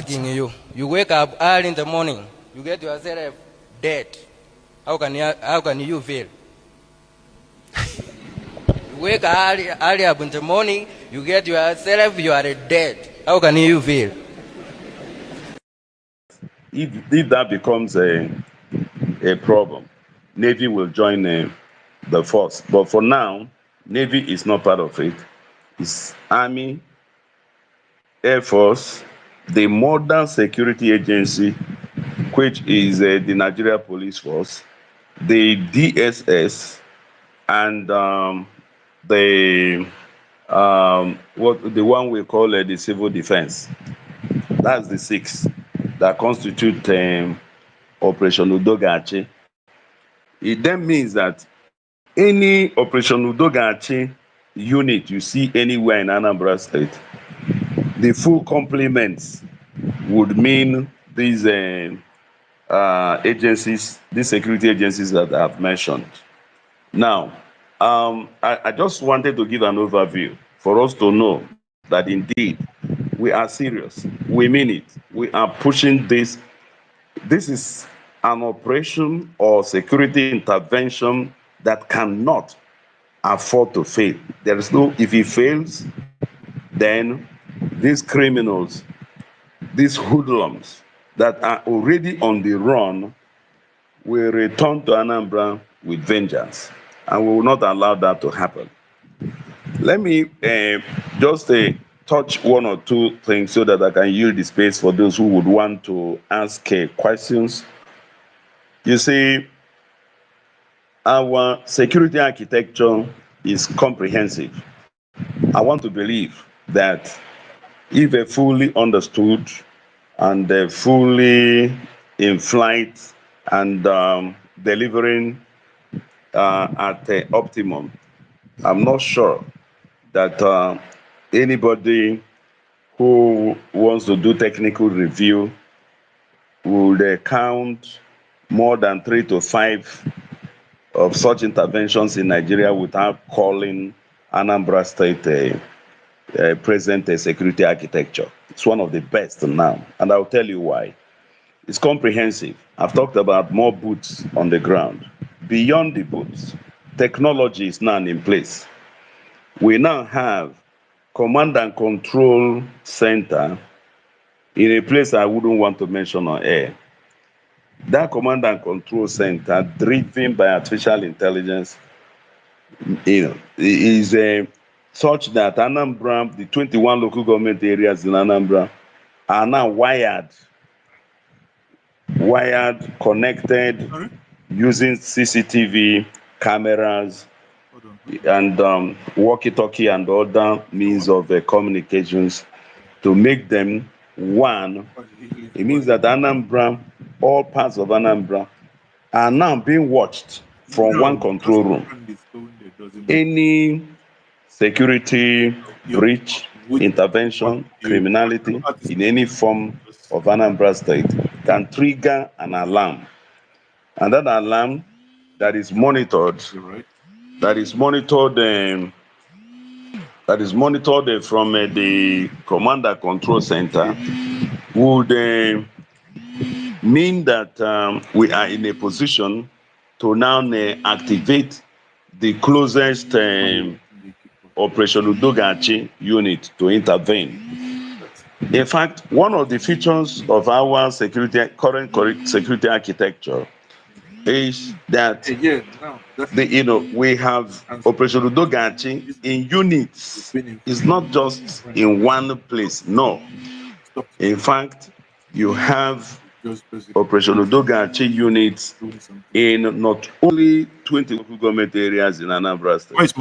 asking you, you wake up early in the morning, you get yourself dead. How can you feel? You wake early up in the morning, you get yourself, you are dead. How can you feel? If that becomes a problem, Navy will join the force. But for now, Navy is not part of it. It's Army, Air Force, the modern security agency, which is the Nigeria Police Force, the DSS, and the one we call the civil defense. That's the six that constitute Operation Udogachi. It then means that any Operation Udogachi unit you see anywhere in Anambra State, the full complements would mean these agencies, these security agencies that I've mentioned. Now, I just wanted to give an overview for us to know that indeed we are serious. We mean it. We are pushing this. This is an operation or security intervention that cannot afford to fail. There is no, if it fails, then these criminals, these hoodlums that are already on the run will return to Anambra with vengeance, and we will not allow that to happen. Let me just touch one or two things so that I can yield the space for those who would want to ask questions. You see, our security architecture is comprehensive. I want to believe that if fully understood and fully in flight and delivering at optimum, I'm not sure that anybody who wants to do technical review would count more than 3 to 5 of such interventions in Nigeria without calling Anambra State present security architecture. It's one of the best now, and I'll tell you why. It's comprehensive. I've talked about more boots on the ground. Beyond the boots, technology is now in place. We now have command and control center in a place I wouldn't want to mention on air. That command and control center, driven by artificial intelligence, is such that Anambra, the 21 local government areas in Anambra, are now wired, connected, using CCTV cameras and walkie-talkie and other means of communications to make them one. It means that Anambra, all parts of Anambra, are now being watched from one control room. Any security breach, intervention, criminality in any form of Anambra State can trigger an alarm. And that alarm that is monitored from the command and control center would mean that we are in a position to now activate the closest Operation Udogachi unit to intervene. In fact, one of the features of our current security architecture is that we have Operation Udogachi in units. It's not just in one place. No. In fact, you have Operation Udogachi units in not only 20 local government areas in Anambra State,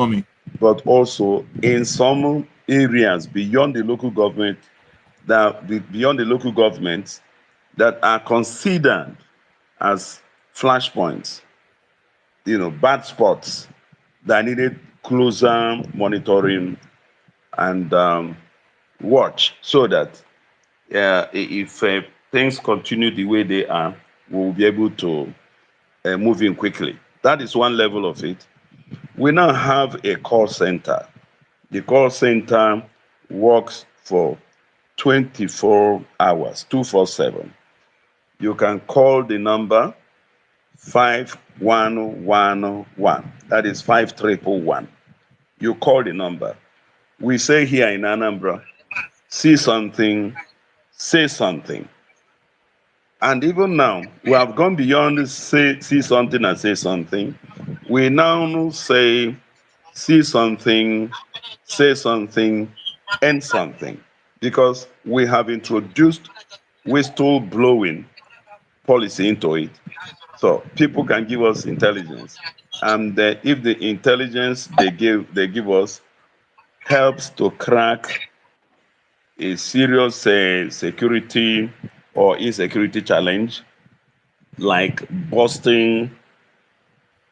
but also in some areas beyond the local government that are considered as flashpoints, bad spots that needed closer monitoring and watch, so that if things continue the way they are, we'll be able to move in quickly. That is one level of it. We now have a call center. The call center works for 24 hours, 247. You can call the number 5111. That is 5311. You call the number. We say here in Anambra, see something, say something. And even now, we have gone beyond see something and say something. We now say, see something, say something, and something. Because we have introduced whistle blowing policy into it. So people can give us intelligence. And if the intelligence they give us helps to crack a serious security or insecurity challenge, like busting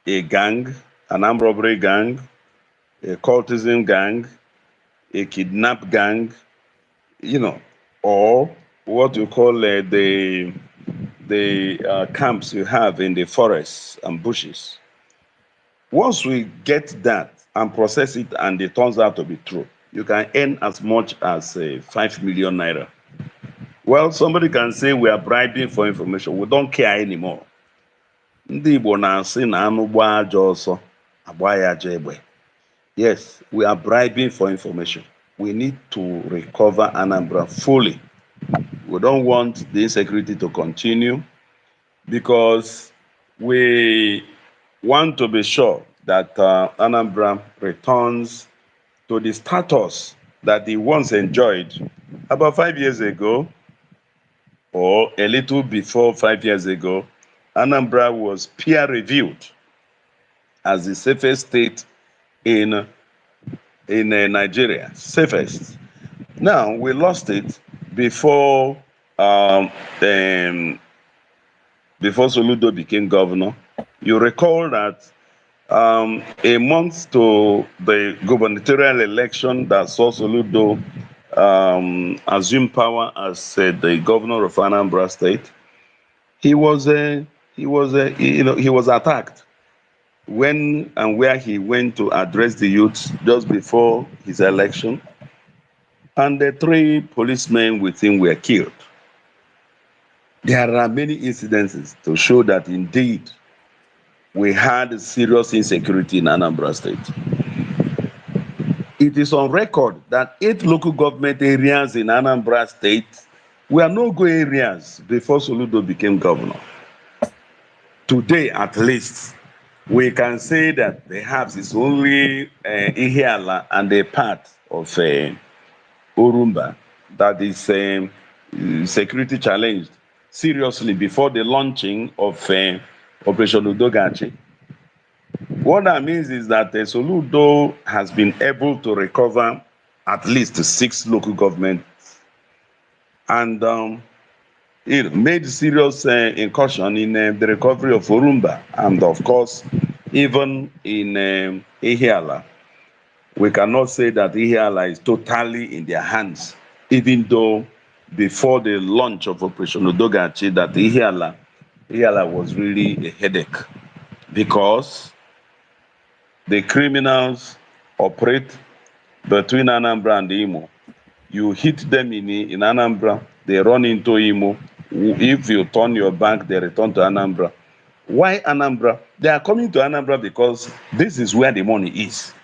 a gang, an armed robbery gang, a cultism gang, a kidnap gang, or what you call the camps you have in the forests and bushes. Once we get that and process it and it turns out to be true, you can earn as much as 5 million naira. Well, somebody can say we are bribing for information. We don't care anymore. Ndị Igbo na-asị na anụ gbaa ajọ ọsọ, agba ya ajọ egbe. Yes, we are bribing for information. We need to recover Anambra fully. We don't want the insecurity to continue because we want to be sure that Anambra returns to the status that he once enjoyed about 5 years ago, or a little before 5 years ago. Anambra was peer-reviewed as the safest state in Nigeria, safest. Now we lost it before before Soludo became governor. You recall that a month to the gubernatorial election that saw Soludo assume power as the governor of Anambra State, he was attacked when and where he went to address the youth just before his election, and the 3 policemen with him were killed. There are many incidences to show that indeed we had serious insecurity in Anambra State. It is on record that 8 local government areas in Anambra State were no-go areas before Soludo became governor. Today, at least, we can say that perhaps it's only Ihiala and a part of Urumba that is security challenged seriously before the launching of Operation Udogachi. What that means is that Soludo has been able to recover at least 6 local governments and it made serious incursion in the recovery of Urumba, and of course, even in Ihiala. We cannot say that Ihiala is totally in their hands, even though before the launch of Operation Udogachi, that Ihiala was really a headache because the criminals operate between Anambra and Imo. You hit them in Anambra, they run into Imo. If you turn your back, they return to Anambra. Why Anambra? They are coming to Anambra because this is where the money is.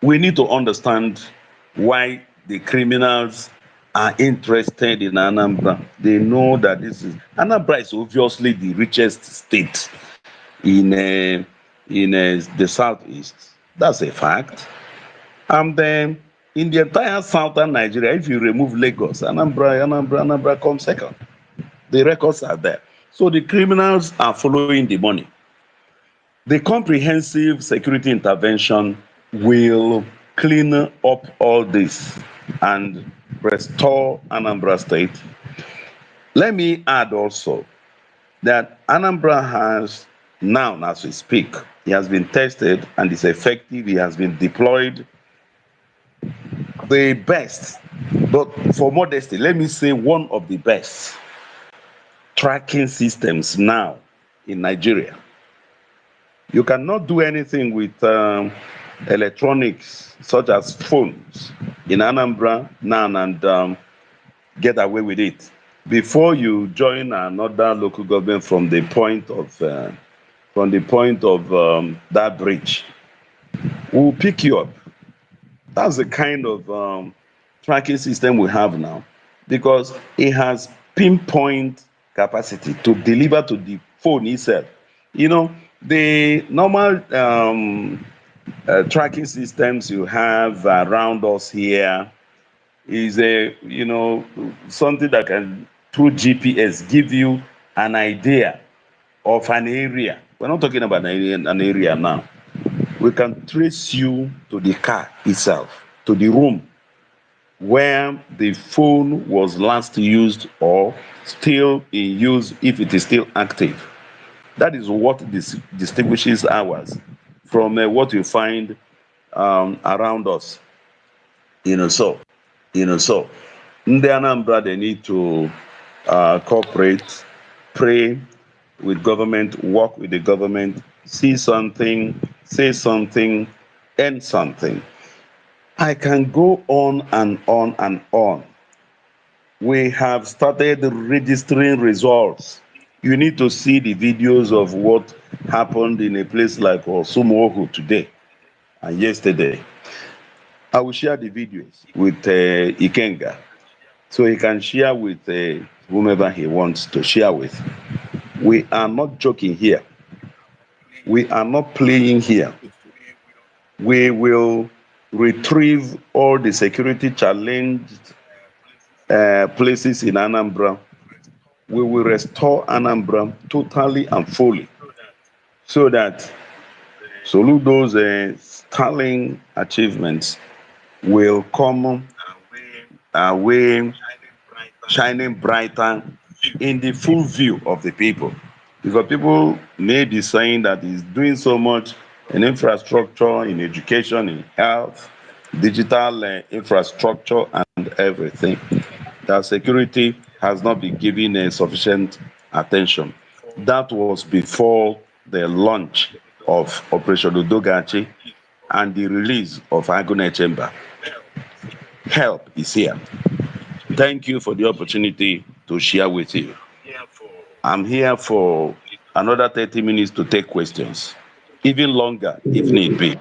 We need to understand why the criminals are interested in Anambra. They know that Anambra is obviously the richest state in the southeast. That's a fact. And then in the entire southern Nigeria, if you remove Lagos, Anambra comes second. The records are there. So the criminals are following the money. The comprehensive security intervention will clean up all this and restore Anambra State. Let me add also that Anambra has now, as we speak, he has been tested and is effective. He has been deployed. The best, but for modesty, let me say one of the best tracking systems now in Nigeria. You cannot do anything with electronics such as phones in Anambra now and get away with it. Before you join another local government from the point of that bridge, we'll pick you up. That's the kind of tracking system we have now, because it has pinpoint capacity to deliver to the phone itself. You know, the normal tracking systems you have around us here is something that can, through GPS, give you an idea of an area. We're not talking about an area now. We can trace you to the car itself, to the room where the phone was last used or still in use, if it is still active. That is what distinguishes ours from what you find around us. So ndị Anambra, they need to cooperate, pray with government, work with the government, see something, say something, end something. I can go on and on and on. We have started registering results. You need to see the videos of what happened in a place like Osumohu today and yesterday. I will share the videos with Ikenga, so he can share with whomever he wants to share with. We are not joking here. We are not playing here. We will retrieve all the security challenged places in Anambra. We will restore Anambra totally and fully, so that Soludo's sterling achievements will come away shining brighter in the full view of the people. Because people may be saying that he's doing so much in infrastructure, in education, in health, digital infrastructure, and everything, that security has not been given sufficient attention. That was before the launch of Operation Udogachi and the release of Agune Chamber. Help is here. Thank you for the opportunity to share with you. I'm here for another 30 minutes to take questions, even longer if need be.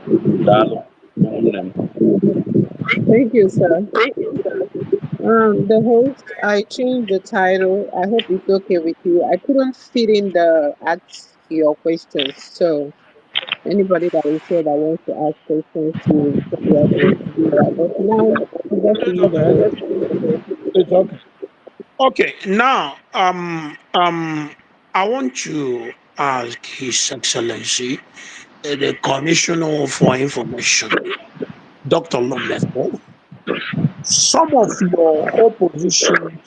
Thank you, sir. The host, I changed the title. I hope it's okay with you. I couldn't fit in the ask your questions, so anybody that is here that wants to ask questions, you should be able to do that. But now, over to It's you, the okay. host. It's okay. Okay. Now, I want to ask His Excellency, the Commissioner for Information, Dr. Mefor, some of your opposition.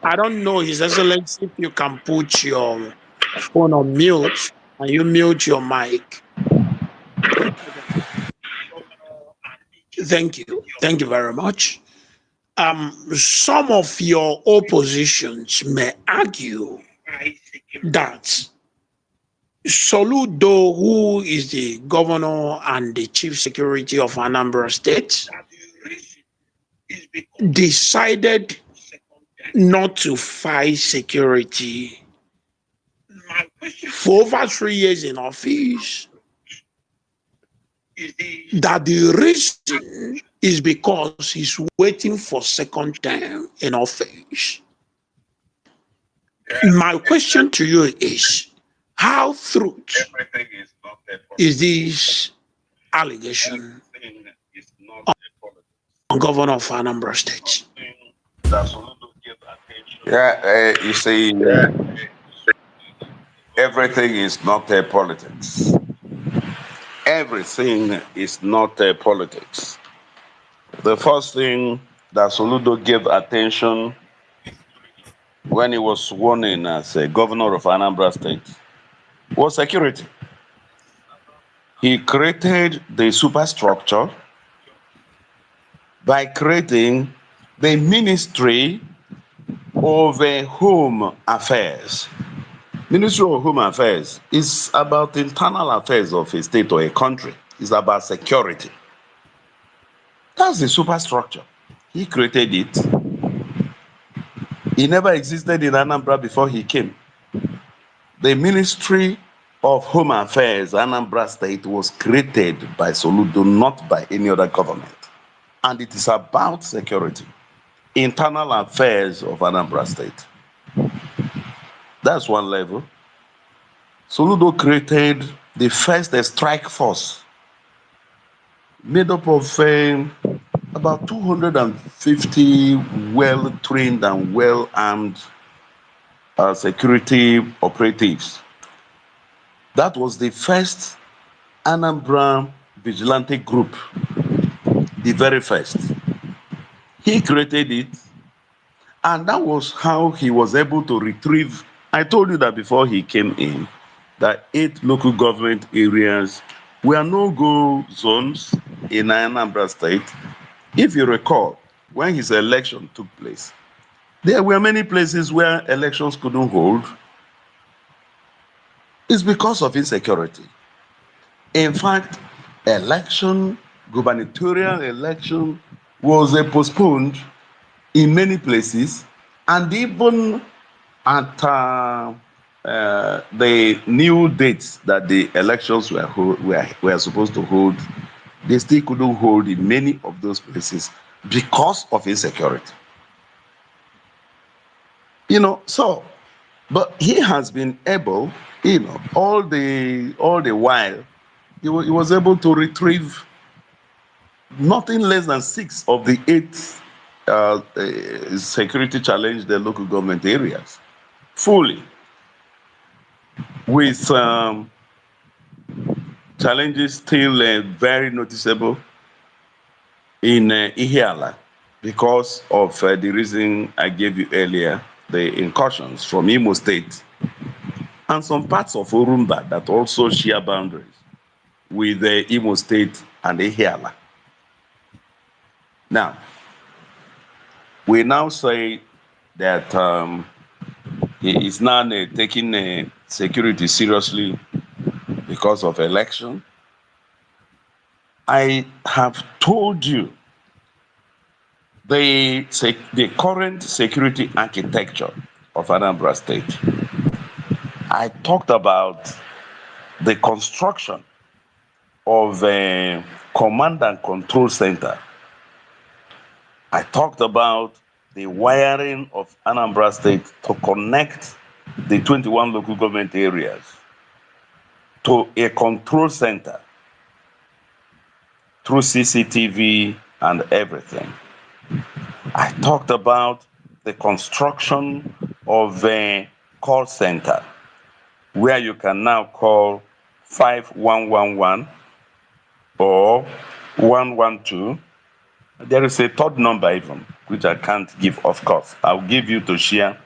I don't know, His Excellency, if you can put your phone on mute and you mute your mic. Thank you. Thank you very much. Some of your oppositions may argue that Soludo, who is the governor and the chief security of Anambra State, decided not to fight security for over 3 years in office. That the reason is because he's waiting for second term in office. My question to you is, how truth is this allegation on governor of Anambra State? Yeah, you see, everything is not politics. Everything is not politics. The first thing that Soludo gave attention when he was sworn in as a governor of Anambra State was security. He created the superstructure by creating the Ministry of Home Affairs. Ministry of Home Affairs is about internal affairs of a state or a country. It's about security. That's the superstructure. He created it. It never existed in Anambra before he came. The Ministry of Home Affairs, Anambra State, was created by Soludo, not by any other government. And it is about security, internal affairs of Anambra State. That's one level. Soludo created the first strike force made up of about 250 well-trained and well-armed security operatives. That was the first Anambra vigilante group, the very first. He created it, and that was how he was able to retrieve. I told you that before he came in, that 8 local government areas were no-go zones in Anambra State. If you recall, when his election took place, there were many places where elections couldn't hold. It's because of insecurity. In fact, gubernatorial election was postponed in many places, and even at the new dates that the elections were supposed to hold, they still couldn't hold in many of those places because of insecurity. But he has been able, all the while, he was able to retrieve nothing less than 6 of the 8 security challenged the local government areas fully, with challenges still very noticeable in Ihiala because of the reason I gave you earlier, the incursions from Imo State and some parts of Urumba that also share boundaries with Imo State and Ihiala. Now, we now say that he is now taking security seriously because of election. I have told you the current security architecture of Anambra State. I talked about the construction of a command and control center. I talked about the wiring of Anambra State to connect the 21 local government areas to a control center through CCTV and everything. I talked about the construction of a call center where you can now call 5111 or 112. There is a third number even, which I can't give, of course. I'll give you to share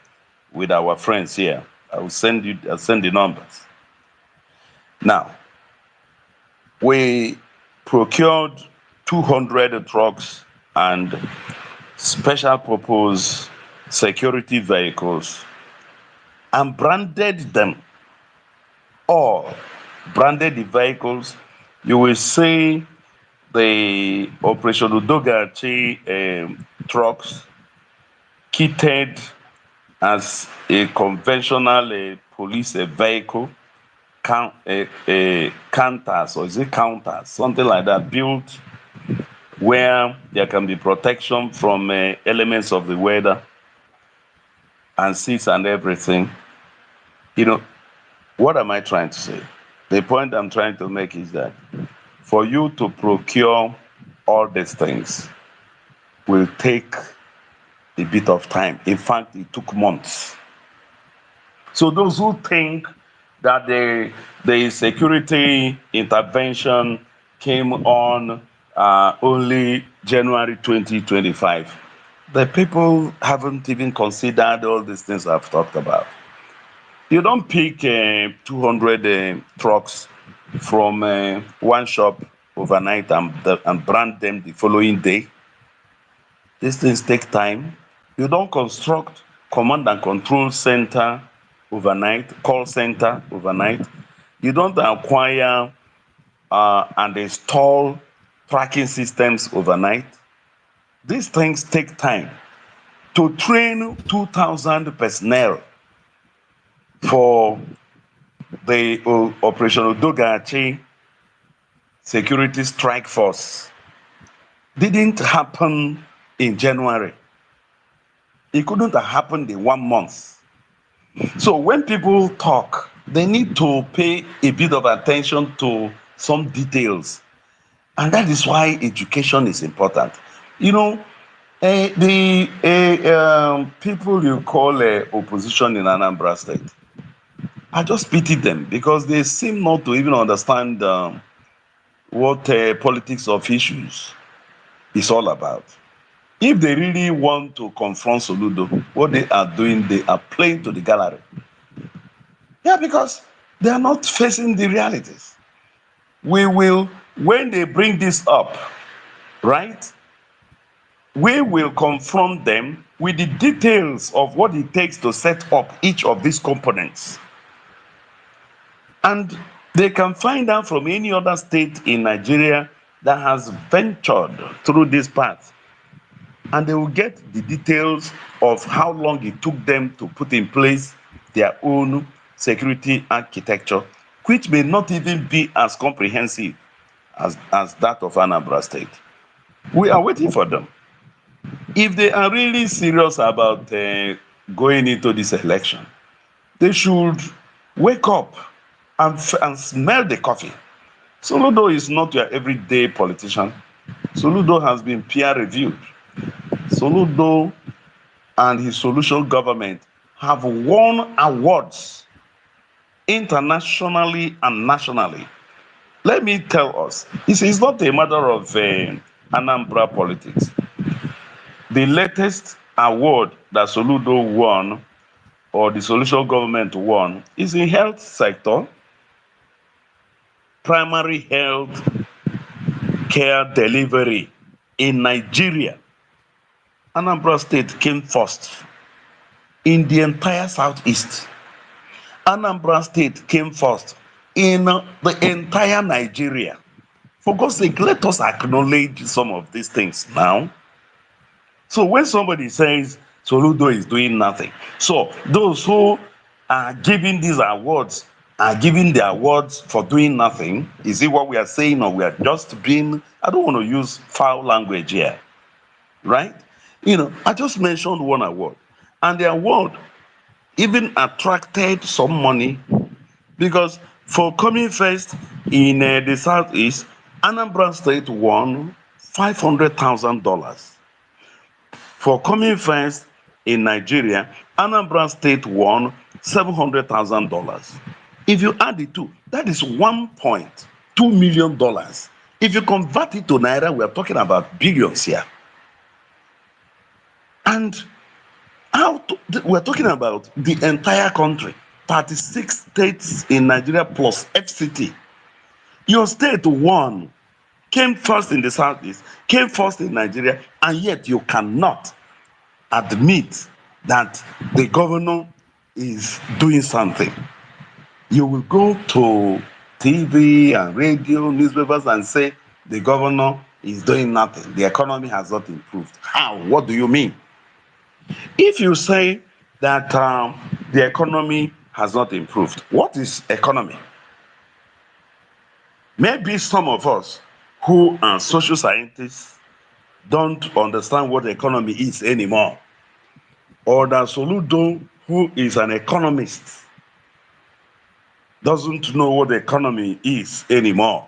with our friends here. I'll send the numbers. Now, we procured 200 trucks and special purpose security vehicles and branded them. All branded the vehicles. You will see the Operation Udogachi trucks kitted as a conventional police vehicle, counters, or is it counters, something like that, built where there can be protection from elements of the weather and seats and everything. What am I trying to say? The point I'm trying to make is that for you to procure all these things will take a bit of time. In fact, it took months. So those who think that the security intervention came on only January 2025, the people haven't even considered all these things I've talked about. You don't pick 200 trucks from one shop overnight and brand them the following day. These things take time. You don't construct command and control center overnight, call center overnight. You don't acquire and install tracking systems overnight. These things take time. To train 2,000 personnel for the Operation Odogachi Security Strike Force didn't happen in January. It couldn't have happened in 1 month. So when people talk, they need to pay a bit of attention to some details. And that is why education is important. You know, the people you call opposition in Anambra State, I just pity them because they seem not to even understand what politics of issues is all about. If they really want to confront Soludo, what they are doing, they are playing to the gallery. Yeah, because they are not facing the realities. We will, when they bring this up, right, we will confront them with the details of what it takes to set up each of these components. And they can find out from any other state in Nigeria that has ventured through this path. And they will get the details of how long it took them to put in place their own security architecture, which may not even be as comprehensive as that of Anambra State. We are waiting for them. If they are really serious about going into this election, they should wake up and smell the coffee. Soludo is not your everyday politician. Soludo has been peer reviewed. Soludo and his solution government have won awards internationally and nationally. Let me tell us, it's not a matter of Anambra politics. The latest award that Soludo won, or the solution government won, is in health sector, primary health care delivery in Nigeria. Anambra State came first in the entire Southeast. Anambra State came first in the entire Nigeria. For God's sake, let us acknowledge some of these things now. So when somebody says Soludo is doing nothing, so those who are giving these awards are giving the awards for doing nothing. Is it what we are saying, or we are just being, I don't want to use foul language here, right? You know, I just mentioned one award, and the award even attracted some money, because for coming first in the Southeast, Anambra State won $500,000. For coming first in Nigeria, Anambra State won $700,000. If you add the two, that is $1.2 million. If you convert it to Naira, we are talking about billions here. And we're talking about the entire country, 36 states in Nigeria plus FCT. Your state won, came first in the Southeast, came first in Nigeria, and yet you cannot admit that the governor is doing something. You will go to TV and radio, newspapers, and say the governor is doing nothing. The economy has not improved. How? What do you mean? If you say that the economy has not improved, what is economy? Maybe some of us who are social scientists don't understand what the economy is anymore. Or that Soludo, who is an economist, doesn't know what the economy is anymore.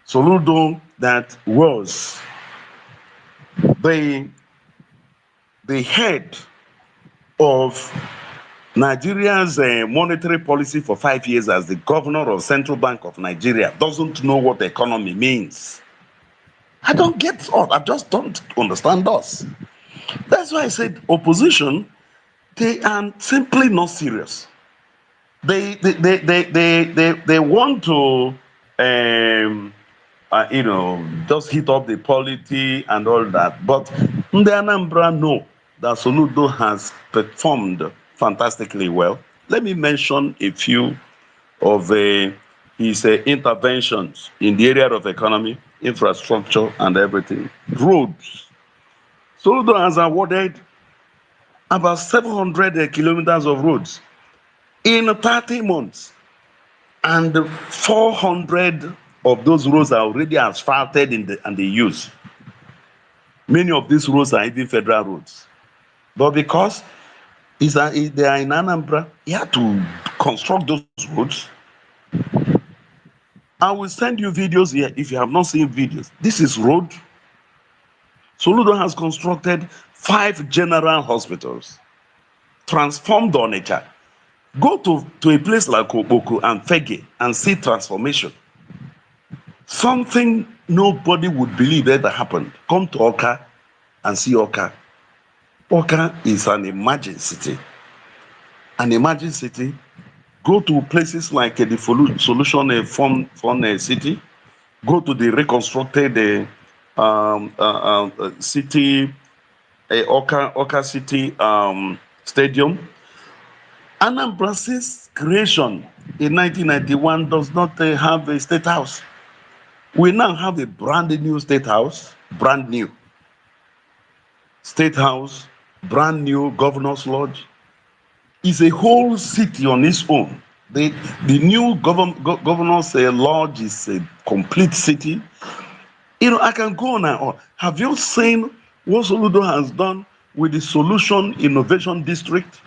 Soludo, that was the head of Nigeria's monetary policy for 5 years as the governor of Central Bank of Nigeria, doesn't know what the economy means. I don't get all. I just don't understand us. That's why I said opposition, they are simply not serious. They want to just hit up the polity and all that. But the Anambra know that Soludo has performed fantastically well. Let me mention a few of is interventions in the area of economy, infrastructure, and everything. Roads. Soludo has awarded about 700 kilometers of roads in 30 months. And 400 of those roads are already asphalted and they use. Many of these roads are even federal roads. But because they are in Anambra, you have to construct those roads. I will send you videos here if you have not seen videos. This is road. Soludo has constructed 5 general hospitals, transformed Onitsha. Go to a place like Oboko and Fege and see transformation. Something nobody would believe ever happened. Come to Oka and see Oka. Oka is an emerging city. An emerging city. Go to places like the Solution Fund City. Go to the reconstructed city, Oka City Stadium. Anambra's creation in 1991 does not have a state house. We now have a brand new state house, brand new. State house, brand new governor's lodge. It's a whole city on its own. The new governor's lodge is a complete city. You know, I can go on and on. Have you seen what Soludo has done with the Solution Innovation District?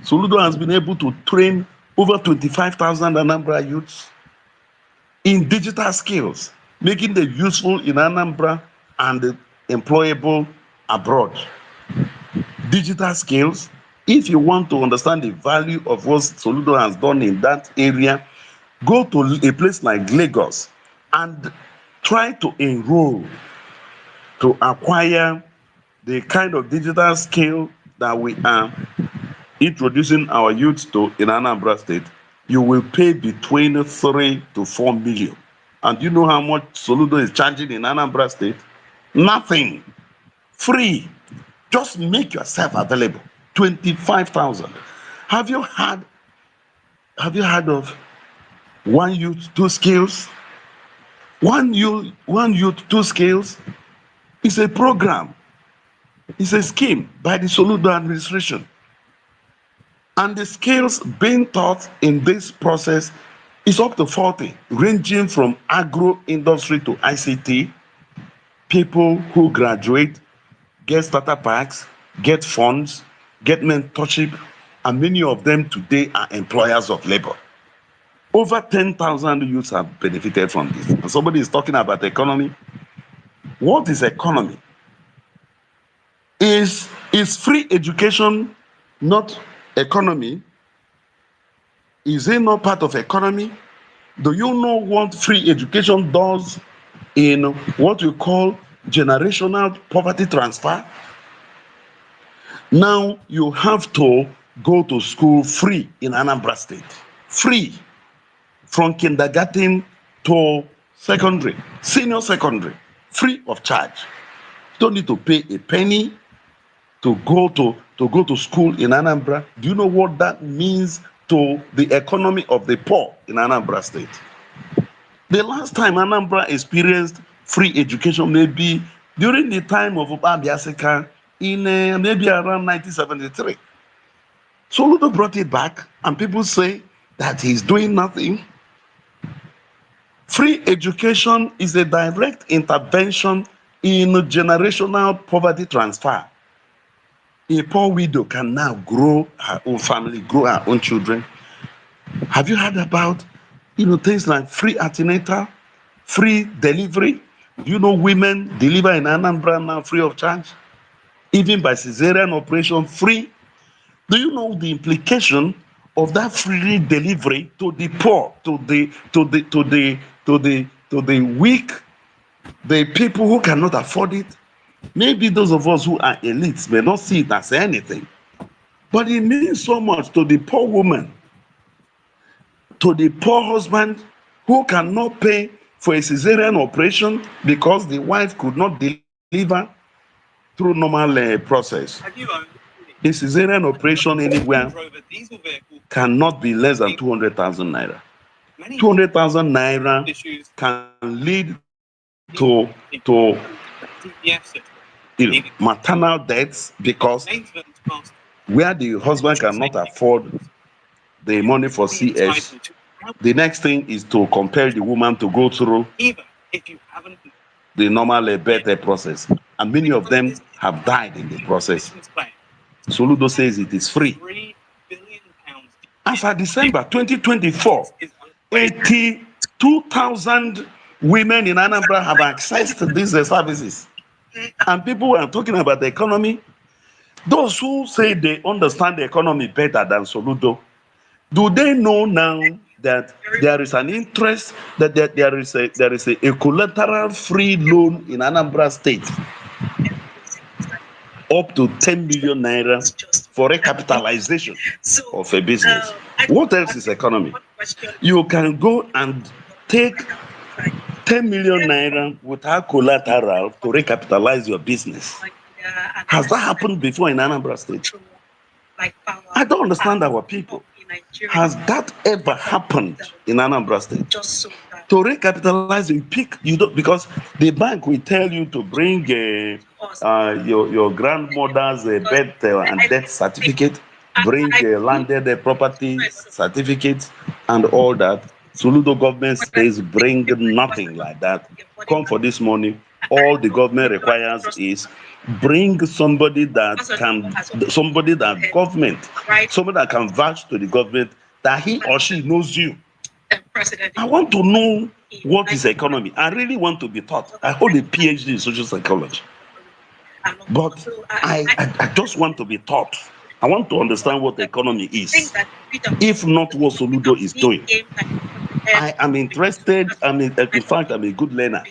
Soludo has been able to train over 25,000 Anambra youths in digital skills, making them useful in Anambra and employable abroad. Digital skills. If you want to understand the value of what Soludo has done in that area, go to a place like Lagos and try to enroll to acquire the kind of digital skill that we are introducing our youth to in Anambra State. You will pay between 3 to 4 million. And you know how much Soludo is charging in Anambra State? Nothing. Free. Just make yourself available. 25,000. Have you heard of one youth, 2 skills? One youth, 2 skills is a program. It's a scheme by the Soludo administration. And the skills being taught in this process is up to 40, ranging from agro industry to ICT. People who graduate get starter packs, get funds, get mentorship, and many of them today are employers of labor. Over 10,000 youths have benefited from this. And somebody is talking about economy. What is economy? Is free education not economy? Is it not part of economy? Do you know what free education does in what we call generational poverty transfer? Now you have to go to school free in Anambra State. Free. From kindergarten to secondary, senior secondary, free of charge. You don't need to pay a penny to go to school in Anambra. Do you know what that means to the economy of the poor in Anambra State? The last time Anambra experienced free education maybe during the time of Obabiaseka in maybe around 1973. Soludo brought it back, and people say that he's doing nothing. Free education is a direct intervention in generational poverty transfer. A poor widow can now grow her own family, grow her own children. Have you heard about, things like free antenatal, free delivery? Do you know women deliver in Anambra now free of charge? Even by cesarean operation, free. Do you know the implication of that free delivery to the poor, to the weak, the people who cannot afford it? Maybe those of us who are elites may not see it as anything, but it means so much to the poor woman, to the poor husband who cannot pay for a cesarean operation because the wife could not deliver through normal process. A cesarean operation anywhere cannot be less than 200,000 naira. 200,000 naira can lead to maternal deaths because where the husband cannot afford the money for CS, the next thing is to compel the woman to go through the normal birth process. And many of them have died in the process. Soludo says it is free. As of December 2024, 82,000 women in Anambra have access to these services. And people are talking about the economy. Those who say they understand the economy better than Soludo, do they know now that there is an interest, that there is a collateral free loan in Anambra State up to 10 million naira for recapitalization of a business? What else is economy? You can go and take 10 million naira without collateral to recapitalize your business. Has that happened before in Anambra State? I don't understand our people. Has that ever happened in Anambra State? To recapitalize, you pick, you don't, because the bank will tell you to bring your grandmother's birth and death certificate, bring landed property certificates and all that. Soludo government says bring nothing like that. Come for this money. All the government requires is bring somebody that can vouch to the government that he or she knows you. I want to know what is economy. I really want to be taught. I hold a PhD in social psychology. But I just want to be taught. I want to understand what the economy is. If not what Soludo is doing. I am interested. In fact, I'm a good learner.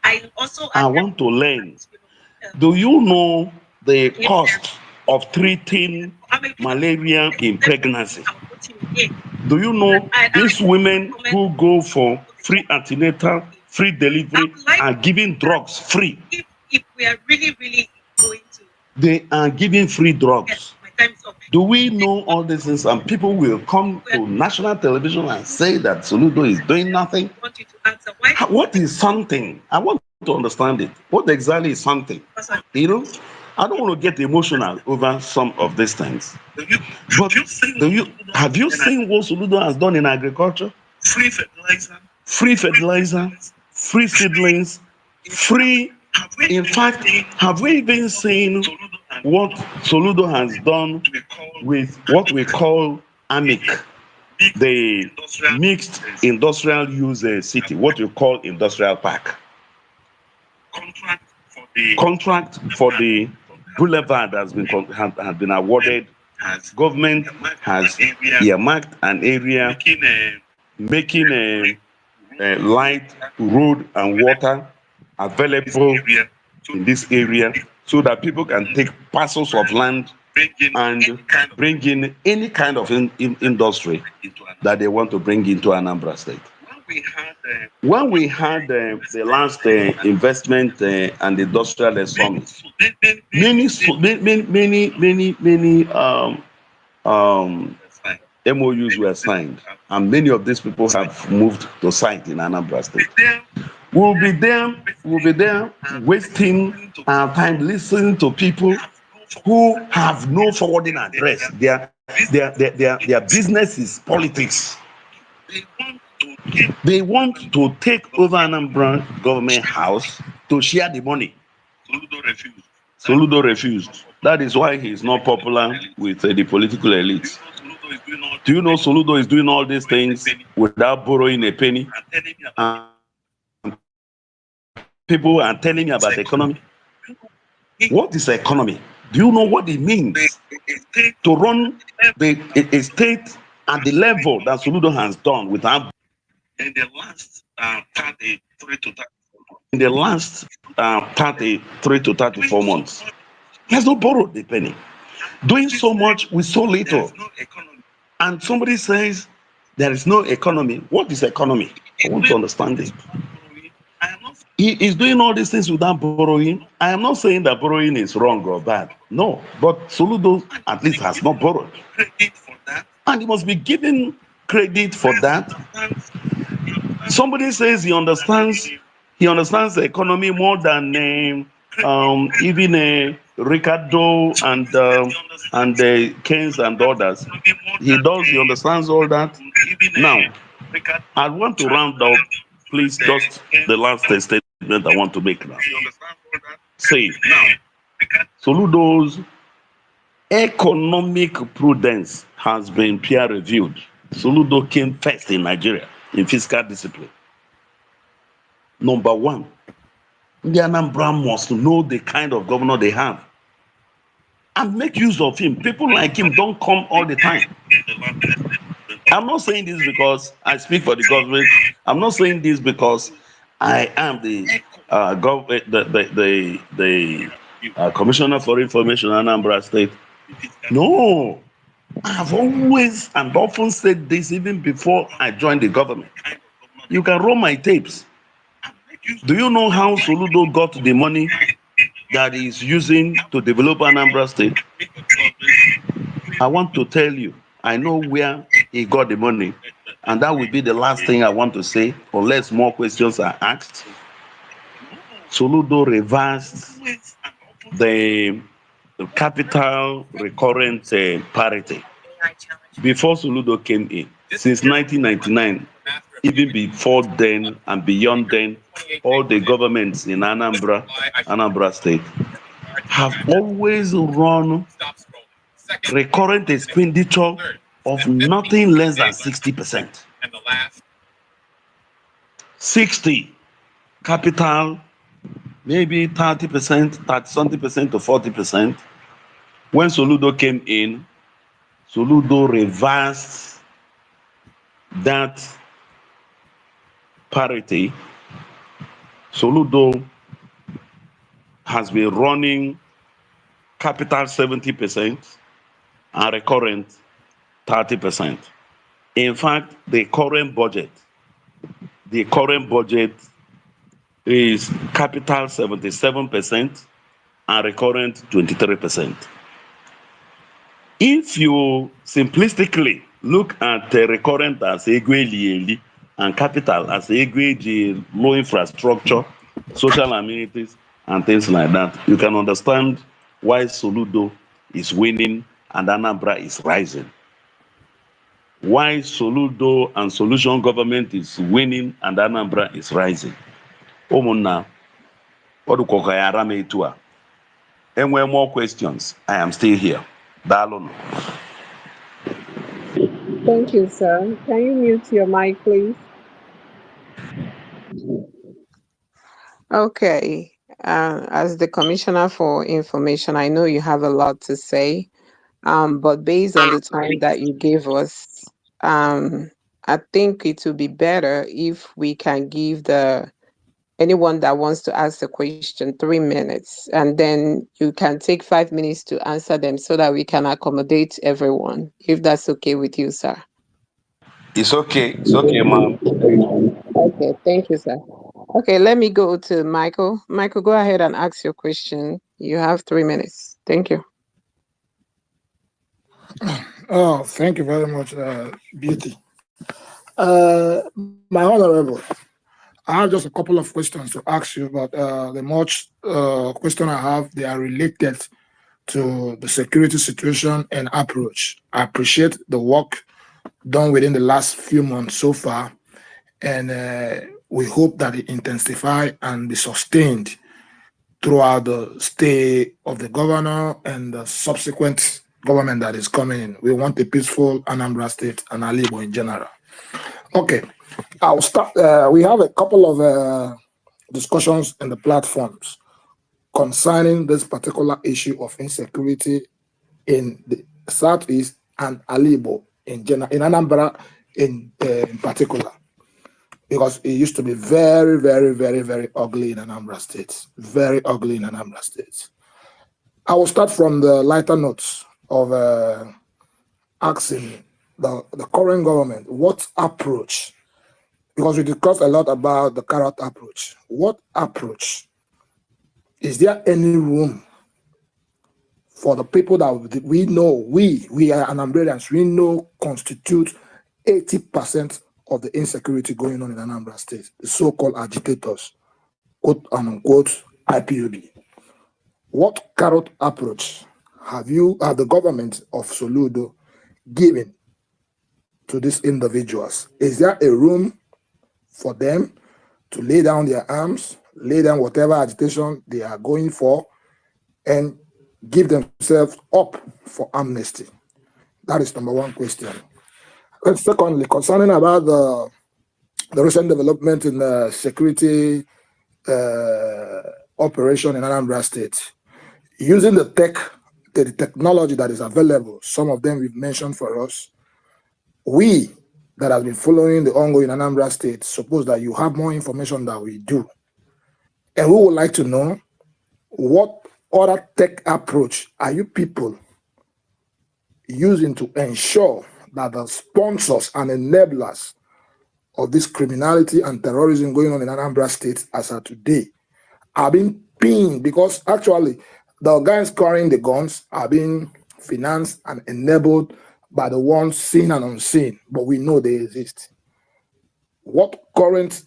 I want to learn. Do you know the cost of treating malaria in pregnancy? Do you know these women who go for free antenatal, free delivery, are giving drugs free? If we are really going to, they are giving free drugs. Do we know all these things? And people will come to national television and say that Soludo is doing nothing. What is something? I want to understand it. What exactly is something? You know, I don't want to get emotional over some of these things. But have you seen what Soludo has done in agriculture? Free fertilizer, free seedlings, free. In fact, have we even seen what Soludo has done with what we call AMIC, the mixed industrial use city, what you call industrial park? Contract for the boulevard has been awarded. Government has earmarked an area, making a light, road and water available in this area so that people can take parcels of land and bring in any kind of industry that they want to bring into Anambra State. When we had the last investment and industrial summit, many MOUs were signed, and many of these people have moved to site in Anambra State. We'll be there wasting our time listening to people who have no forwarding address. Their business is politics. They want to take over Anambra government house to share the money. Soludo refused. That is why he is not popular with the political elites. Do you know Soludo is doing all these things without borrowing a penny? People are telling me about the economy. What is economy? Do you know what it means to run a state at the level that Soludo has done without? In the last 33 to 34 months, he has not borrowed a penny. Doing so much with so little. And somebody says there is no economy. What is economy? I want to understand it. He is doing all these things without borrowing. I am not saying that borrowing is wrong or bad. No, but Soludo at least has not borrowed. And he must be given credit for that. Somebody says he understands the economy more than even Ricardo and Keynes and others. He understands all that. Now, I want to round up, please, just the last statement I want to make now. Say, Soludo's economic prudence has been peer reviewed. Soludo came first in Nigeria in fiscal discipline. Number one, the Anambra must know the kind of governor they have and make use of him. People like him don't come all the time. I'm not saying this because I speak for the government. I'm not saying this because I am the Commissioner for Information in Anambra State. No, I've always and often said this even before I joined the government. You can roll my tapes. Do you know how Soludo got the money that he's using to develop Anambra State? I want to tell you, I know where he got the money, and that will be the last thing I want to say, unless more questions are asked. Soludo reversed the capital recurrent parity before Soludo came in. Since 1999, even before then and beyond then, all the governments in Anambra State, have always run recurrent expenditure of nothing less than 60%. 60 capital, maybe 30%, 30-something percent to 40%. When Soludo came in, Soludo reversed that parity. Soludo has been running capital 70% and recurrent 30%. In fact, the current budget is capital 77% and recurrent 23%. If you simplistically look at the recurrent as Egwelieli and capital as Egweji, low infrastructure, social amenities, and things like that, you can understand why Soludo is winning and Anambra is rising. Why Soludo and Solution Government is winning and Anambra is rising. Omuna, Enwe more questions, I am still here. Dalon. Thank you, sir. Can you mute your mic, please? Okay. As the Commissioner for Information, I know you have a lot to say, but based on the time that you gave us, I think it would be better if we can give anyone that wants to ask a question 3 minutes, and then you can take 5 minutes to answer them so that we can accommodate everyone, if that's okay with you, sir. It's okay, ma'am. Okay, thank you, sir. Okay, let me go to Michael. Michael, go ahead and ask your question. You have 3 minutes. Thank you. Oh, thank you very much, Beauty. My Honorable, I have just a couple of questions to ask you, but the much question I have, they are related to the security situation and approach. I appreciate the work done within the last few months so far, and we hope that it intensify and be sustained throughout the stay of the governor and the subsequent government that is coming in. We want a peaceful Anambra State and Igbo in general. Okay, I'll start. We have a couple of discussions in the platforms concerning this particular issue of insecurity in the Southeast and Igbo in general, in Anambra in particular, because it used to be very, very, very, very ugly in Anambra State. Very ugly in Anambra State. I will start from the lighter notes of asking the current government what approach, because we discussed a lot about the carrot approach. What approach? Is there any room for the people that we know, we are Anambrans, we know constitute 80% of the insecurity going on in Anambra State, the so-called agitators, quote unquote IPOB. What carrot approach have the government of Soludo given to these individuals? Is there a room for them to lay down their arms, lay down whatever agitation they are going for, and give themselves up for amnesty? That is number one question. And secondly, concerning about the recent development in the security operation in Anambra State, using the technology that is available, some of them we've mentioned for us, we that have been following the ongoing Anambra State, suppose that you have more information than we do. And we would like to know what other tech approach are you people using to ensure that the sponsors and enablers of this criminality and terrorism going on in Anambra State as of today are being pinned, because actually the guys carrying the guns are being financed and enabled by the ones seen and unseen, but we know they exist. What current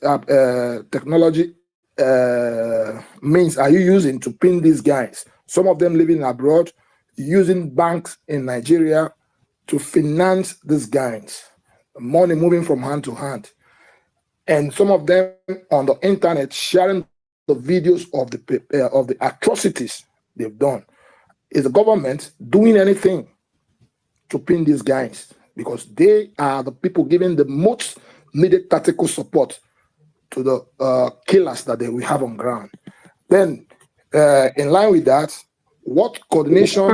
technology means are you using to pin these guys? Some of them living abroad, using banks in Nigeria to finance these guys, money moving from hand to hand. And some of them on the internet sharing the videos of the atrocities they've done. Is the government doing anything to pin these guys? Because they are the people giving the most needed tactical support to the killers that we have on ground. Then, in line with that, what coordination?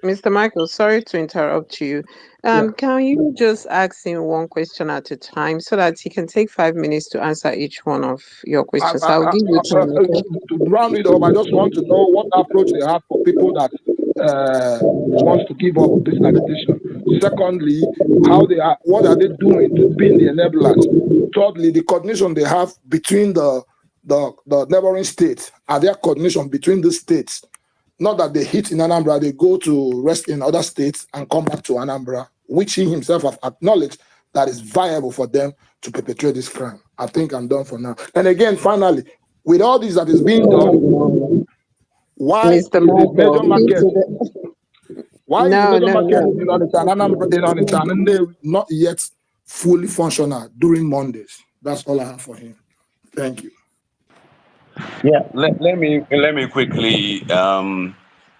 Mr. Michael, sorry to interrupt you. Can you just ask him one question at a time so that he can take 5 minutes to answer each one of your questions? I'll give you time. To round it up, I just want to know what approach they have for people that wants to give up this agitation. Secondly, what are they doing to pin the enablers? Thirdly, the coordination they have between the neighboring states. Are there coordination between the states? Not that they hit in Anambra, they go to rest in other states and come back to Anambra, which he himself has acknowledged that is viable for them to perpetrate this crime. I think I'm done for now. And again, finally, with all this that is being done, why is the major market? Why is the major market in Anambra not yet fully functional during Mondays? That's all I have for him. Thank you. Yeah, let me quickly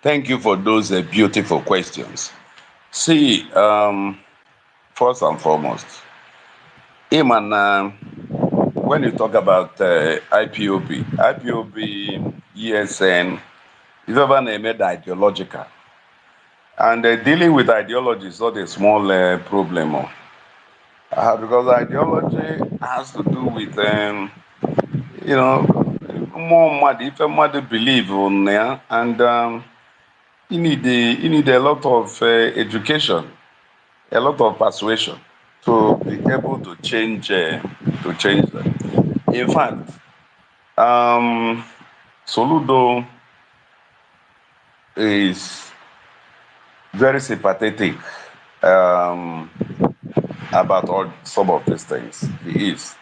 thank you for those beautiful questions. See, first and foremost, Iman, when you talk about IPOB, ESN, is ever made ideological, and dealing with ideology is not a small problem, because ideology has to do with more mad if a mother believe on there, and you need a lot of education, a lot of persuasion to be able to change them. In fact, Soludo is very sympathetic about some of these things. He is.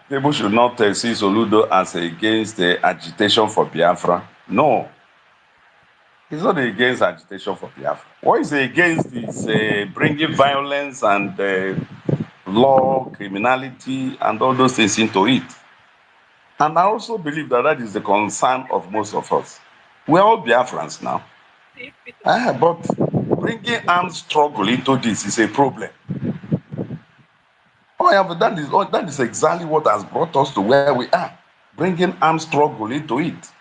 People should not see Soludo as against the agitation for Biafra. No. He's not against agitation for Biafra. What he's against is bringing violence and law, criminality, and all those things into it. And I also believe that is the concern of most of us. We're all Biafrans now. But bringing armed struggle into this is a problem. But that is exactly what has brought us to where we are. Bringing armed struggle into it.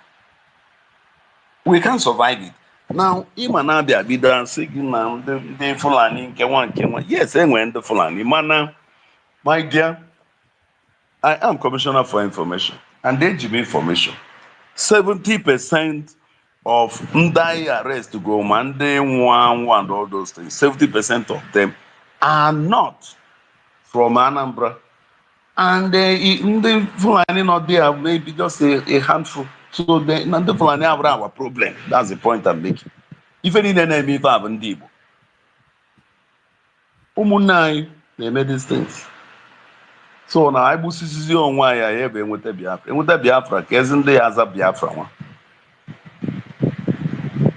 We can't survive it. Now, Imanabia Bida signal the Fulani Kewan. Yes, when the Fulani. Mana, my dear, I am Commissioner for Information, and they give me information. 70% of Ndai arrest to go Monday, one, and all those things, 70% of them are not from Anambra. And the Fulani not there, maybe just a handful. So the Fulani have our problem. That's the point I'm making. Even in the name of Igbo. ụmụnne they these things. So now I busisi onwe anyị ebe enweta Biafra. Enweta Biafra ka ezi ndị aza Biafra nwa.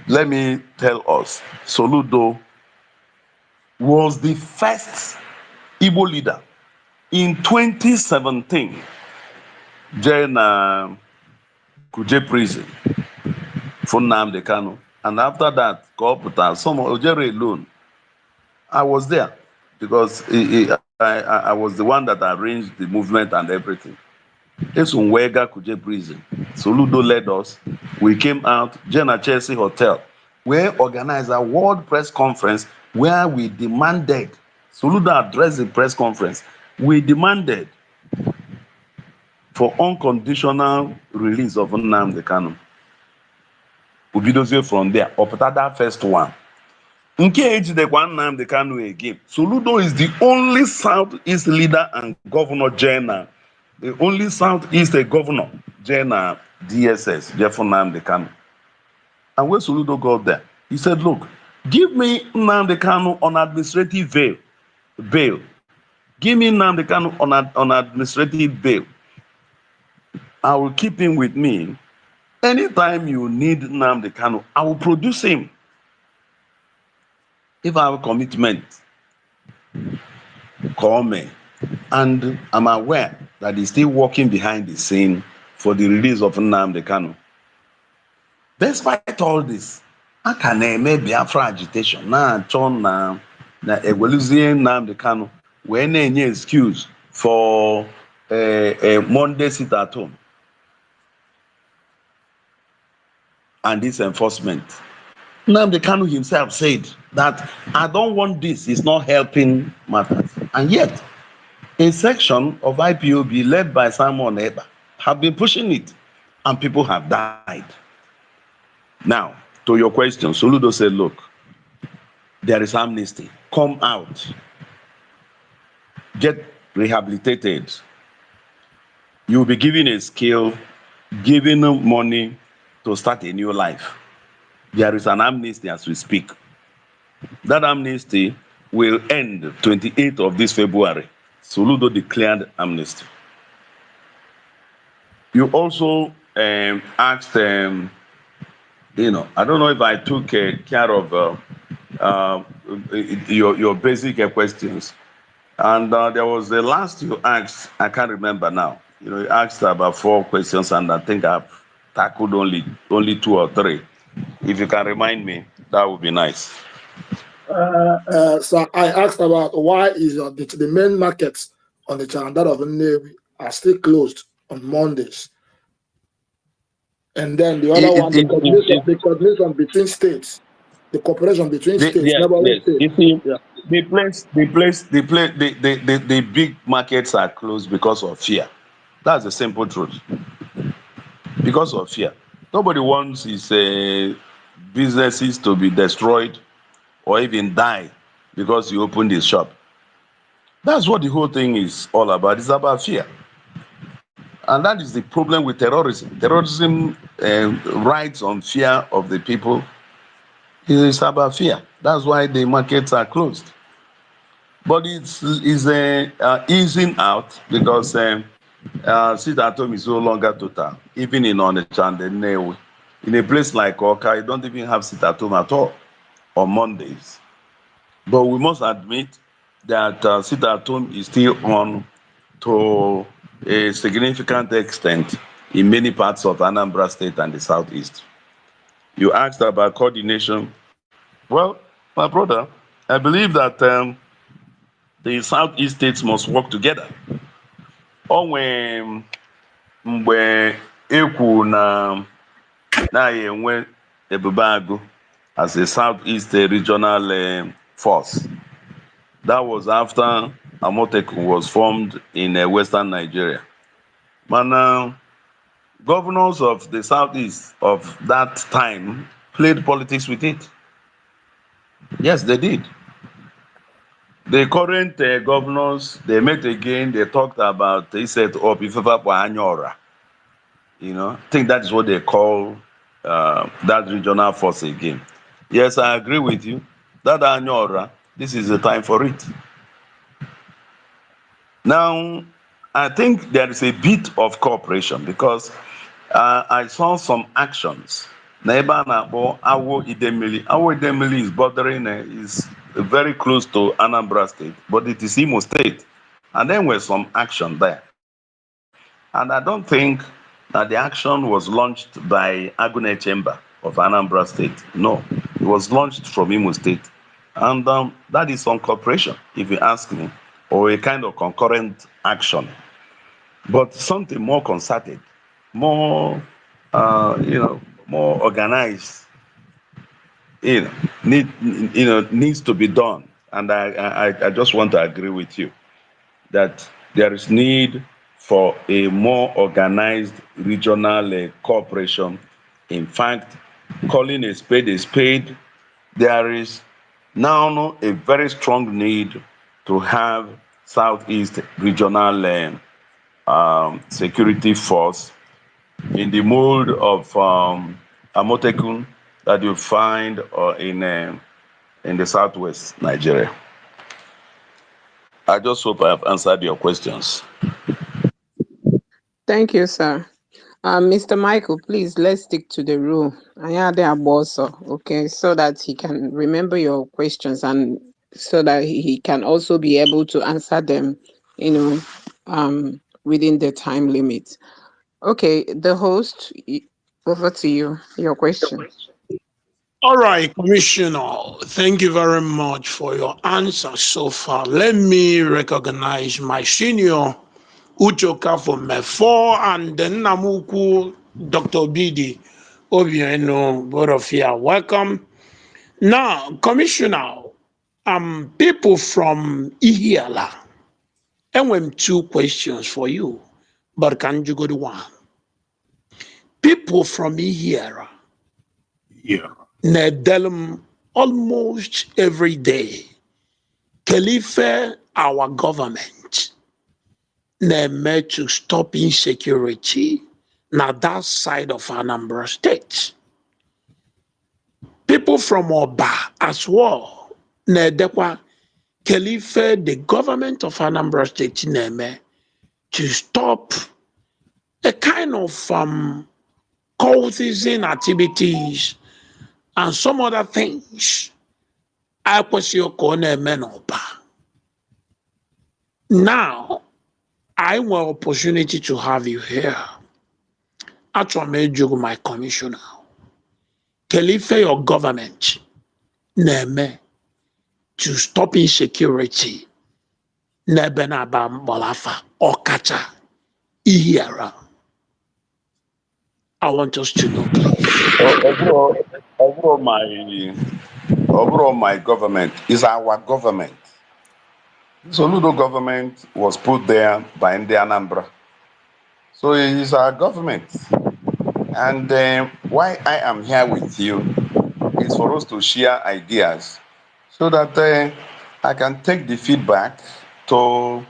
Let me tell us, Soludo was the first Igbo leader in 2017 during Kuje prison for Nnamdi Kanu. And after that, some Ojere alone. I was there because I was the one that arranged the movement and everything. It's Unwega Kuje prison. Soludo led us. We came out, Jenna Chelsea Hotel. We organized a world press conference where we demanded, Soludo addressed the press conference. We demanded for unconditional release of Nnamdi Kanu. Ubidozie from there, up to that first one. Nke ejidekwa Nnamdi Kanu again. Soludo is the only Southeast leader and governor general. The only Southeast governor general DSS, Jeff Nnamdi Kanu. And when Soludo got there, he said, look, give me Nnamdi Kanu on administrative bail. Give me Nnamdi Kanu on administrative bail. I will keep him with me. Anytime you need Nnamdi Kanu, I will produce him. If I have a commitment, call me. And I'm aware that he's still working behind the scene for the release of Nnamdi Kanu. Despite all this, I can make Biafra agitation. Na eweluzie Nnamdi Kanu when any excuse for a Monday sit at home. And this enforcement. Nnamdi Kanu himself said that I don't want this, it's not helping matters. And yet, a section of IPOB led by Simon Eba have been pushing it, and people have died. Now, to your question, Soludo said, look, there is amnesty. Come out. Get rehabilitated. You'll be given a skill, given money to start a new life. There is an amnesty as we speak. That amnesty will end 28th of this February. Soludo declared amnesty. You also asked, I don't know if I took care of your basic questions. And there was the last you asked, I can't remember now. You asked about 4 questions, and I think I've tackled only 2 or 3. If you can remind me, that would be nice. So I asked about why is the main markets on the channel, that of Nnewi, are still closed on Mondays. And then the other one, the coordination between states, the cooperation between states, neighboring states. You see, the big markets are closed because of fear. That's the simple truth. Because of fear. Nobody wants his businesses to be destroyed or even die because he opened his shop. That's what the whole thing is all about. It's about fear. And that is the problem with terrorism. Terrorism rides on fear of the people. It's about fear. That's why the markets are closed. But it's easing out because sit at home is no longer total. Even in Onitsha and Nnewi. In a place like Oka, you don't even have sit at home at all on Mondays. But we must admit that sit at home is still on to a significant extent in many parts of Anambra State and the Southeast. You asked about coordination. Well, my brother, I believe that the Southeast states must work together. Mgbe ekwu na enwe Uruagu as a Southeast regional force. That was after Amotekun was formed in Western Nigeria. But governors of the Southeast of that time played politics with it. Yes, they did. The current governors, they met again, they talked about, they said, oh, Anyora. I think that is what they call that regional force again. Yes, I agree with you. That Anyora, this is the time for it. Now, I think there is a bit of cooperation because I saw some actions. Neighbor Nabo, Awo Idemili. Awo Idemili is bordering, is very close to Anambra State, but it is Imo State. And then there's some action there. And I don't think that the action was launched by Agune Chamber of Anambra State. No, it was launched from Imo State. And that is some cooperation, if you ask me, or a kind of concurrent action. But something more concerted, more, more organized, needs to be done. And I just want to agree with you that there is need for a more organized regional cooperation. In fact, calling a spade, there is now a very strong need to have Southeast regional security force in the mold of Amotekun that you find in the Southwest Nigeria. I just hope I have answered your questions. Thank you, sir. Mr. Michael, please, let's stick to the rule. Okay, so that he can remember your questions and so that he can also be able to answer them, within the time limit. Okay, the host, over to you, your question. All right, Commissioner, thank you very much for your answer so far. Let me recognize my senior, Uchoka from Mefor, and then Namuku, Dr. Bidi Obieno, both of you are welcome. Now, Commissioner, people from Ihiala, and we have two questions for you, but can you go to one? People from Ihiala, Nedelum almost every day. Khalifa, our government, made to stop insecurity. Now that side of Anambra State. People from Oba as well. Nedekwa Khalifa, the government of Anambra State, name to stop a kind of cultism activities and some other things. Now, I want opportunity to have you here. Actually, my commissioner. Khalifa, your government, neme to stop insecurity. Nebe na ba mbalafa okacha ihiara. I want us to know, please. Overall, my government is our government. Soludo government was put there by the Anambra. So it is our government. And why I am here with you is for us to share ideas so that I can take the feedback to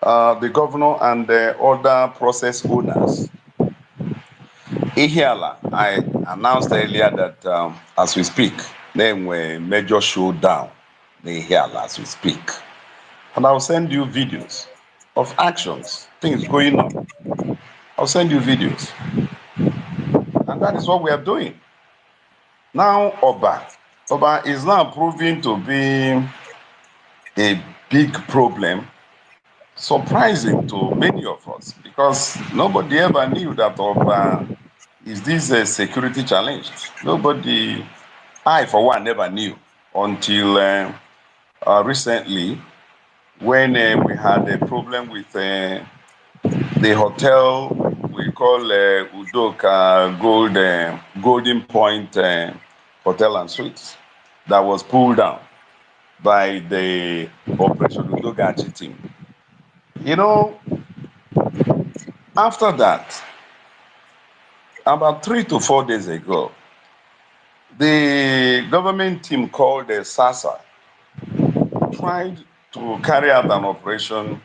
the governor and the other process owners. Ihiala, I announced earlier that as we speak, there were major showdown in Ihiala as we speak. And I'll send you videos of actions, things going on. I'll send you videos. And that is what we are doing. Now, Oba is now proving to be a big problem, surprising to many of us, because nobody ever knew that Oba is this security challenge. Nobody, I for one, never knew until recently when we had a problem with the hotel we call Udoka Golden Point Hotel and Suites that was pulled down by the Operation Udogachi team. You know, after that, about 3 to 4 days ago, the government team called the SASA tried to carry out an operation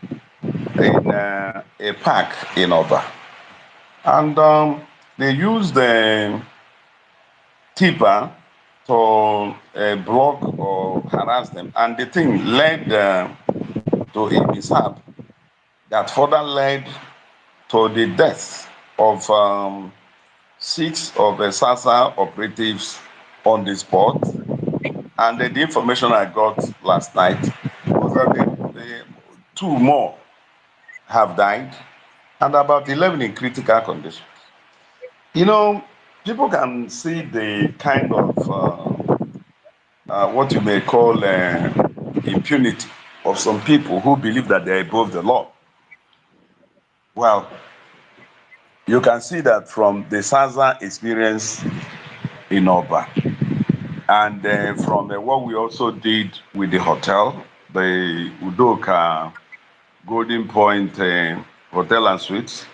in a park in Oba. And they used the tipper to block or harass them. And the thing led to a mishap that further led to the deaths of 6 of the SASA operatives on the spot. And the information I got last night was that the 2 more have died and about 11 in critical conditions. You know, people can see the kind of what you may call impunity of some people who believe that they're above the law. Well, you can see that from the SASA experience in Oba, and from what we also did with the hotel, the Udoka Golden Point Hotel and Suites,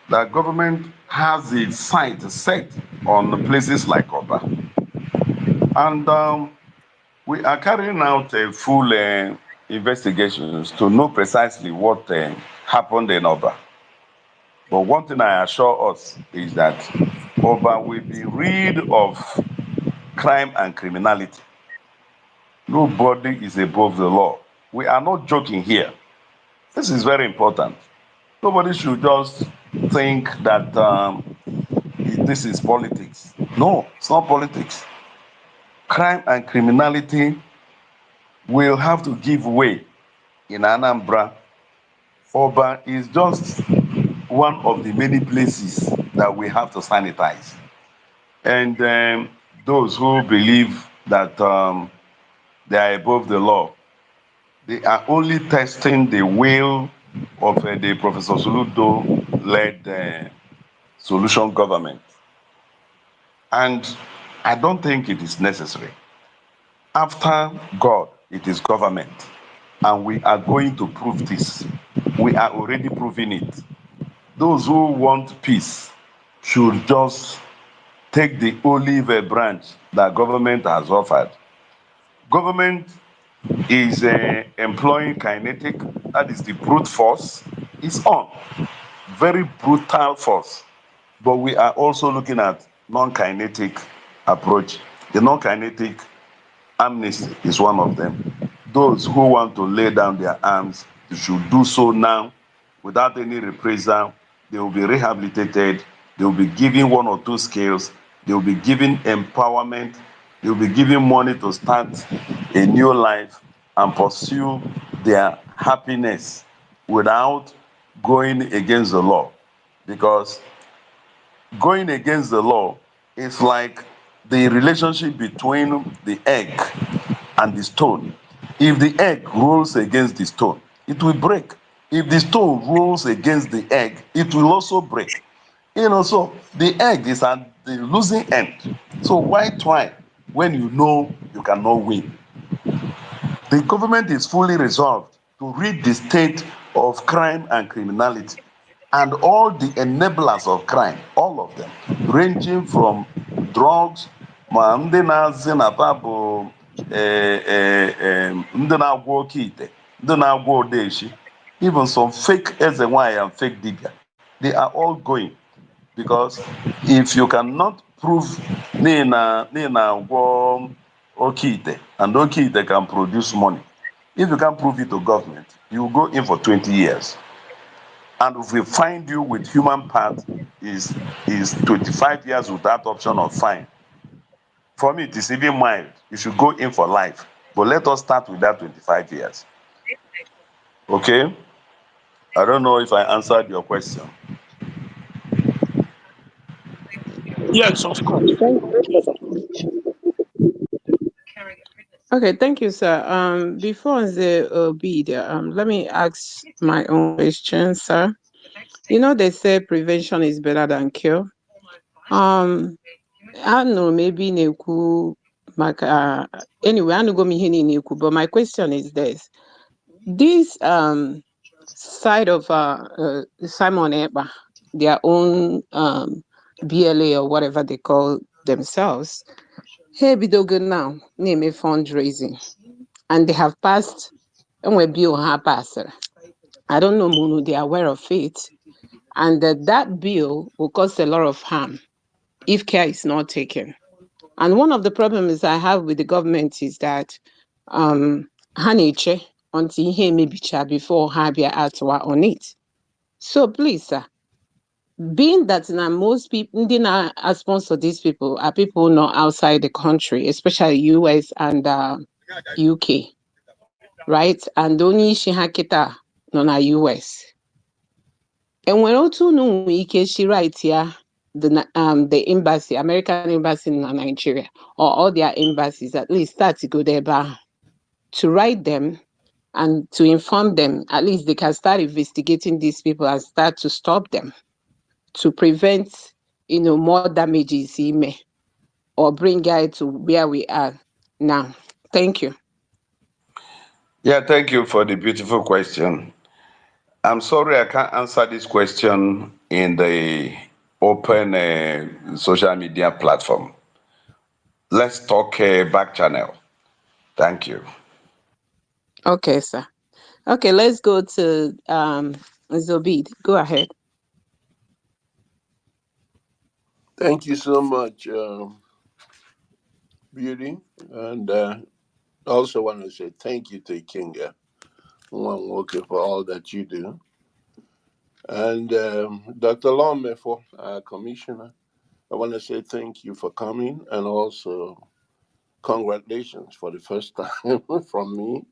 that government has its sight set on places like Oba. And we are carrying out full investigations to know precisely what happened in Oba. But one thing I assure us is that Oba will be rid of crime and criminality. Nobody is above the law. We are not joking here. This is very important. Nobody should just think that this is politics. No, it's not politics. Crime and criminality will have to give way in Anambra. Oba is just one of the many places that we have to sanitize. And those who believe that they are above the law, they are only testing the will of the Professor Soludo-led solution government. And I don't think it is necessary. After God, it is government. And we are going to prove this. We are already proving it. Those who want peace should just take the olive branch that government has offered. Government is employing kinetic, that is the brute force, is on. Very brutal force. But we are also looking at non-kinetic approach. The non-kinetic amnesty is one of them. Those who want to lay down their arms, they should do so now without any reprisal. They will be rehabilitated. They will be given 1 or 2 skills. They will be given empowerment. They will be given money to start a new life and pursue their happiness without going against the law. Because going against the law is like the relationship between the egg and the stone. If the egg rolls against the stone, it will break. If the stone rolls against the egg, it will also break. So the egg is at the losing end. So why try when you know you cannot win? The government is fully resolved to rid the state of crime and criminality and all the enablers of crime, all of them, ranging from drugs, ma ndị na-azị na fa bụ ndị na-agwọ oke ite, ndị na-agwọ odeshi, even some fake eze nwanyị and fake dibia, they are all going. Because if you cannot prove na agwọ oke ite and oke ite can produce money, if you can't prove it to government, you will go in for 20 years. And if we find you with human part, is 25 years without option of fine. For me, it is even mild. You should go in for life. But let us start with that 25 years. Okay? I don't know if I answered your question. Yes, of course. Okay, thank you, sir. Before the bid, let me ask my own question, sir. You know, they say prevention is better than cure. I don't know, maybe Neku, anyway, I don't go me Neku, but my question is this. This side of Simon Eba, their own BLA or whatever they call themselves, hey, bidogo now, name a fundraising. And they have passed, and we bill have passed. I don't know, Munu, they are aware of it. And that bill will cause a lot of harm if care is not taken. And one of the problems I have with the government is that Haniche, until he maybe before Habia Atwa on it. So please, sir, being that now most people didn't sponsor these people are people not outside the country, especially US and UK, right? And only Shihakita non US. And when also no week she write here the embassy, American embassy in Nigeria, or all their embassies, at least start to go there to write them and to inform them, at least they can start investigating these people and start to stop them to prevent, more damages he may or bring guy to where we are now. Thank you. Yeah, thank you for the beautiful question. I'm sorry I can't answer this question in the open social media platform. Let's talk back channel. Thank you. Okay, sir. Okay, let's go to Zobid. Go ahead. Thank you so much, Beauty. And also want to say thank you to Ikenga, Mefor, for all that you do. And Dr. Mefor, our commissioner, I want to say thank you for coming and also congratulations for the first time from me.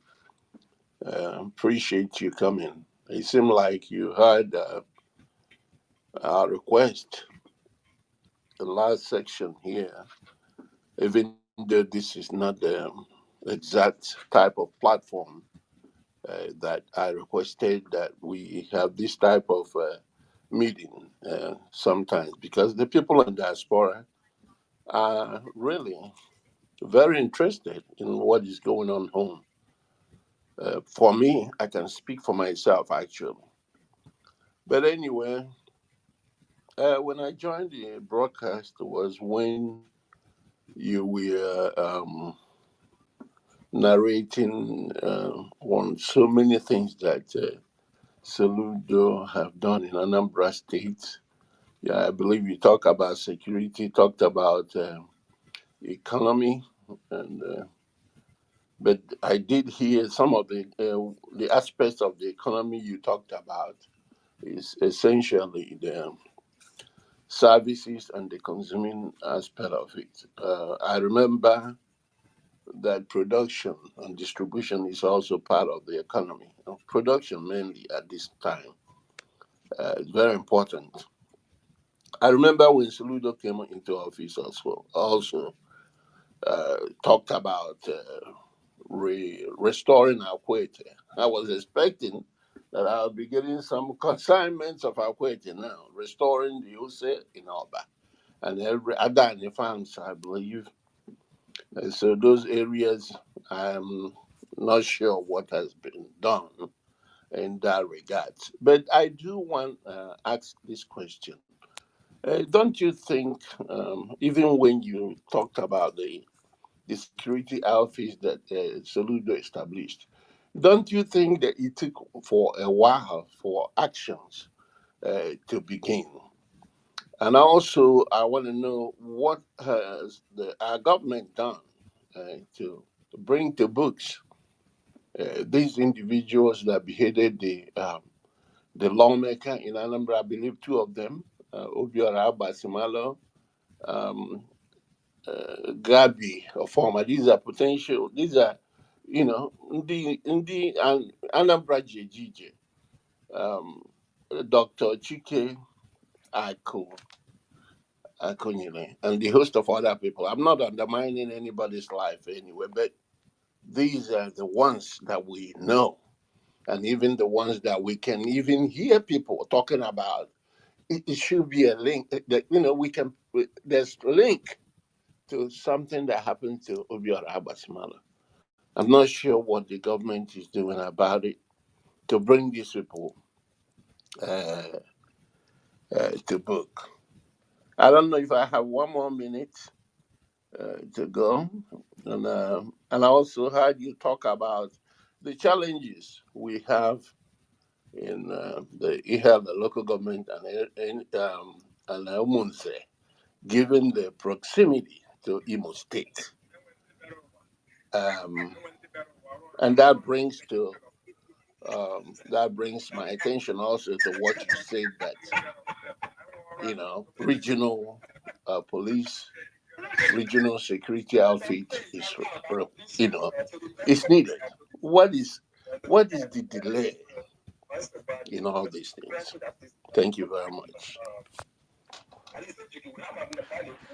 Appreciate you coming. It seemed like you heard our request, the last section here, even though this is not the exact type of platform that I requested that we have this type of meeting sometimes, because the people in diaspora are really very interested in what is going on home. For me, I can speak for myself actually. But anyway, when I joined the broadcast was when you were narrating on so many things that Saludo have done in Anambra State. Yeah, I believe you talked about security, talked about economy, and but I did hear some of the aspects of the economy you talked about is essentially the services and the consuming aspect of it. I remember that production and distribution is also part of the economy. Production mainly at this time is very important. I remember when Saludo came into office also talked about restoring our Kwete. I was expecting that I'll be getting some consignments of our Kwete now, restoring the Use in Alba and every other farms, I believe. And so those areas, I'm not sure what has been done in that regard. But I do want to ask this question. Don't you think, even when you talked about the security outfits that Soludo established, don't you think that it took for a while for actions to begin? And also, I want to know what has our government done to bring to books these individuals that beheaded the lawmaker in Anambra. I believe two of them, Obiora Basimalo, um, Gabi or former. These are potential. These are, in the Anambra JGJ, Dr. Chike Akunyele, and the host of other people. I'm not undermining anybody's life anyway, but these are the ones that we know, and even the ones that we can even hear people talking about. It should be a link that we can. There's a link to something that happened to Obiora Abasimala. I'm not sure what the government is doing about it to bring these people uh, to book. I don't know if I have one more minute to go, and I also heard you talk about the challenges we have in the local government and Umunse, given the proximity to Imo State. And that brings to that brings my attention also to what you said that, regional police, regional security outfit is, you know, is needed. What is the delay in all these things? Thank you very much.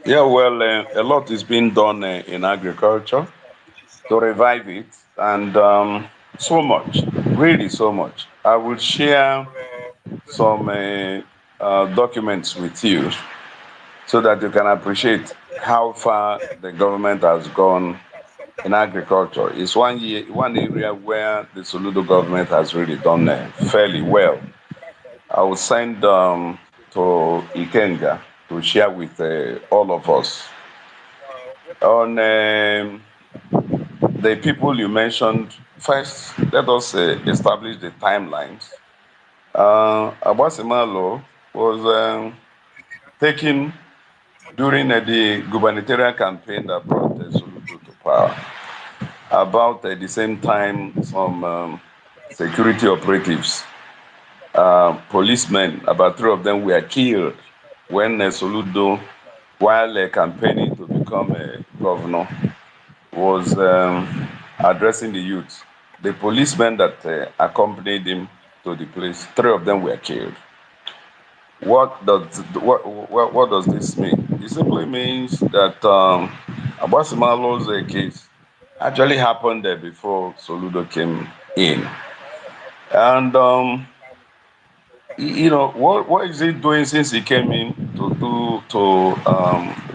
Yeah, well, a lot is being done in agriculture to revive it, and so much, really so much. I will share some documents with you so that you can appreciate how far the government has gone in agriculture. It's one area where the Soludo government has really done fairly well. I will send to Ikenga to share with all of us. On the people you mentioned, first, let us establish the timelines. Abasimalo was taken during the gubernatorial campaign that brought Soludo to power. About the same time, some security operatives, policemen, about 3 of them were killed when Soludo, while campaigning to become a governor, was addressing the youth. The policemen that accompanied him to the place, 3 of them were killed. What does this mean? It simply means that Abasimalo's case actually happened there before Soludo came in. And what is he doing since he came in to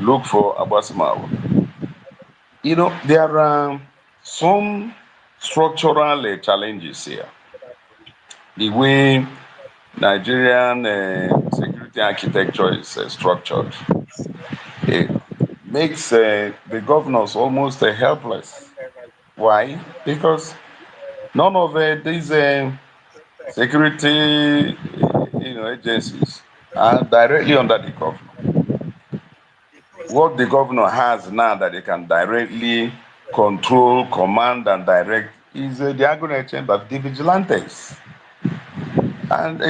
look for Abasimalo? There are some structural challenges here. The way Nigerian security architecture is structured, it makes the governors almost helpless. Why? Because none of these security agencies are directly under the governor. What the governor has now that they can directly control, command, and direct is the agro chamber, the vigilantes. And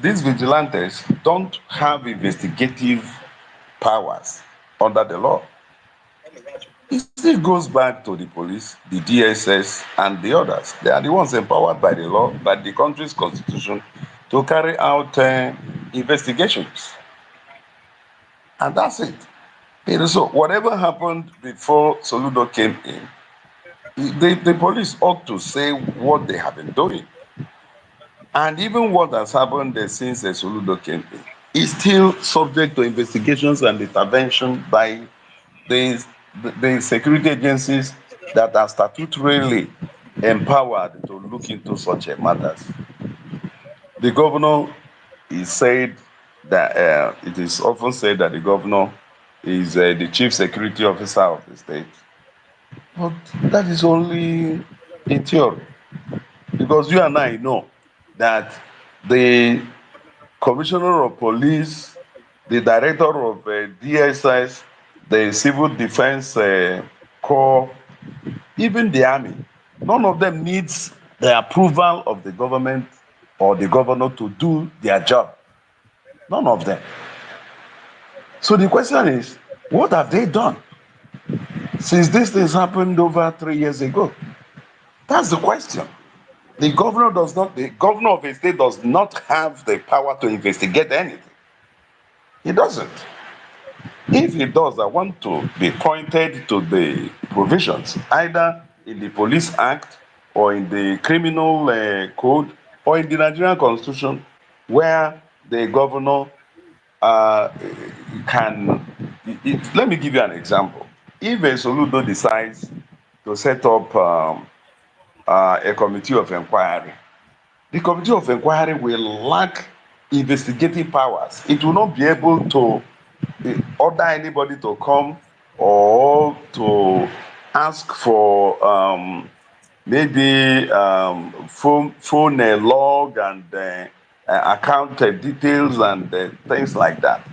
these vigilantes don't have investigative powers under the law. It still goes back to the police, the DSS, and the others. They are the ones empowered by the law, by the country's constitution, to carry out investigations. And that's it. So whatever happened before Soludo came in, the police ought to say what they have been doing. And even what has happened since Soludo came in is still subject to investigations and intervention by the security agencies that are statutorily empowered to look into such matters. The governor is said that it is often said that the governor is the chief security officer of the state. But that is only in theory. Because you and I know that the commissioner of police, the director of DSS, the civil defense corps, even the army, none of them needs the approval of the government or the governor to do their job. None of them. So the question is, what have they done since these things happened over 3 years ago? That's the question. The governor of a state does not have the power to investigate anything. He doesn't. If he does, I want to be pointed to the provisions, either in the Police Act or in the Criminal Code or in the Nigerian Constitution, where the governor can. Let me give you an example. If a Soludo decides to set up a committee of inquiry, the committee of inquiry will lack investigative powers. It will not be able to order anybody to come or to ask for maybe phone log and account details and things like that.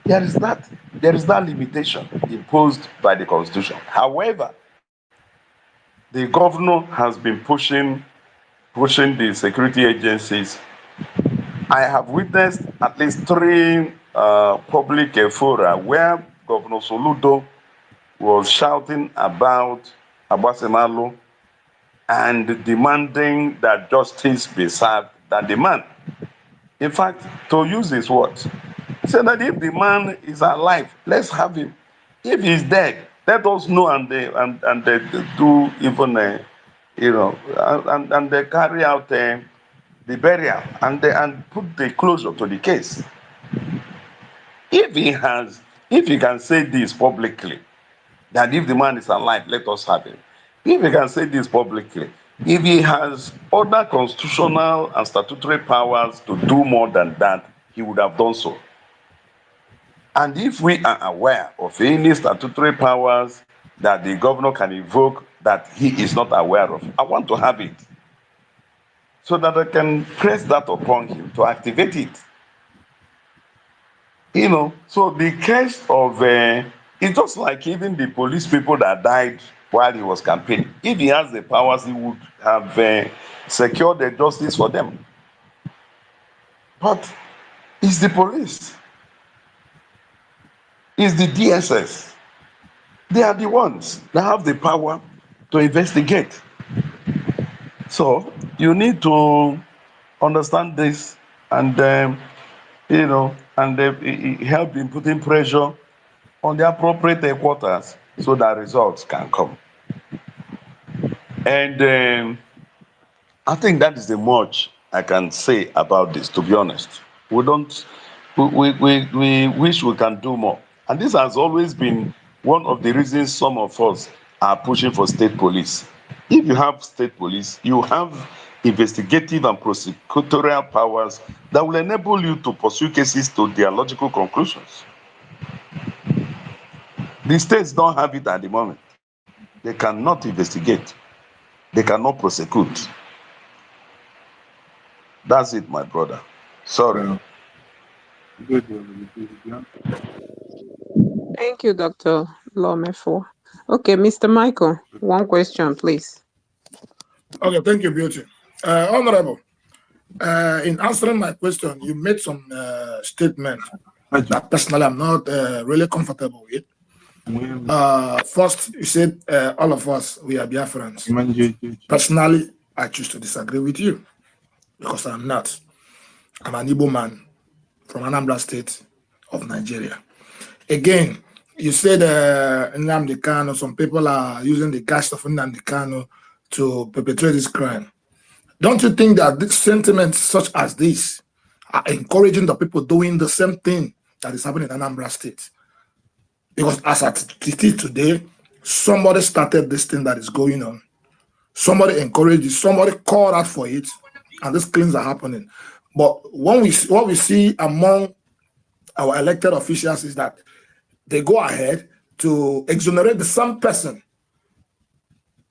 There is that limitation imposed by the Constitution. However, the governor has been pushing pushing the security agencies, I have witnessed at least 3 public fora where Governor Soludo was shouting about Abasemalu and demanding that justice be served that the man. In fact, to use his words, he said that if the man is alive, let's have him. If he's dead, let us know and they do even and they carry out the burial and put the closure to the case. If he can say this publicly, that if the man is alive, let us have him. If he can say this publicly, if he has other constitutional and statutory powers to do more than that, he would have done so. And if we are aware of any statutory powers that the governor can invoke that he is not aware of, I want to have it so that I can press that upon him to activate it. So the case of it's just like even the police people that died while he was campaigning. If he has the powers, he would have secured the justice for them. But it's the police, it's the DSS. They are the ones that have the power to investigate. So you need to understand this and help in putting pressure on the appropriate quarters so that results can come. And I think that is the much I can say about this, to be honest. We wish we can do more. And this has always been one of the reasons some of us are pushing for state police. If you have state police, you have investigative and prosecutorial powers that will enable you to pursue cases to their logical conclusions. The states don't have it at the moment. They cannot investigate. They cannot prosecute. That's it, my brother. Sorry. Thank you, Dr. Mefor. Okay, Mr. Michael, one question, please. Okay, thank you, Beauty. Honorable, in answering my question, you made some statement that personally I'm not really comfortable with. First, you said all of us, we are Biafrans. Personally, I choose to disagree with you because I'm not. I'm an Igbo man from Anambra State of Nigeria. Again, you said Nnamdi Kanu, some people are using the cash of Nnamdi Kanu to perpetrate this crime. Don't you think that this sentiments such as this are encouraging the people doing the same thing that is happening in Anambra State? Because as it is today, somebody started this thing that is going on. Somebody encouraged it, somebody called out for it, and these things are happening. But what we see among our elected officials is that they go ahead to exonerate the same person,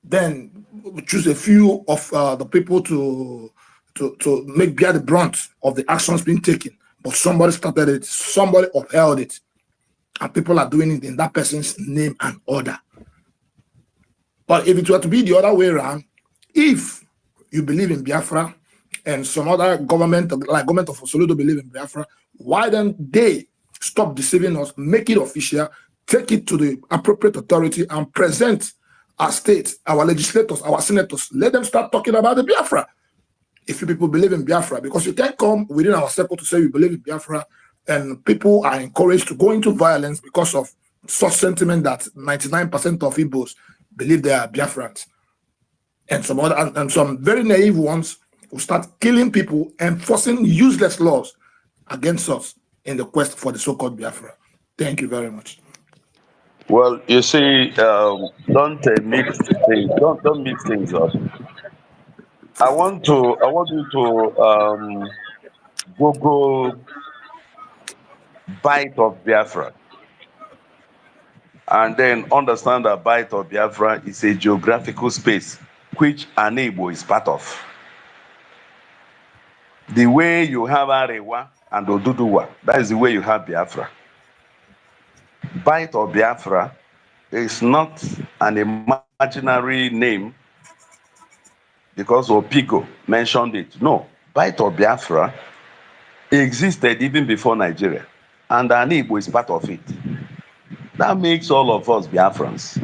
then choose a few of the people to bear the brunt of the actions being taken. But somebody started it, somebody upheld it, and people are doing it in that person's name and order. But if it were to be the other way around, if you believe in Biafra and some other government, like government of Soludo, believe in Biafra, why don't they stop deceiving us, make it official, take it to the appropriate authority and present our state, our legislators, our senators, let them start talking about the Biafra. If you people believe in Biafra, because you can't come within our circle to say you believe in Biafra, and people are encouraged to go into violence because of such sentiment that 99% of Igbos believe they are Biafrans. And some very naive ones will start killing people and forcing useless laws against us in the quest for the so-called Biafra. Thank you very much. Well, you see, don't mix things. Don't mix things up. I want you to Google bite of Biafra, and then understand that bite of Biafra is a geographical space which Igbo is part of. The way you have Arewa and Oduduwa, that is the way you have Biafra. Bite of Biafra is not an imaginary name. because Opigo mentioned it. No, Bite of Biafra existed even before Nigeria, and Igbo is part of it. That makes all of us Biafrans.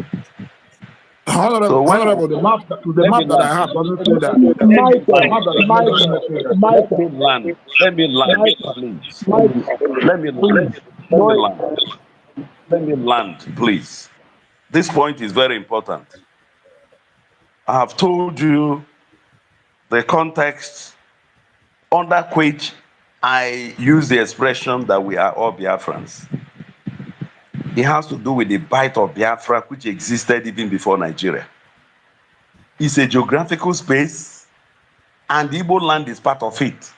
Honorable, So Honorable, the map that I have doesn't say that. Let me land, please. Let me land, please. This point is very important. I have told you the context under which I use the expression that we are all Biafrans. It has to do with the Bite of Biafra, which existed even before Nigeria. It's a geographical space, and Igbo land is part of it.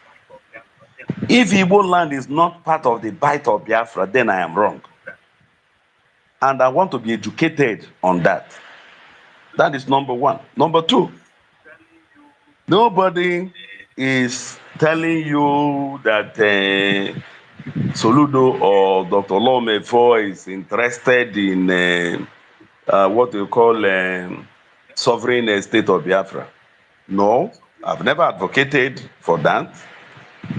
If Igbo land is not part of the Bite of Biafra, then I am wrong. And I want to be educated on that. That is number one. Number two, nobody is telling you that Soludo or Dr. Mefor is interested in what you call sovereign state of Biafra. No, I've never advocated for that.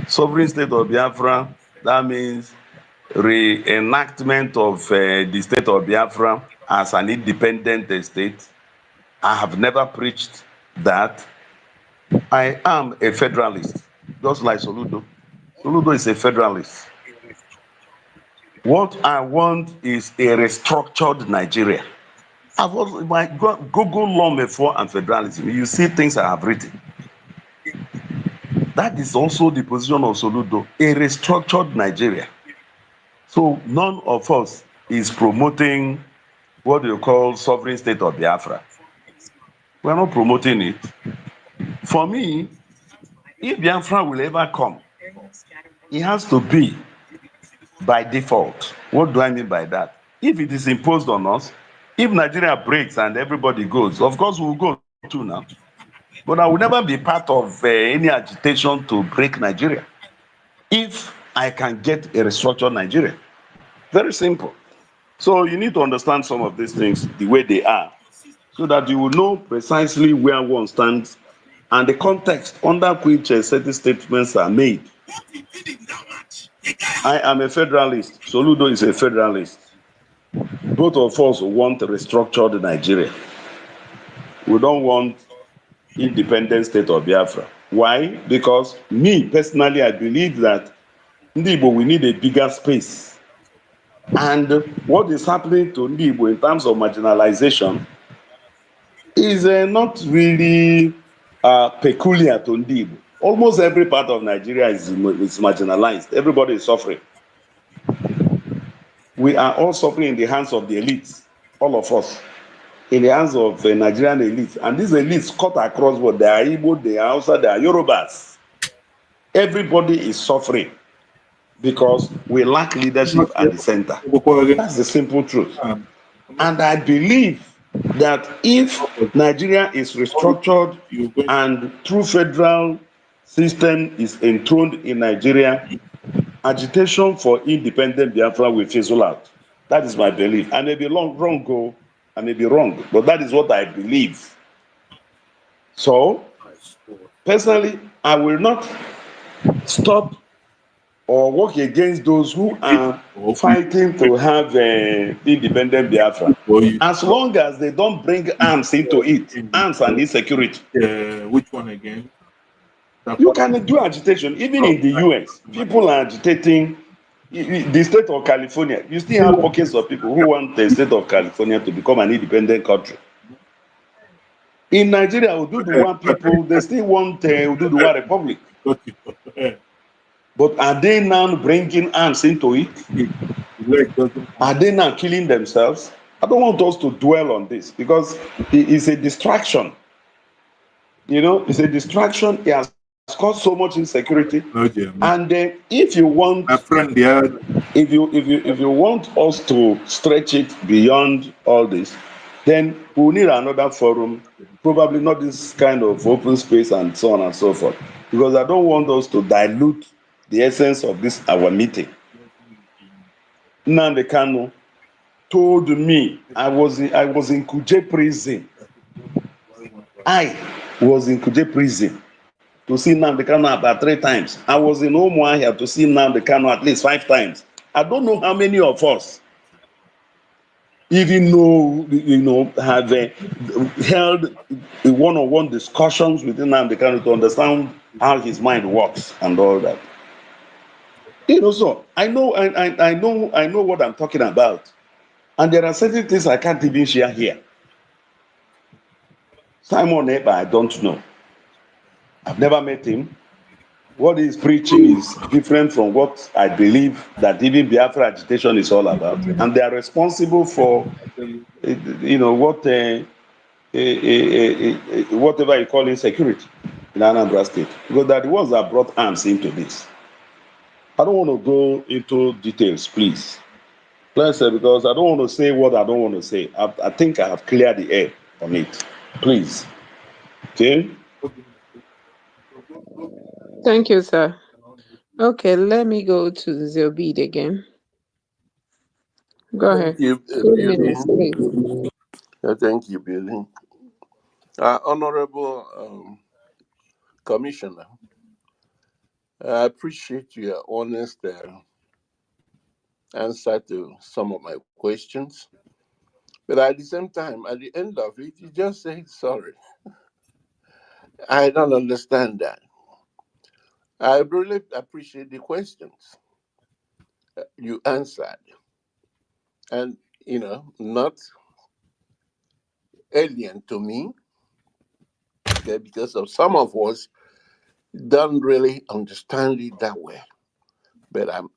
Sovereign state of Biafra, that means reenactment of the state of Biafra as an independent state. I have never preached that. I am a federalist, just like Soludo. Soludo is a federalist. What I want is a restructured Nigeria. I've also, my Google law Mefor and federalism, you see things I have written. That is also the position of Soludo, a restructured Nigeria. So none of us is promoting what you call sovereign state of Biafra. We're not promoting it. For me, if Biafra will ever come, it has to be by default. What do I mean by that? If it is imposed on us, if Nigeria breaks and everybody goes, of course we'll go too now. But I will never be part of any agitation to break Nigeria if I can get a restructured Nigeria. Very simple. So you need to understand some of these things the way they are, so that you will know precisely where one stands and the context under which certain statements are made. I am a federalist. Soludo is a federalist. Both of us want a restructured Nigeria. We don't want independent state of Biafra. Why? Because me, personally, I believe that Ndi Igbo, we need a bigger space. And what is happening to Ndi Igbo in terms of marginalization is not really peculiar to Ndi Igbo. Almost every part of Nigeria is marginalized. Everybody is suffering. We are all suffering in the hands of the elites, all of us, in the hands of the Nigerian elites. And these elites cut across what they are Igbo, they are Hausa, they are Yorubas. Everybody is suffering because we lack leadership at the center. That's the simple truth. And I believe that if Nigeria is restructured and true federal system is enthroned in Nigeria, agitation for independent Biafra will fizzle out. That is my belief. I may be wrong, I may be wrong, but that is what I believe. So, personally, I will not stop or work against those who are fighting to have independent Biafra. As long as they don't bring arms into it, arms and insecurity. Which one again? You can do agitation. Even in the US, people are agitating the state of California. You still have pockets of people who want the state of California to become an independent country. In Nigeria, Oduduwa people, they still want Oduduwa Republic. But are they now bringing arms into it? Are they now killing themselves? I don't want us to dwell on this because it's a distraction. You know, it's a distraction. It has caused so much insecurity. And if you want, if you want us to stretch it beyond all this, then we'll need another forum, probably not this kind of open space and so on and so forth. Because I don't want us to dilute the essence of this our meeting. Nnamdi Kanu told me I was in Kuje prison. I was in Kuje prison to see Nnamdi Kanu about 3 times. I was in Umuahia to see Nnamdi Kanu at least 5 times. I don't know how many of us even know, have held one-on-one discussions with Nnamdi Kanu to understand how his mind works and all that. So I know what I'm talking about. And there are certain things I can't even share here. Simon Ekpa, I don't know. I've never met him. What he's preaching is different from what I believe that even Biafra agitation is all about. And they are responsible for, whatever you call insecurity in Anambra State. Because they're the ones that brought arms into this. I don't want to go into details, please. Let's say, because I don't want to say what I don't want to say. I think I have cleared the air on it. Please. Okay? Thank you, sir. Okay, let me go to Zobid again. Go Thank ahead. you, 2 Billy. minutes, please. Thank you, Billy. Honorable Commissioner, I appreciate your honest answer to some of my questions. But at the same time, at the end of it, you just say sorry. I don't understand that. I really appreciate the questions you answered. And, not alien to me, okay, because of some of us don't really understand it that way. But I'm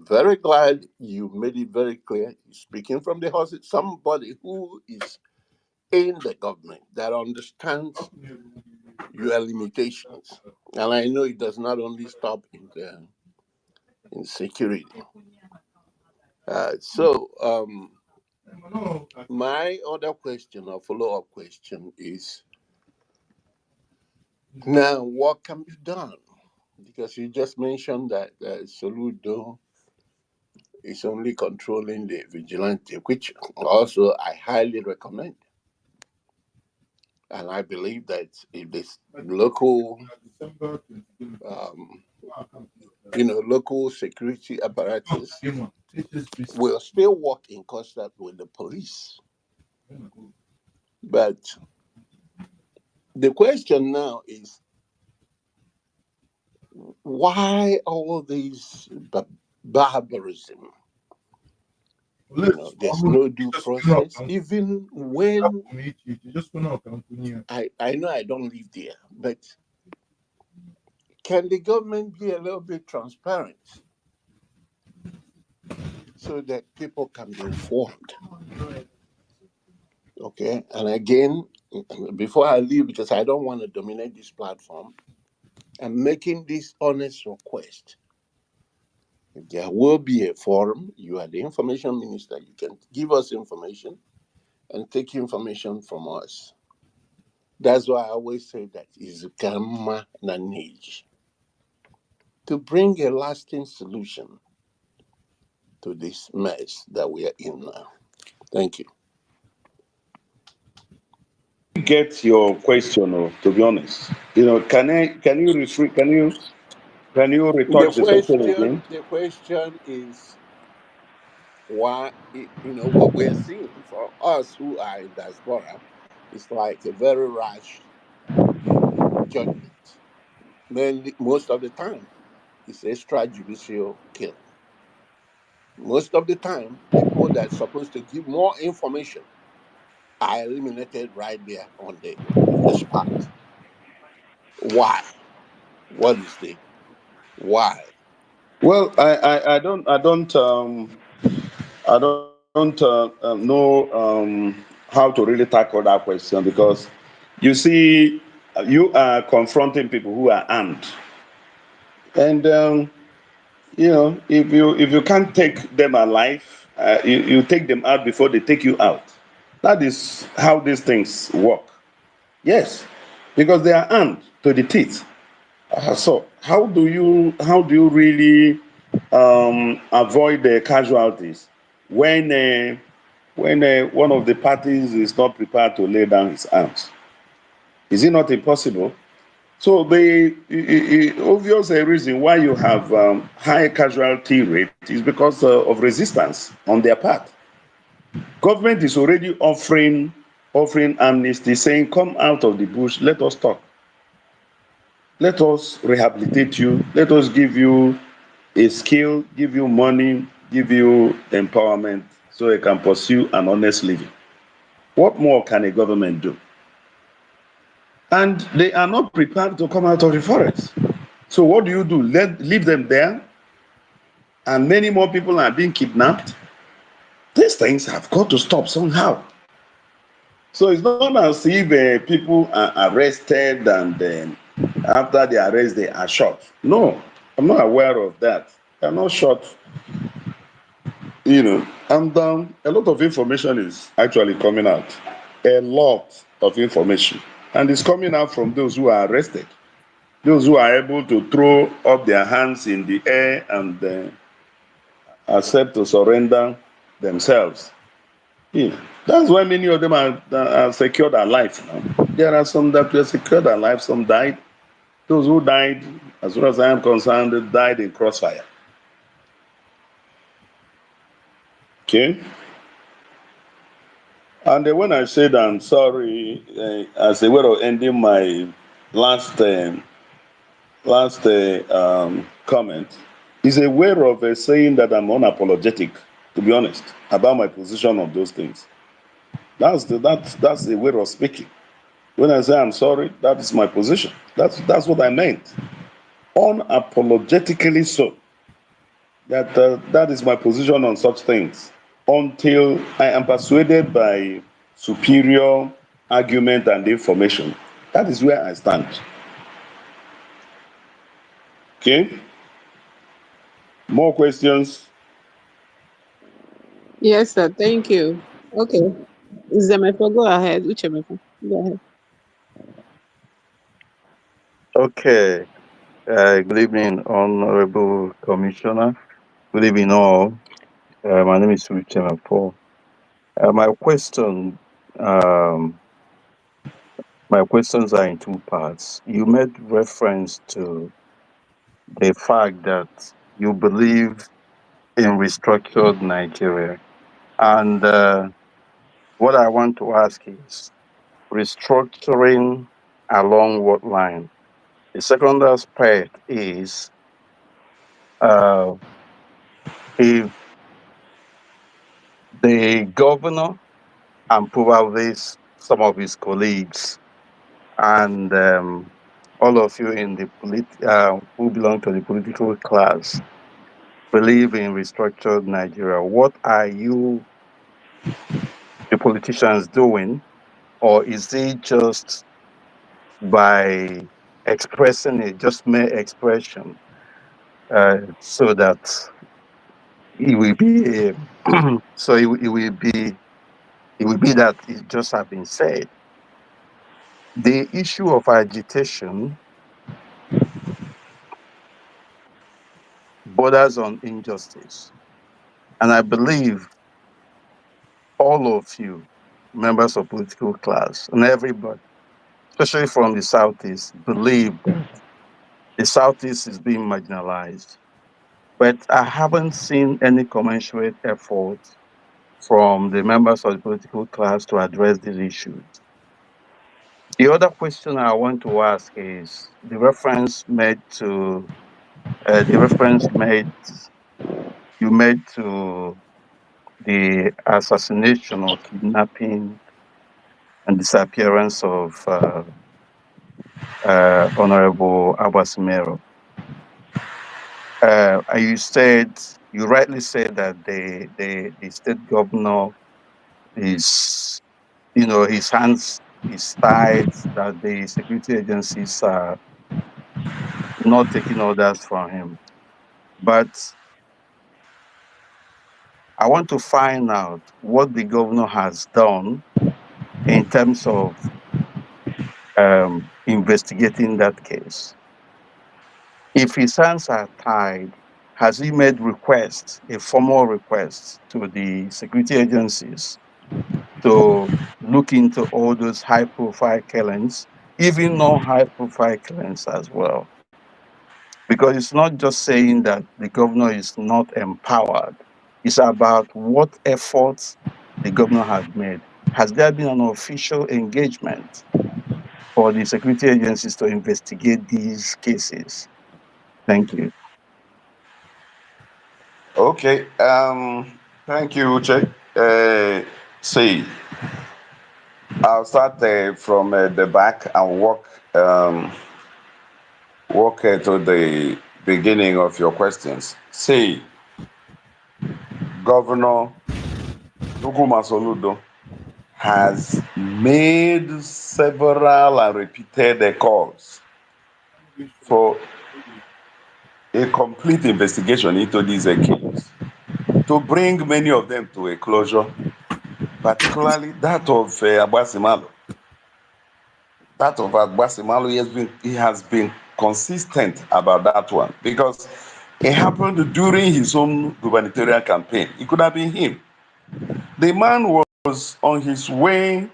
very glad you made it very clear. You're speaking from the horse, somebody who is in the government that understands your limitations. And I know it does not only stop in security. My other question or follow-up question is, now what can be done? Because you just mentioned that Soludo is only controlling the vigilante, which also I highly recommend. And I believe that if this local, local security apparatus will still work in concert with the police. But the question now is, why all these barbarism? There's no due process. Even when I know I don't live there, but can the government be a little bit transparent so that people can be informed? Okay, and again, before I leave, because I don't want to dominate this platform, I'm making this honest request. If there will be a forum, you are the information minister, you can give us information and take information from us. That's why I always say that is Gamma Nanage. To bring a lasting solution to this mess that we are in now. Thank you. Get your question, to be honest. Can you retouch the question again? The question is why, what we're seeing for us who are in diaspora is like a very rash judgment. Most of the time, it's extrajudicial killing. Most of the time, people that are supposed to give more information are eliminated right there on the spot. Why? What is the why? Well, I don't know how to really tackle that question, because you see, you are confronting people who are armed, and if you can't take them alive, you take them out before they take you out. That is how these things work. Yes, because they are armed to the teeth. So how do you really avoid the casualties when one of the parties is not prepared to lay down his arms? Is it not impossible? So the obvious reason why you have high casualty rate is because of resistance on their part. Government is already offering amnesty, saying, "Come out of the bush, let us talk. Let us rehabilitate you. Let us give you a skill, give you money, give you empowerment, so you can pursue an honest living." What more can a government do? And they are not prepared to come out of the forest. So what do? Leave them there, and many more people are being kidnapped. These things have got to stop somehow. So it's not as if people are arrested and after the arrest they are shot. No, I'm not aware of that. They're not shot, And a lot of information is actually coming out. A lot of information. And it's coming out from those who are arrested. Those who are able to throw up their hands in the air and accept to surrender themselves. Yeah. That's why many of them are secured alive now. There are some that were secured alive, some died. Those who died, as far as I am concerned, died in crossfire. Okay? And when I said I'm sorry, as a way of ending my last comment, is a way of saying that I'm unapologetic, to be honest, about my position on those things. That's a way of speaking. When I say I'm sorry, that is my position. That's what I meant. Unapologetically so. That is my position on such things. Until I am persuaded by superior argument and information. That is where I stand. Okay? More questions? Yes, sir. Thank you. Okay. Mefor, go ahead. Mefor, go ahead. Okay. Good evening, Honorable Commissioner. Good evening, all. My name is Mefor. My questions are in two parts. You made reference to the fact that you believe in restructured Nigeria, and what I want to ask is restructuring along what line? The second aspect is uh, if the governor and probably some of his colleagues and all of you in the who belong to the political class believe in restructured Nigeria. What are you, the politicians, doing, or is it just by expressing it, just mere expression, so that it will be so it will be that it just have been said. The issue of agitation borders on injustice. And I believe all of you, members of political class, and everybody, especially from the Southeast, believe that the Southeast is being marginalized. But I haven't seen any commensurate effort from the members of the political class to address these issues. The other question I want to ask is the reference you made to the assassination or kidnapping and disappearance of Honorable Abasimero. You rightly said that the state governor is, his hands is tied, that the security agencies are not taking orders from him. But I want to find out what the governor has done in terms of investigating that case. If his hands are tied, has he made a formal request to the security agencies to look into all those high-profile killings even non-high-profile claims as well. Because it's not just saying that the governor is not empowered. It's about what efforts the governor has made. Has there been an official engagement for the security agencies to investigate these cases? Thank you. Okay. Thank you, Uche. See, I'll start from the back and walk to the beginning of your questions. See, Governor Duguma Soludo has made several and repeated calls for a complete investigation into these cases to bring many of them to a closure, particularly that of Abasimalo. That of Abasimalo, he has been consistent about that one because it happened during his own gubernatorial campaign. It could have been him. The man was on his way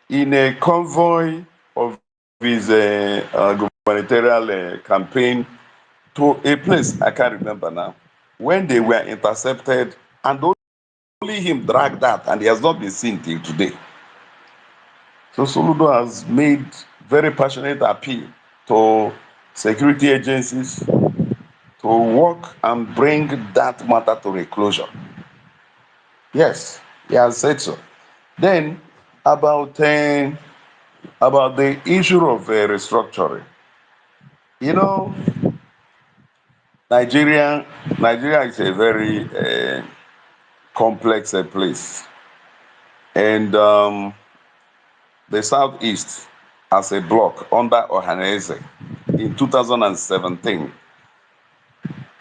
in a convoy of his gubernatorial campaign to a place I can't remember now, when they were intercepted, and only him dragged that, and he has not been seen till today. So Soludo has made very passionate appeal to security agencies to work and bring that matter to a closure. Yes, he has said so. Then about the issue of restructuring, you know, Nigeria is a very complex place, and the Southeast, as a bloc under Ohanese in 2017,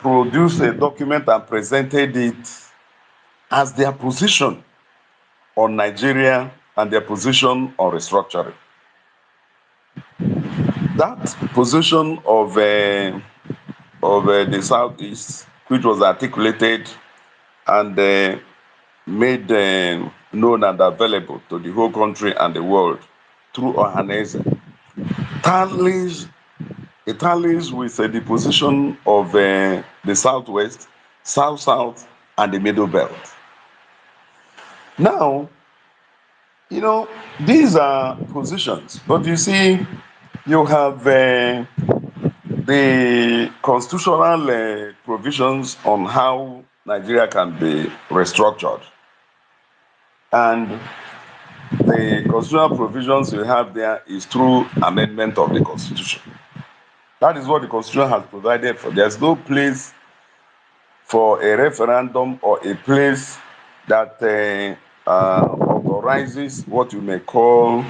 produced a document and presented it as their position on Nigeria and their position on restructuring. That position of the Southeast, which was articulated and made known and available to the whole country and the world through Ohanese, tallies with the position of the Southwest, South-South, and the Middle Belt. Now, you know, these are positions, but you see, you have the constitutional provisions on how Nigeria can be restructured. And the constitutional provisions you have there is through amendment of the Constitution. That is what the Constitution has provided for. There's no place for a referendum or a place that authorizes what you may call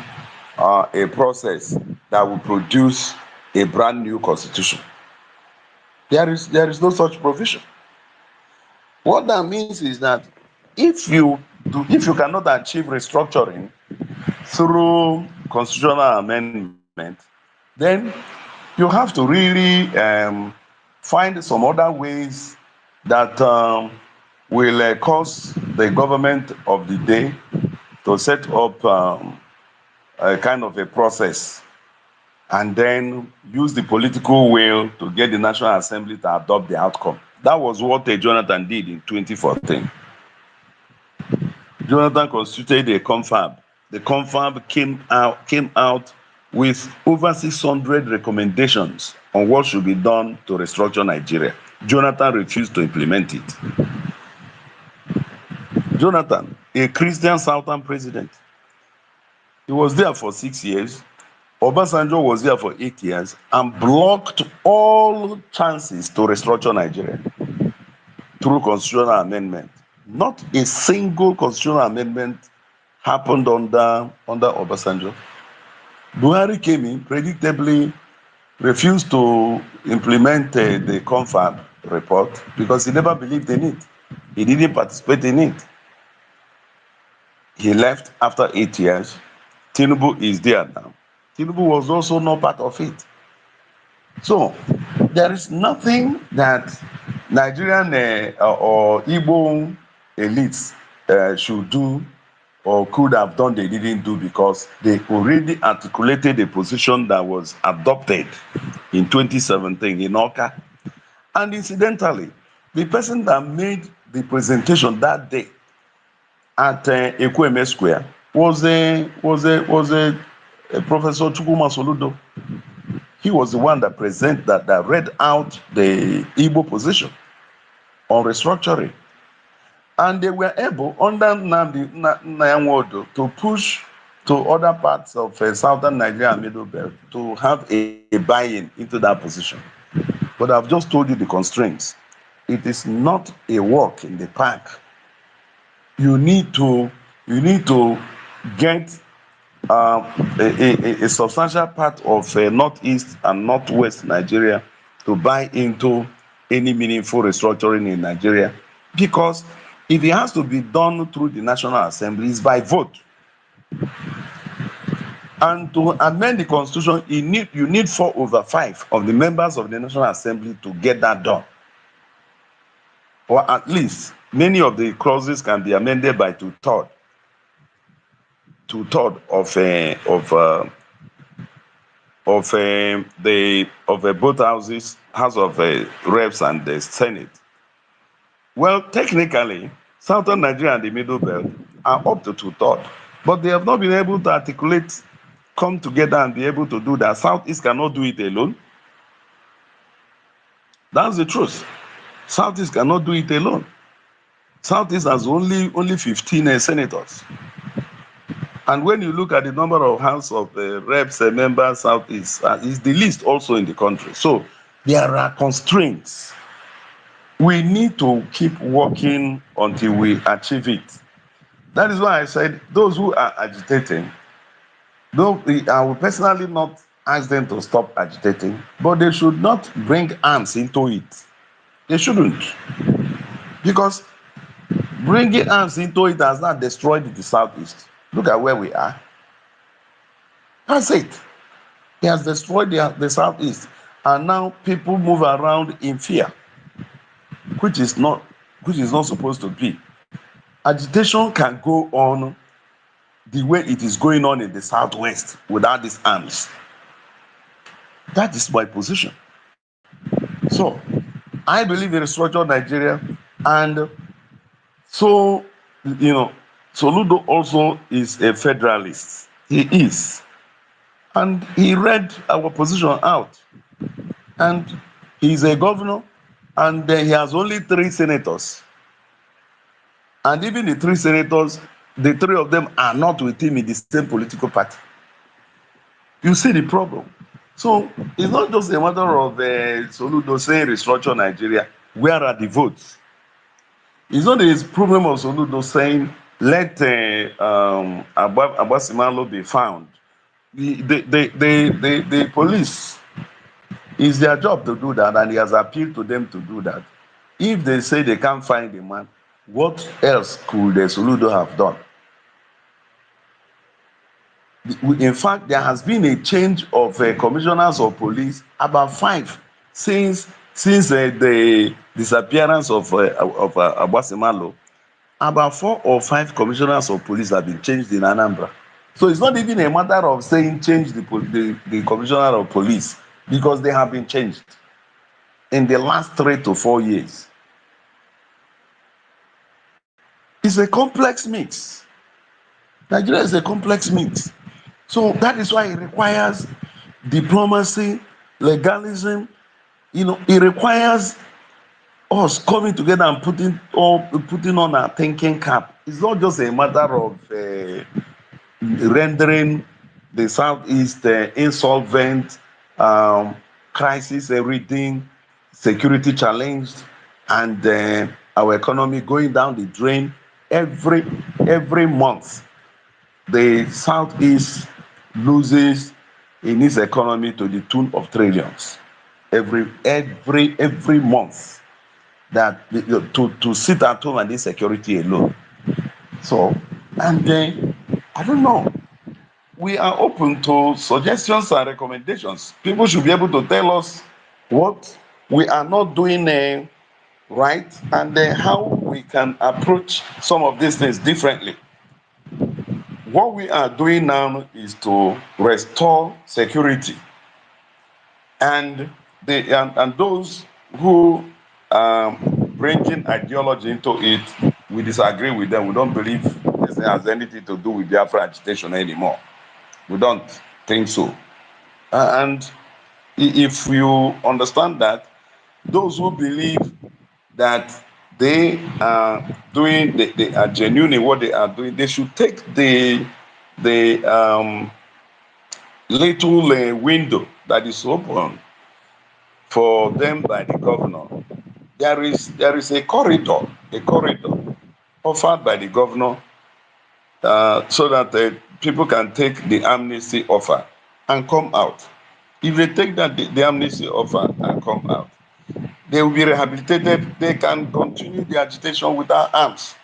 a process that will produce a brand new constitution. There is no such provision. What that means is that if you cannot achieve restructuring through constitutional amendment, then you have to really find some other ways that will cause the government of the day to set up a kind of a process and then use the political will to get the National Assembly to adopt the outcome. That was what Jonathan did in 2014. Jonathan constituted a confab. The confab came out with over 600 recommendations on what should be done to restructure Nigeria. Jonathan refused to implement it. Jonathan, a Christian Southern president, he was there for 6 years. Obasanjo was there for 8 years and blocked all chances to restructure Nigeria through constitutional amendment. Not a single constitutional amendment happened under Obasanjo. Buhari came in, predictably refused to implement the confab report because he never believed in it. He didn't participate in it. He left after 8 years. Tinubu is there now. Tinubu was also not part of it. So there is nothing that Nigerian or Igbo elites should do or could have done they didn't do, because they already articulated a position that was adopted in 2017 in Oka. And incidentally, the person that made the presentation that day at Ekweme Square was a Professor Chukuma Soludo. He was the one that that read out the Igbo position on restructuring. And they were able, under Nnamdi Nwaodo, to push to other parts of southern Nigeria and Middle Belt to have a buy-in into that position. But I've just told you the constraints. It is not a walk in the park. You need to get a substantial part of northeast and northwest Nigeria to buy into any meaningful restructuring in Nigeria, because if it has to be done through the National Assembly, it's by vote. And to amend the Constitution, you need 4/5 of the members of the National Assembly to get that done. Or at least many of the clauses can be amended by two-thirds of both houses, House of Reps and the Senate. Well, technically, Southern Nigeria and the Middle Belt are up to two-thirds, but they have not been able to articulate, come together and be able to do that. Southeast cannot do it alone. That's the truth. Southeast cannot do it alone. Southeast has only 15 senators. And when you look at the number of House of Reps members, Southeast is the least also in the country. So there are constraints. We need to keep working until we achieve it. That is why I said those who are agitating, though I will personally not ask them to stop agitating, but they should not bring arms into it. They shouldn't. Because bringing arms into it has not destroyed the Southeast. Look at where we are. That's it. He has destroyed the Southeast. And now people move around in fear, which is not supposed to be. Agitation can go on the way it is going on in the Southwest without these arms. That is my position. So, I believe in restructured Nigeria, and so, Soludo also is a federalist. He is. And he read our position out. And he's a governor, and he has only 3 senators. And even the 3 senators, the 3 of them are not with him in the same political party. You see the problem. So it's not just a matter of Soludo saying restructure Nigeria. Where are the votes? It's not the problem of Soludo saying let Abasimalo be found. The police, it's their job to do that, and he has appealed to them to do that. If they say they can't find the man, what else could the Soludo have done? In fact, there has been a change of commissioners of police, about 5, since the disappearance of Abasimalo. About 4 or 5 commissioners of police have been changed in Anambra. So it's not even a matter of saying change the commissioner of police, because they have been changed in the last 3 to 4 years. It's a complex mix. Nigeria is a complex mix. So that is why it requires diplomacy, legalism. It requires us coming together and putting on our thinking cap. It's not just a matter of rendering the Southeast insolvent, crisis everything, security challenged, and our economy going down the drain every month. The Southeast loses in its economy to the tune of trillions every month. That to sit at home and insecurity alone. So, and I don't know. We are open to suggestions and recommendations. People should be able to tell us what we are not doing right, and how we can approach some of these things differently. What we are doing now is to restore security. And those who are bringing ideology into it, we disagree with them. We don't believe it has anything to do with Biafra agitation anymore. We don't think so. And if you understand that, those who believe that they are doing, they are genuine in what they are doing, they should take the little window that is open for them by the governor. There is a corridor offered by the governor so that people can take the amnesty offer and come out. If they take the amnesty offer and come out, they will be rehabilitated. They can continue the agitation without arms.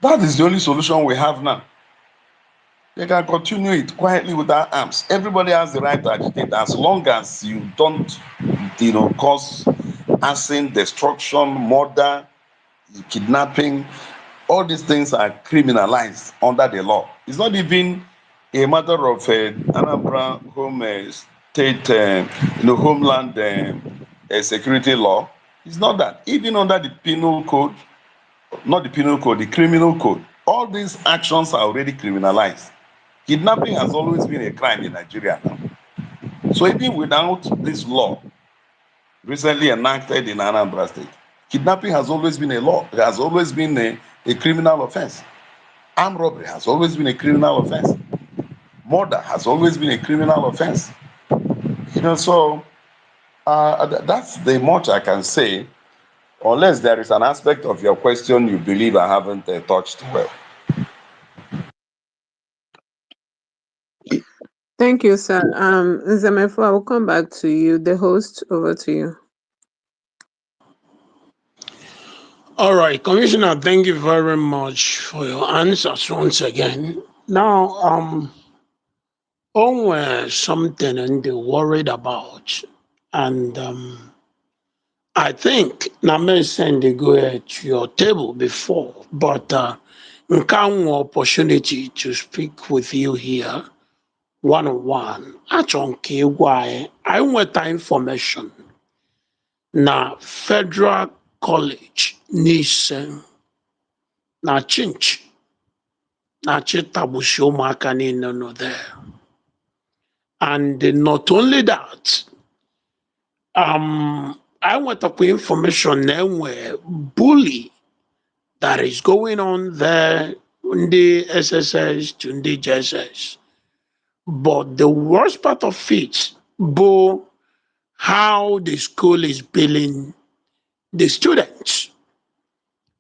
That is the only solution we have now. They can continue it quietly without arms. Everybody has the right to agitate as long as you don't, cause arson, destruction, murder, kidnapping. All these things are criminalized under the law. It's not even a matter of Anambra home state, homeland security law. It's not that. Even under the penal code, not the penal code, the criminal code, all these actions are already criminalized. Kidnapping has always been a crime in Nigeria now. So even without this law, recently enacted in Anambra State, kidnapping has always been a law. It has always been a criminal offense. Armed robbery has always been a criminal offense. Murder has always been a criminal offense. So that's the much I can say, unless there is an aspect of your question you believe I haven't touched well. Thank you, sir. Mefor, I will come back to you. The host, over to you. All right, Commissioner, thank you very much for your answers once again. Now, something and they worried about, and I think Name sent they go to your table before, but can opportunity to speak with you here one-on-one. I want that information. Na Federal College n'ise na chinch na chitabushi ụmụaka niile nọ there. And not only that, I want to put information where bully that is going on there in the SSS to the JSS. But the worst part of it, how the school is billing the students.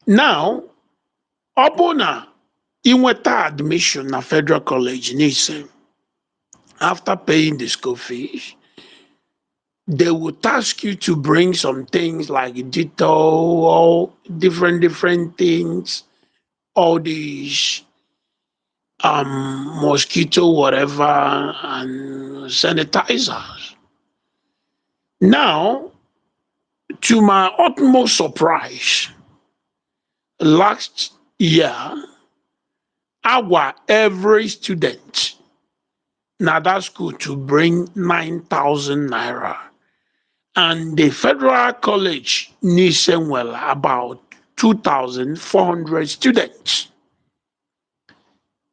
Now, Obona, inweta admission na Federal College n'ise, after paying the school fees, they will task you to bring some things like digital or different things, all these mosquito whatever and sanitizers. Now, to my utmost surprise, last year, every student na that school to bring 9,000 naira. And the Federal College needs about 2,400 students.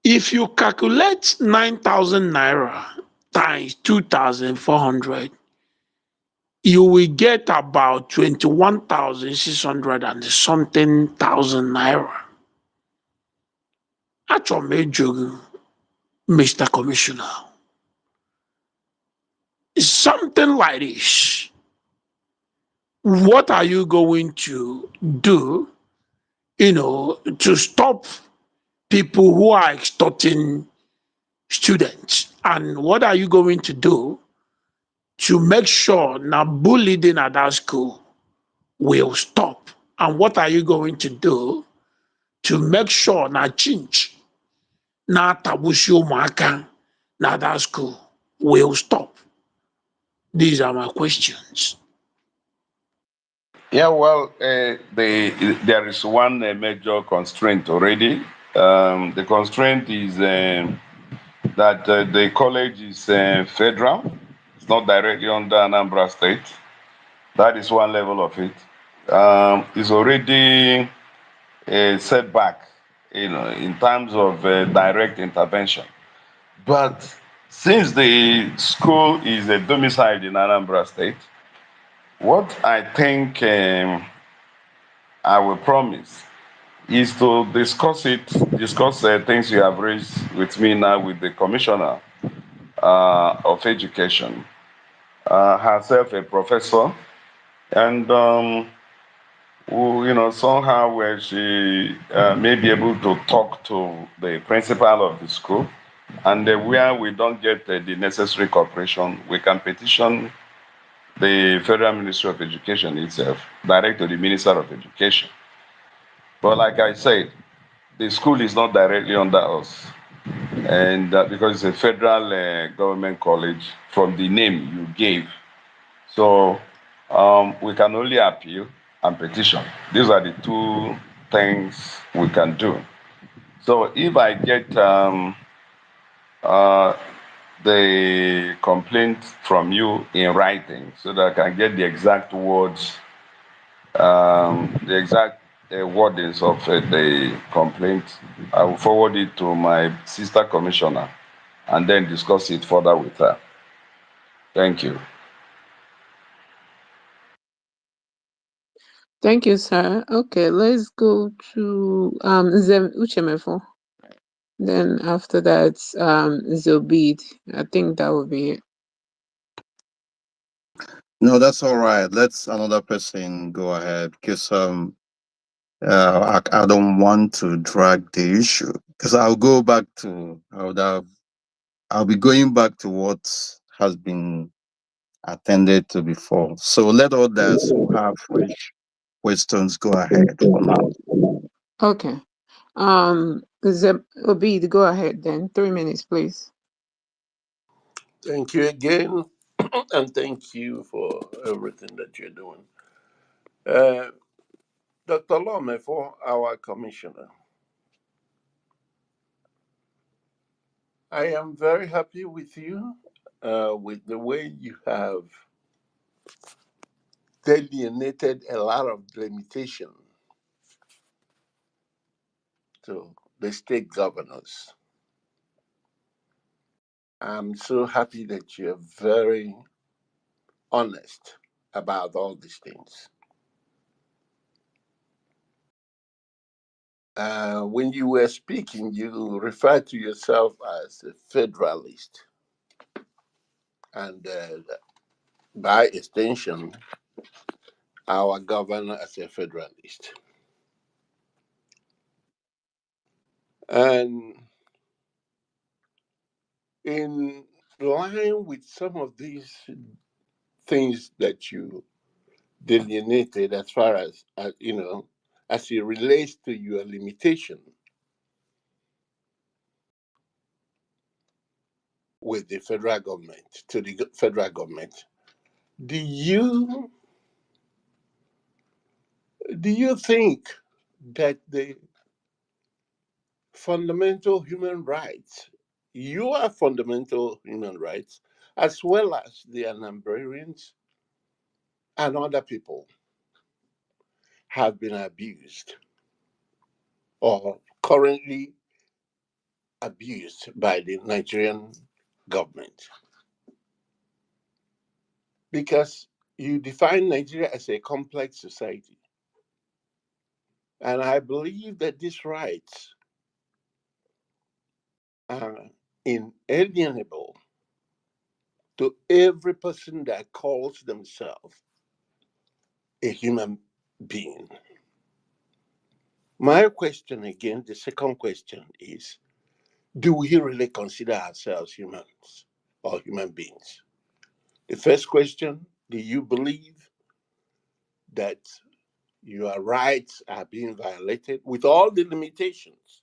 If you calculate 9,000 naira times 2,400, you will get about 21,600 and something thousand naira. Actually, Mr. Commissioner, something like this. What are you going to do, to stop people who are extorting students? And what are you going to do to make sure now bullying at that school will stop? And what are you going to do to make sure na change na tabushi ụmụaka na that school will stop? These are my questions. Yeah, well, there is one major constraint already, The constraint is that the college is federal. It's not directly under Anambra State. That is one level of it. It's already a setback, in terms of direct intervention. But since the school is a domicile in Anambra State, what I think I will promise is to discuss things you have raised with me now with the commissioner of education, herself a professor, and somehow where she may be able to talk to the principal of the school, and where we don't get the necessary cooperation, we can petition the Federal Ministry of Education itself, direct to the Minister of Education. But like I said, the school is not directly under us, and because it's a federal government college from the name you gave. So we can only appeal and petition. These are the two things we can do. So if I get the complaint from you in writing, so that I can get the exact words, the exact wordings of the complaint, I will forward it to my sister commissioner and then discuss it further with her. Thank you. Thank you, sir. Okay, let's go to Mefor. Then after that, Zobid. I think that will be it. No, that's all right. Let's another person go ahead because I don't want to drag the issue because I'll be going back to what has been attended to before. So let others who have fresh questions go ahead for now. Okay. Zobid, go ahead then. 3 minutes, please. Thank you again, and thank you for everything that you're doing. Dr. Lome, for our commissioner, I am very happy with you, with the way you have delineated a lot of limitation to the state governors. I'm so happy that you're very honest about all these things. When you were speaking, you referred to yourself as a federalist, and by extension, our governor as a federalist. And in line with some of these things that you delineated, as far as as it relates to your limitation with the federal government, to the federal government, do you think that the fundamental human rights, your fundamental human rights, as well as the Anambrarians and other people, have been abused or currently abused by the Nigerian government? Because you define Nigeria as a complex society. And I believe that these rights are inalienable to every person that calls themselves a human being. My question again, the second question is, do we really consider ourselves humans or human beings? The first question, do you believe that your rights are being violated with all the limitations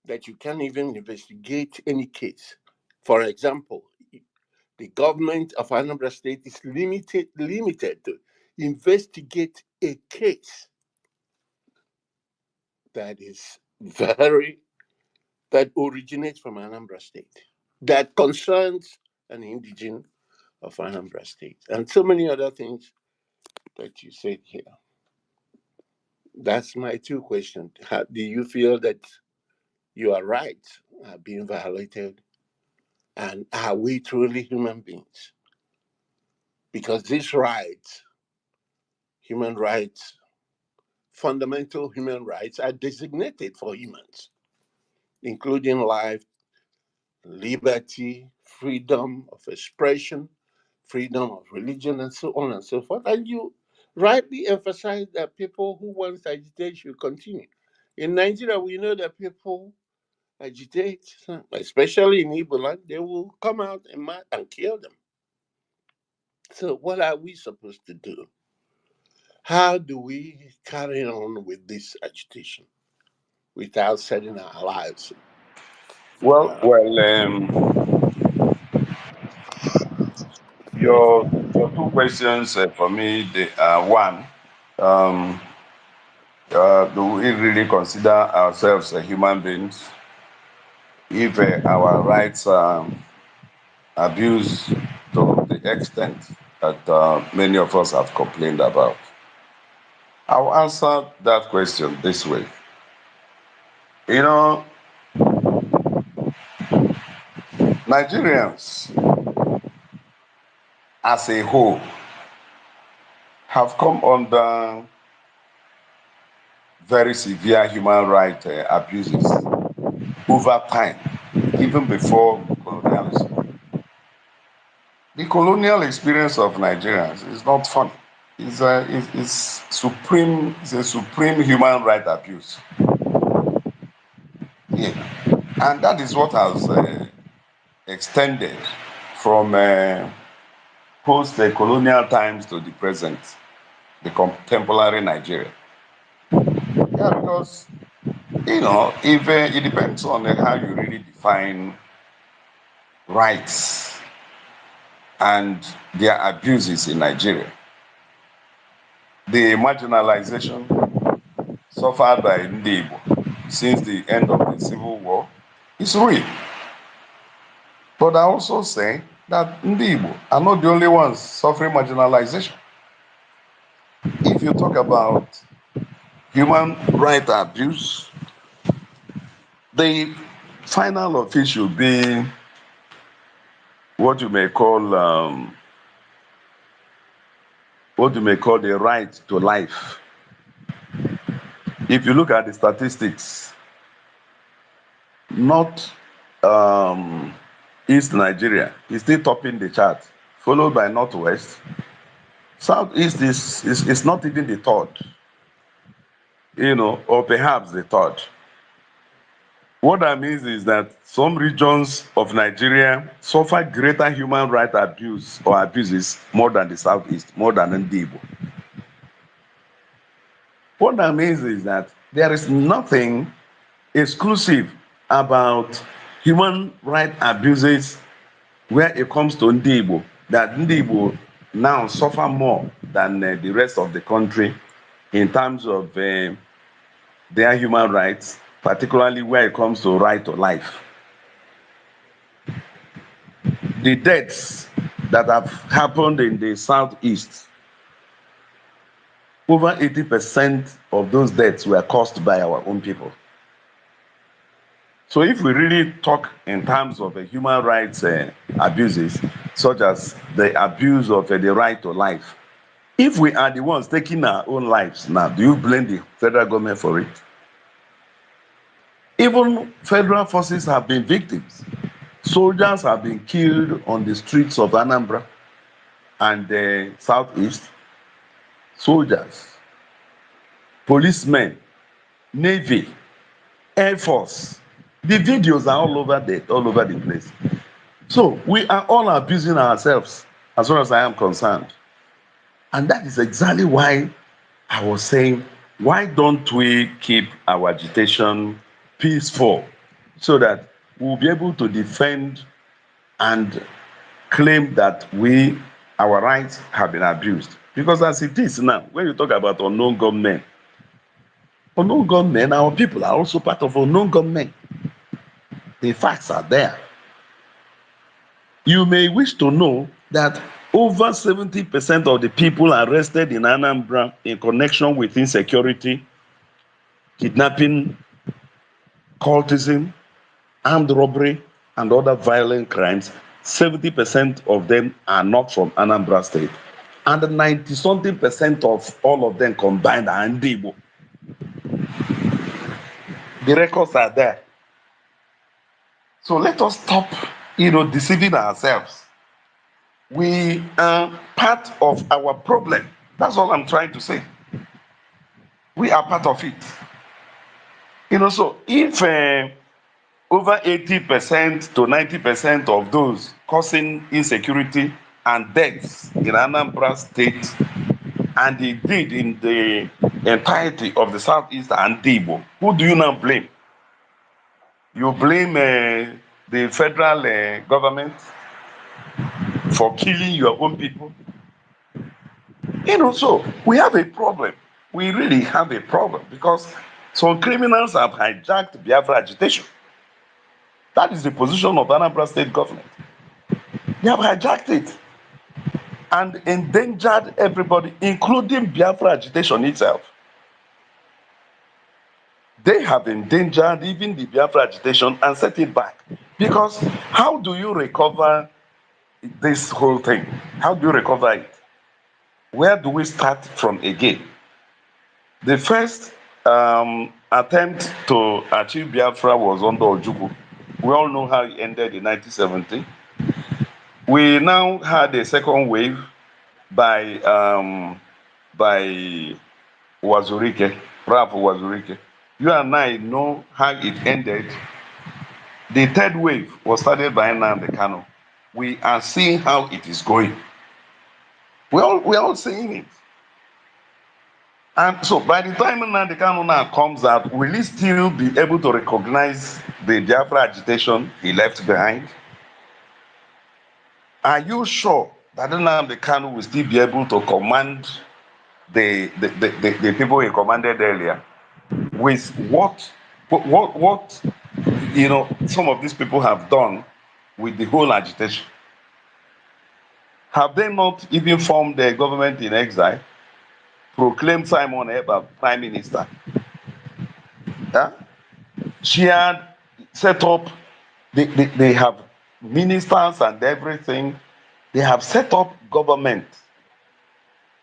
that you can't even investigate any case? For example, the government of Anambra State is limited to investigate a case that is that originates from Anambra State, that concerns an indigene of Anambra State, and so many other things that you said here. That's my two questions. Do you feel that your rights are being violated? And are we truly human beings? Because these rights, human rights, fundamental human rights, are designated for humans, including life, liberty, freedom of expression, freedom of religion, and so on and so forth. And you rightly emphasize that people who want to agitate should continue. In Nigeria, we know that people agitate, especially in Igbo land, they will come out and kill them. So what are we supposed to do? How do we carry on with this agitation without setting our lives? Well, your two questions for me, they are one. Um, do we really consider ourselves human beings if our rights are abused to the extent that many of us have complained about? I'll answer that question this way. You know, Nigerians as a whole have come under very severe human rights abuses over time, even before colonialism. The colonial experience of Nigerians is not funny. It's supreme. It's a supreme human right abuse. Yeah, and that is what has extended from post-colonial times to the present, the contemporary Nigeria. Yeah, because if it depends on how you really define rights and their abuses in Nigeria. The marginalization suffered by Ndi Igbo since the end of the Civil War is real. But I also say that Ndi Igbo are not the only ones suffering marginalization. If you talk about human right abuse, the final of it should be what you may call the right to life. If you look at the statistics, not East Nigeria is still topping the chart, followed by Northwest. Southeast is not even the third, or perhaps the third. What that means is that some regions of Nigeria suffer greater human rights abuse or abuses more than the Southeast, more than Ndi Igbo. What that means is that there is nothing exclusive about human rights abuses where it comes to Ndi Igbo, that Ndi Igbo now suffer more than the rest of the country in terms of their human rights, particularly where it comes to right to life. The deaths that have happened in the Southeast, over 80% of those deaths were caused by our own people. So if we really talk in terms of human rights abuses, such as the abuse of the right to life, if we are the ones taking our own lives now, do you blame the federal government for it? Even federal forces have been victims. Soldiers have been killed on the streets of Anambra and the Southeast. Soldiers, policemen, Navy, Air Force. The videos are all over the place. So we are all abusing ourselves, as far as I am concerned. And that is exactly why I was saying, why don't we keep our agitation peaceful so that we'll be able to defend and claim that our rights have been abused? Because as it is now, when you talk about unknown gunmen, Unknown gunmen, our people are also part of unknown gunmen. The facts are there. You may wish to know that over 70% of the people arrested in Anambra in connection with insecurity, kidnapping, cultism, armed robbery, and other violent crimes, 70% of them are not from Anambra State. And 90 something percent of all of them combined are Igbo. The records are there. So let us stop, deceiving ourselves. We are part of our problem. That's all I'm trying to say. We are part of it. So if over 80% to 90% of those causing insecurity and deaths in Anambra State, and indeed in the entirety of the Southeast and Igbo, who do you now blame? You blame the federal government for killing your own people? So we have a problem. We really have a problem because some criminals have hijacked Biafra agitation. That is the position of Anambra State government. They have hijacked it and endangered everybody, including Biafra agitation itself. They have endangered even the Biafra agitation and set it back. Because how do you recover this whole thing? How do you recover it? Where do we start from again? The first attempt to achieve Biafra was under Ojukwu. We all know how it ended in 1970. We now had a second wave by Wazurike, Ralph Wazurike. You and I know how it ended. The third wave was started by Nnamdi Kanu. We are seeing how it is going. We're all seeing it. And so by the time Nnamdi Kanu now comes out, will he still be able to recognize the Biafra agitation he left behind? Are you sure that Nnamdi Kanu will still be able to command the people he commanded earlier with what some of these people have done with the whole agitation? Have they not even formed the government in exile, proclaimed Simon Ekpa prime minister? Huh? She had set up, they have ministers and everything. They have set up government.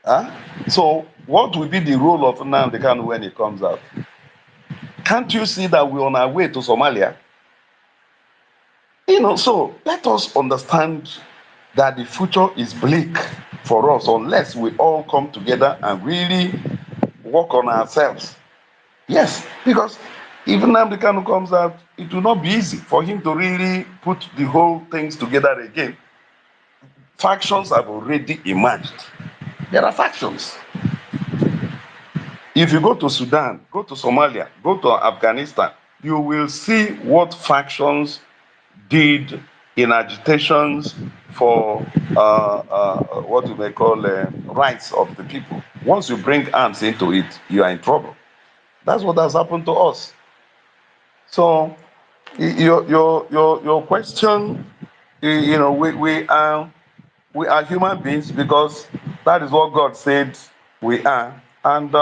Huh? So what will be the role of Nnamdi Kanu when he comes out? Can't you see that we're on our way to Somalia? So let us understand that the future is bleak for us unless we all come together and really work on ourselves. Yes, because if Nnamdi Kanu comes out, it will not be easy for him to really put the whole things together again. Factions have already emerged. There are factions. If you go to Sudan, go to Somalia, go to Afghanistan, you will see what factions did in agitations for what we may call rights of the people. Once you bring arms into it, you are in trouble. That's what has happened to us. So your question, we are human beings because that is what God said we are. And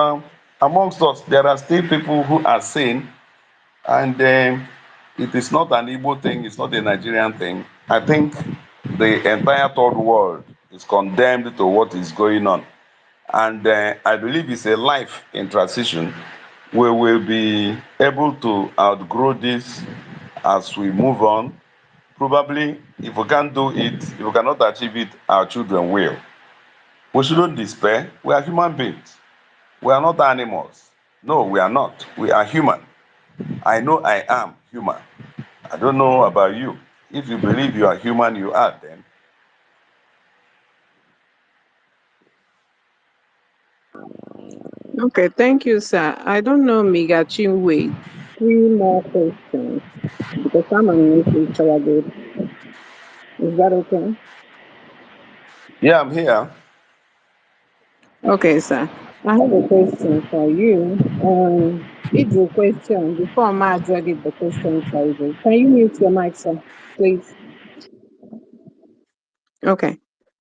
amongst us, there are still people who are sane, and it is not an Igbo thing, it's not a Nigerian thing. I think the entire third world is condemned to what is going on. And I believe it's a life in transition. We will be able to outgrow this as we move on. Probably, if we can't do it, if we cannot achieve it, our children will. We shouldn't despair. We are human beings. We are not animals. No, we are not. We are human. I know I am human. I don't know about you. If you believe you are human, you are then. Okay, thank you, sir. I don't know, Migachi. Wait, 3 more questions because I'm on mute. Shall I go? Is that okay? Yeah, I'm here. Okay, sir. I have a question for you. Igbo question. Before I get the question, Igbo. Can you mute your mic, sir, please? Okay.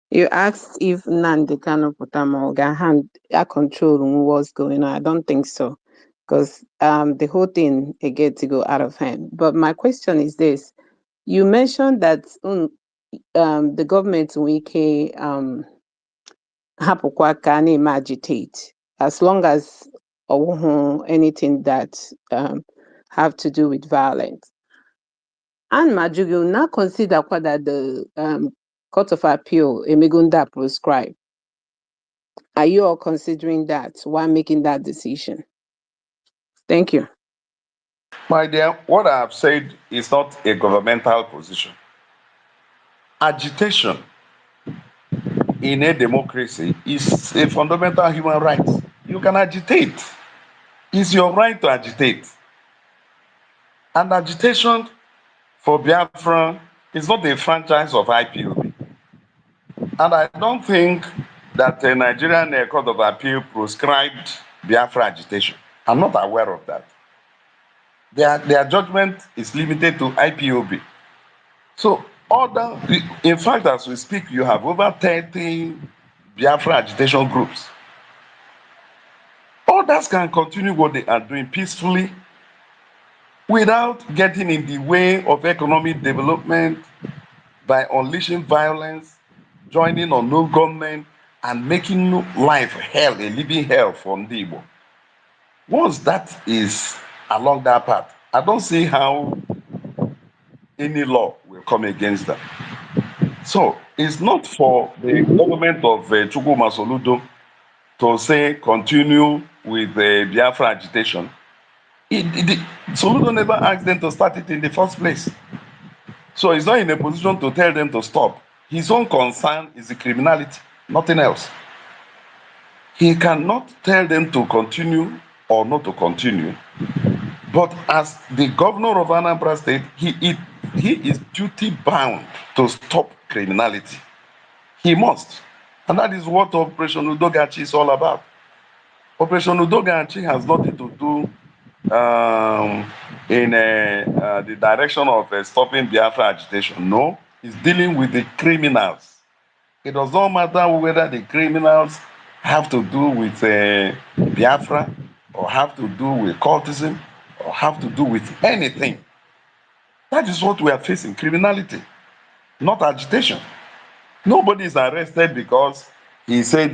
You asked if Nandi Kano Potama hand control what's going on. I don't think so. Because the whole thing it gets to go out of hand. But my question is this. You mentioned that the government wike hapụkwa ka a na-eme agitate as long as anything that have to do with violence. And Majugu now consider that the Court of Appeal Emegunda prescribe. Are you all considering that while making that decision? Thank you. My dear, what I have said is not a governmental position. Agitation in a democracy is a fundamental human right. You can agitate. It's your right to agitate. And agitation for Biafra is not a franchise of IPOB. And I don't think that the Nigerian Court of Appeal prescribed Biafra agitation. I'm not aware of that. Their judgment is limited to IPOB. So, in fact, as we speak, you have over 30 Biafra agitation groups. Others can continue what they are doing peacefully without getting in the way of economic development by unleashing violence, joining on no government, and making life hell, a living hell for Igbo. Once that is along that path, I don't see how any law will come against that. So it's not for the government of Chukwuma Soludo to say continue with the Biafra agitation. Soludo never asked them to start it in the first place. So he's not in a position to tell them to stop. His own concern is the criminality, nothing else. He cannot tell them to continue or not to continue. But as the governor of Anambra State, he is duty bound to stop criminality. He must. And that is what Operation Udogachi is all about. Operation Udogachi has nothing to do in the direction of stopping Biafra agitation. No, it's dealing with the criminals. It does not matter whether the criminals have to do with Biafra or have to do with cultism or have to do with anything. That is what we are facing, criminality, not agitation. Nobody is arrested because he said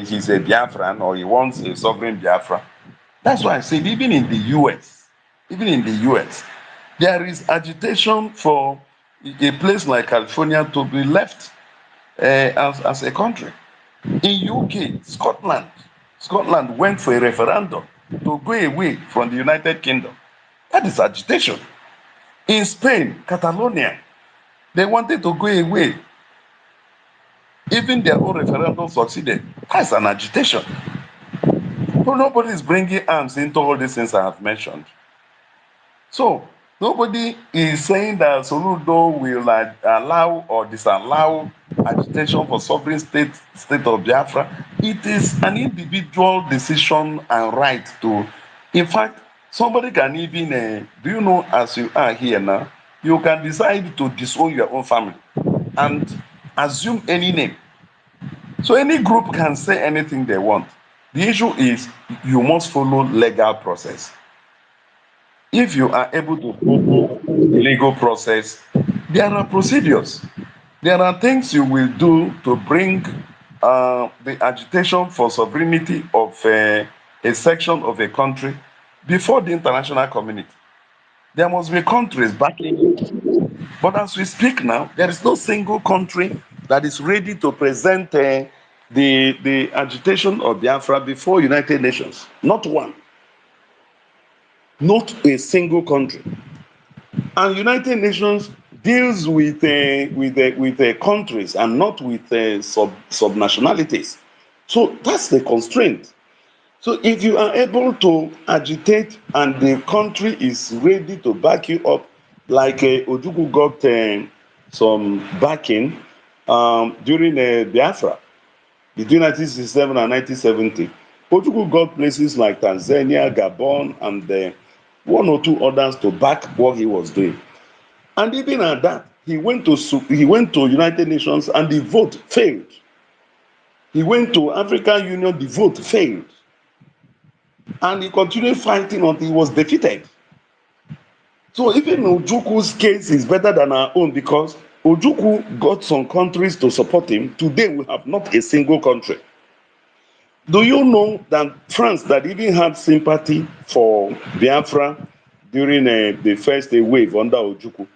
he's a Biafran or he wants a sovereign Biafra. That's why I said even in the US, there is agitation for a place like California to be left as a country. In UK, Scotland went for a referendum to go away from the United Kingdom. That is agitation. In Spain, Catalonia, they wanted to go away. Even their own referendum succeeded. That's an agitation. But nobody is bringing arms into all these things I have mentioned. So nobody is saying that Soludo will allow or disallow agitation for sovereign state of Biafra. It is an individual decision and right to. In fact, somebody can even, do you know, as you are here now, you can decide to disown your own family and assume any name. So any group can say anything they want. The issue is you must follow legal process. If you are able to follow the legal process, there are procedures. There are things you will do to bring the agitation for sovereignty of a section of a country before the international community. There must be countries backing you. But as we speak now, there is no single country that is ready to present the agitation of Biafra before United Nations. Not one. Not a single country. And United Nations deals with countries and not with subnationalities. So that's the constraint. So if you are able to agitate and the country is ready to back you up, like Ojukwu got some backing during Biafra between 1967 and 1970, Ojukwu got places like Tanzania, Gabon, and one or two others to back what he was doing. And even at that, he went to United Nations and the vote failed. He went to African Union, the vote failed. And he continued fighting until he was defeated. So even Ojukwu's case is better than our own because Ojukwu got some countries to support him. Today we have not a single country. Do you know that France, that even had sympathy for Biafra during the first wave under Ojukwu,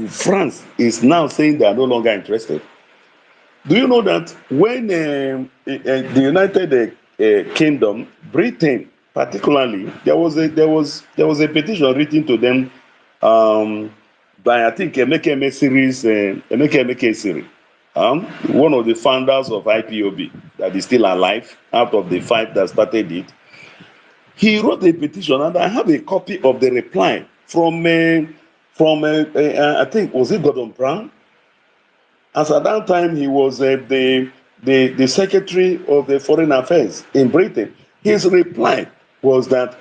France is now saying they are no longer interested. Do you know that when the United Kingdom, Britain particularly, there was a petition written to them by I think Emeka series, one of the founders of IPOB that is still alive out of the 5 that started it. He wrote a petition, and I have a copy of the reply from I think was it Gordon Brown. As at that time, he was the Secretary of the Foreign Affairs in Britain. His reply was that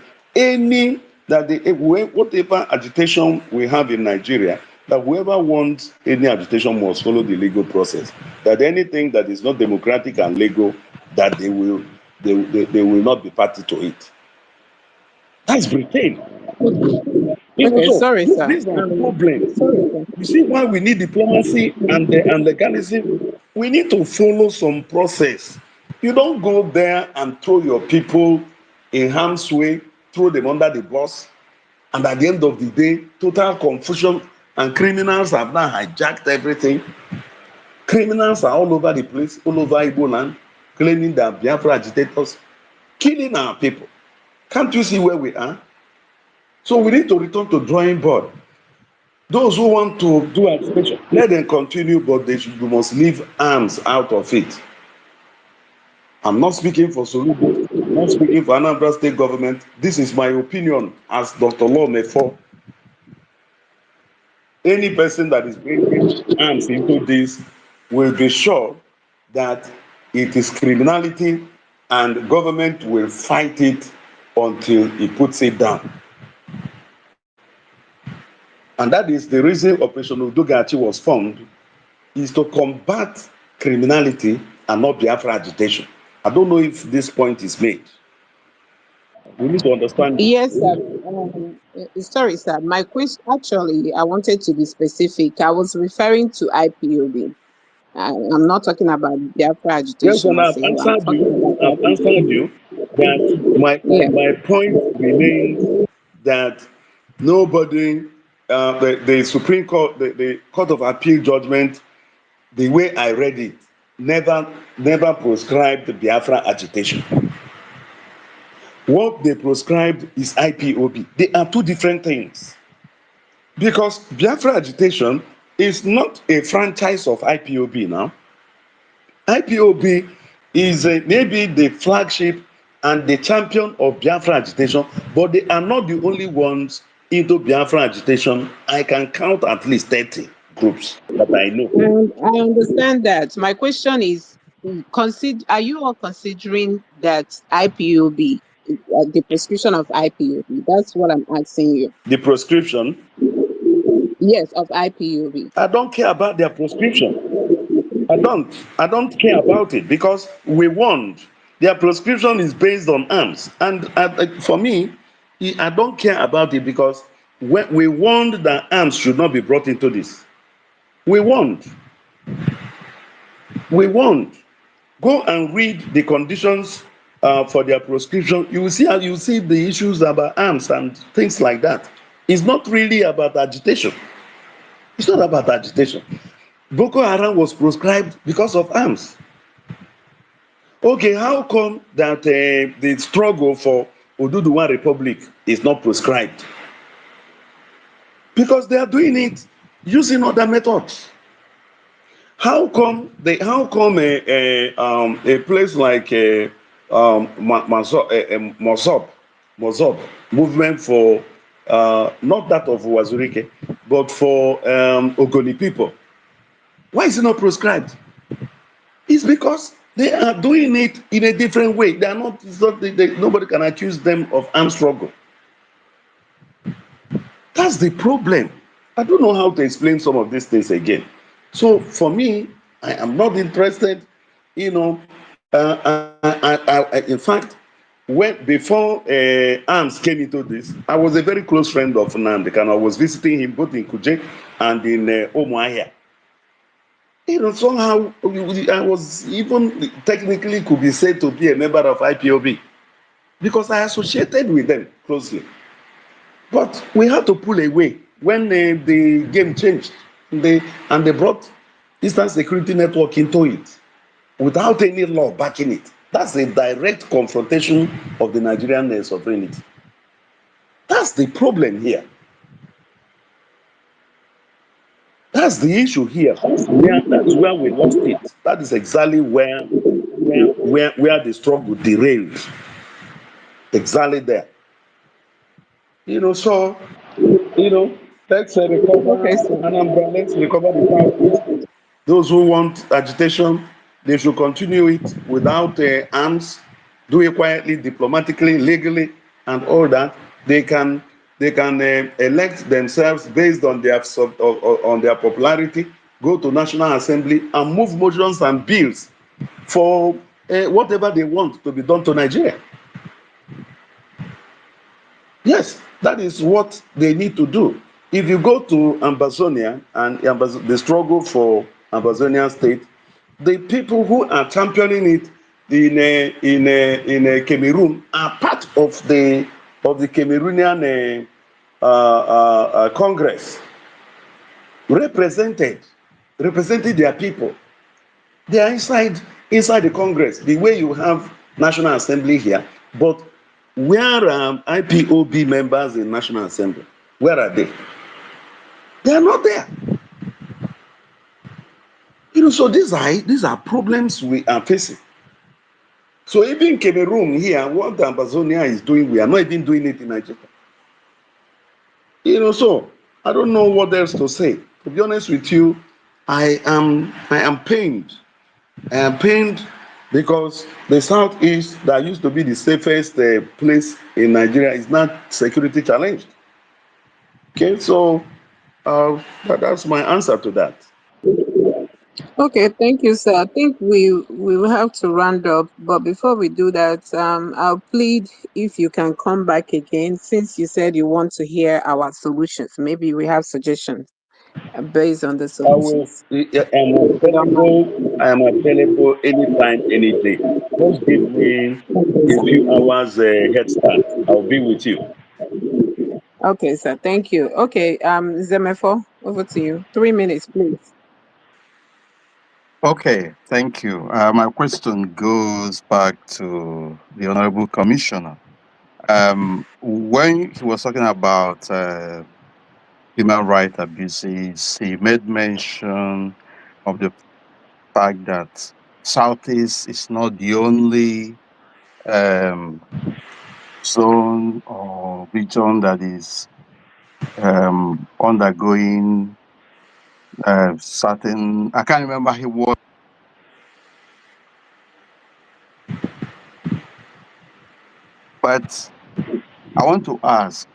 whatever agitation we have in Nigeria, that whoever wants any agitation must follow the legal process. That anything that is not democratic and legal, that they will not be party to it. That's Britain. Okay, sorry, sir. These are problems. Sorry, sir. You see why we need diplomacy and legalism? We need to follow some process. You don't go there and throw your people in harm's way, throw them under the bus, and at the end of the day, total confusion, and criminals have now hijacked everything. Criminals are all over the place, all over Igbo land, claiming that Biafra agitators, killing our people. Can't you see where we are? So we need to return to drawing board. Those who want to do agitation, let them continue, but you must leave arms out of it. I'm not speaking for Soludo, I'm not speaking for Anambra State government. This is my opinion as Dr. Law Mefor. Any person that is bringing arms into this will be sure that it is criminality, and government will fight it until it puts it down. And that is the reason Operation Udogachi was formed, is to combat criminality and not Biafra agitation. I don't know if this point is made. We need to understand. Yes, sir. Sorry, sir. My question, actually, I wanted to be specific. I was referring to IPOB. I'm not talking about Biafra Yes, agitation. and I've answered you that my point remains that nobody, the Supreme Court, the Court of Appeal judgment, the way I read it, never prescribed the Biafra agitation. What they prescribed is IPOB. They are two different things. Because Biafra agitation is not a franchise of IPOB now. IPOB is maybe the flagship and the champion of Biafra agitation, but they are not the only ones into Biafra agitation. I can count at least 30 groups that I know. And I understand that. My question is, are you all considering that IPOB, the prescription of IPOB? That's what I'm asking you. The prescription? Yes, of IPOB. I don't care about their prescription. I don't care about it because we warned. Their prescription is based on arms. And for me, I don't care about it because we warned that arms should not be brought into this. We warned. Go and read the conditions for their prescription. You will see the issues about arms and things like that. It's not really about agitation. It's not about agitation. Boko Haram was proscribed because of arms. Okay, how come that the struggle for Oduduwa Republic is not prescribed? Because they are doing it using other methods. How come a place like Mozob movement for not that of Wazurike, but for Ogoni people? Why is it not prescribed? It's because They are doing it in a different way. They are not, nobody can accuse them of armed struggle. That's the problem. I don't know how to explain some of these things again. So for me, I am not interested, you know. In fact, when before arms came into this, I was a very close friend of Nnamdi, and I was visiting him both in Kuje and in Umuahia. You know, somehow I was even technically could be said to be a member of IPOB because I associated with them closely. But we had to pull away when the game changed. And they brought Eastern Security Network into it without any law backing it. That's a direct confrontation of the Nigerian sovereignty. That's the problem here. That's the issue here. That's where we lost it. That is exactly where the struggle derailed. Exactly there. You know, so let's recover Okay, sir. Anambra, let's recover the Southeast. Those who want agitation, they should continue it without arms, do it quietly, diplomatically, legally, and all that. They can elect themselves based on their popularity, go to National Assembly and move motions and bills for whatever they want to be done to Nigeria. Yes, that is what they need to do. If you go to Ambazonia and the struggle for Ambazonia state, the people who are championing it in Cameroon are part of the Cameroonian Congress, represented representing their people. They are inside the Congress, the way you have National Assembly here. But where are IPOB members in National Assembly? Where are they? They are not there. So these are problems we are facing. So even Cameroon here, what the Amazonia is doing, we are not even doing it in Nigeria. So I don't know what else to say. To be honest with you, I am pained. I am pained because the southeast that used to be the safest place in Nigeria is not security challenged. Okay, so that's my answer to that. Okay, thank you, sir. I think we will have to round up, but before we do that, I'll plead if you can come back again, since you said you want to hear our solutions. Maybe we have suggestions based on the I will. solutions. If you don't mind. I am available anytime, any day. Just give me Okay, a few sir. hours head start. I'll be with you. Okay, sir. Thank you. Okay, Zemefo, over to you. 3 minutes, please. Okay, thank you. My question goes back to the Honorable Commissioner. When he was talking about human rights abuses, he made mention of the fact that Southeast is not the only um, zone or region that is undergoing certain. I can't remember he was, but I want to ask,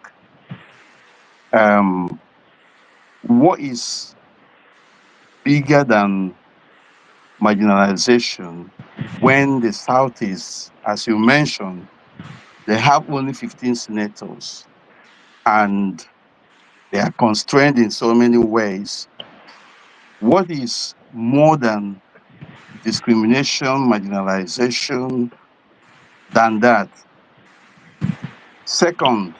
what is bigger than marginalization when the Southeast, as you mentioned, they have only 15 senators and they are constrained in so many ways? What is more than discrimination, marginalization than that? Second,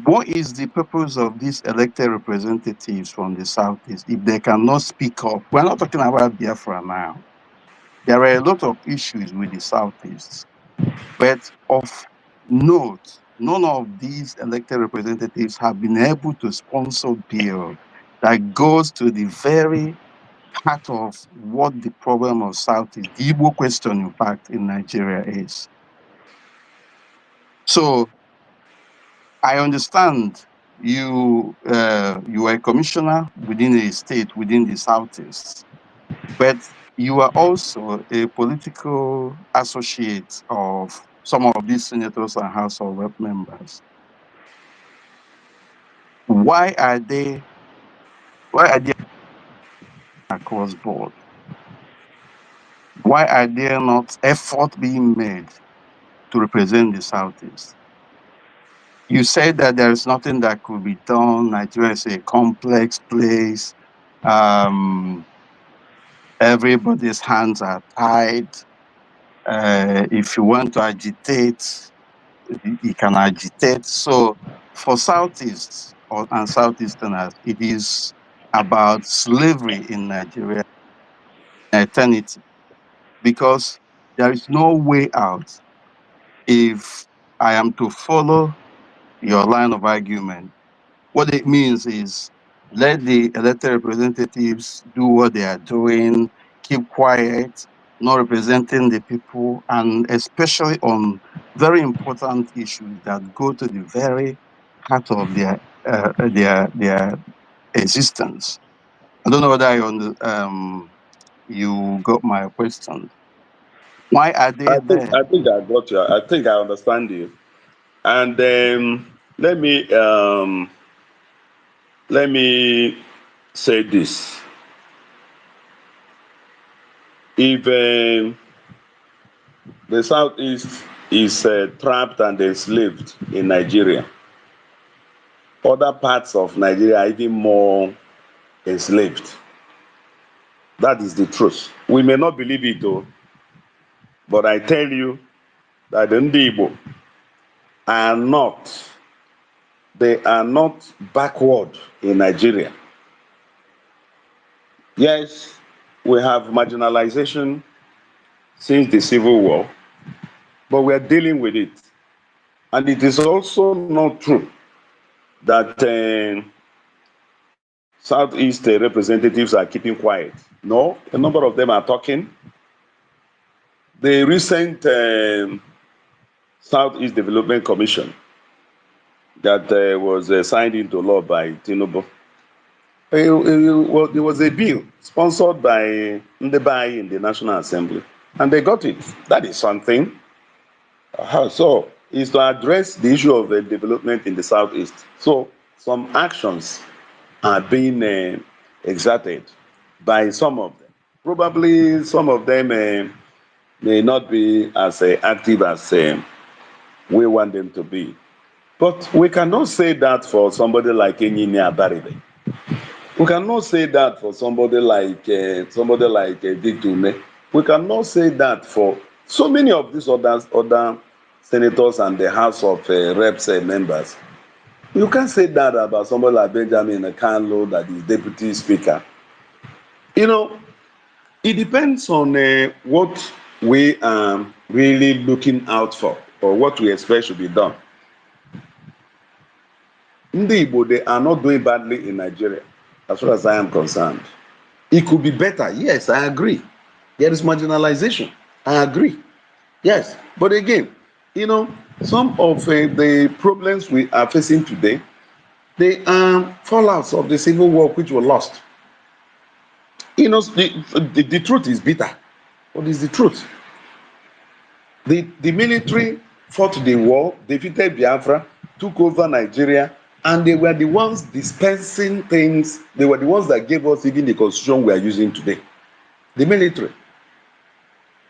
what is the purpose of these elected representatives from the Southeast if they cannot speak up? We're not talking about Biafra now. There are a lot of issues with the Southeast, but of note, none of these elected representatives have been able to sponsor bill that goes to the very heart of what the problem of Southeast, the Igbo question, in fact, in Nigeria is. So I understand you are a commissioner within a state within the Southeast, but You are also a political associate of some of these senators and House of Rep members. Why are they across board? Why are there not effort being made to represent the Southeast? You said that there is nothing that could be done. Nigeria is a complex place. Everybody's hands are tied. If you want to agitate, you can agitate. So for Southeast and Southeasterners, it is about slavery in Nigeria, eternity, because there is no way out. If I am to follow your line of argument, what it means is let the elected representatives do what they are doing, keep quiet, not representing the people, and especially on very important issues that go to the very heart of their existence. I don't know whether you got my question. Why are they there? I think I got you. I think I understand you. And let me say this: if the Southeast is trapped and enslaved in Nigeria, other parts of Nigeria are even more enslaved. That is the truth. We may not believe it though, but I tell you that the Igbo are not, they are not backward in Nigeria. Yes, we have marginalization since the Civil War, but we are dealing with it. And it is also not true that Southeast representatives are keeping quiet. No, a number of them are talking. The recent Southeast Development Commission that was signed into law by Tinubu, there was a bill sponsored by Ndebai in the National Assembly, and they got it. That is something. So it's to address the issue of development in the Southeast. So some actions are being exerted by some of them. Probably some of them may not be as active as we want them to be. But we cannot say that for somebody like Enyinia Baribe. We cannot say that for somebody like Ditume. We cannot say that for so many of these other senators and the House of Reps members. You can't say that about somebody like Benjamin Akanlo, that is deputy speaker. You know, it depends on what we are really looking out for or what we expect should be done. Ndị Igbo, they are not doing badly in Nigeria, as far as I am concerned. It could be better. Yes, I agree. There is marginalization. I agree. Yes. But again, you know, some of the problems we are facing today, they are fallouts of the civil war which were lost. You know, the truth is bitter. What is the truth? The military fought the war, defeated Biafra, took over Nigeria, and they were the ones dispensing things. They were the ones that gave us even the constitution we are using today. The military.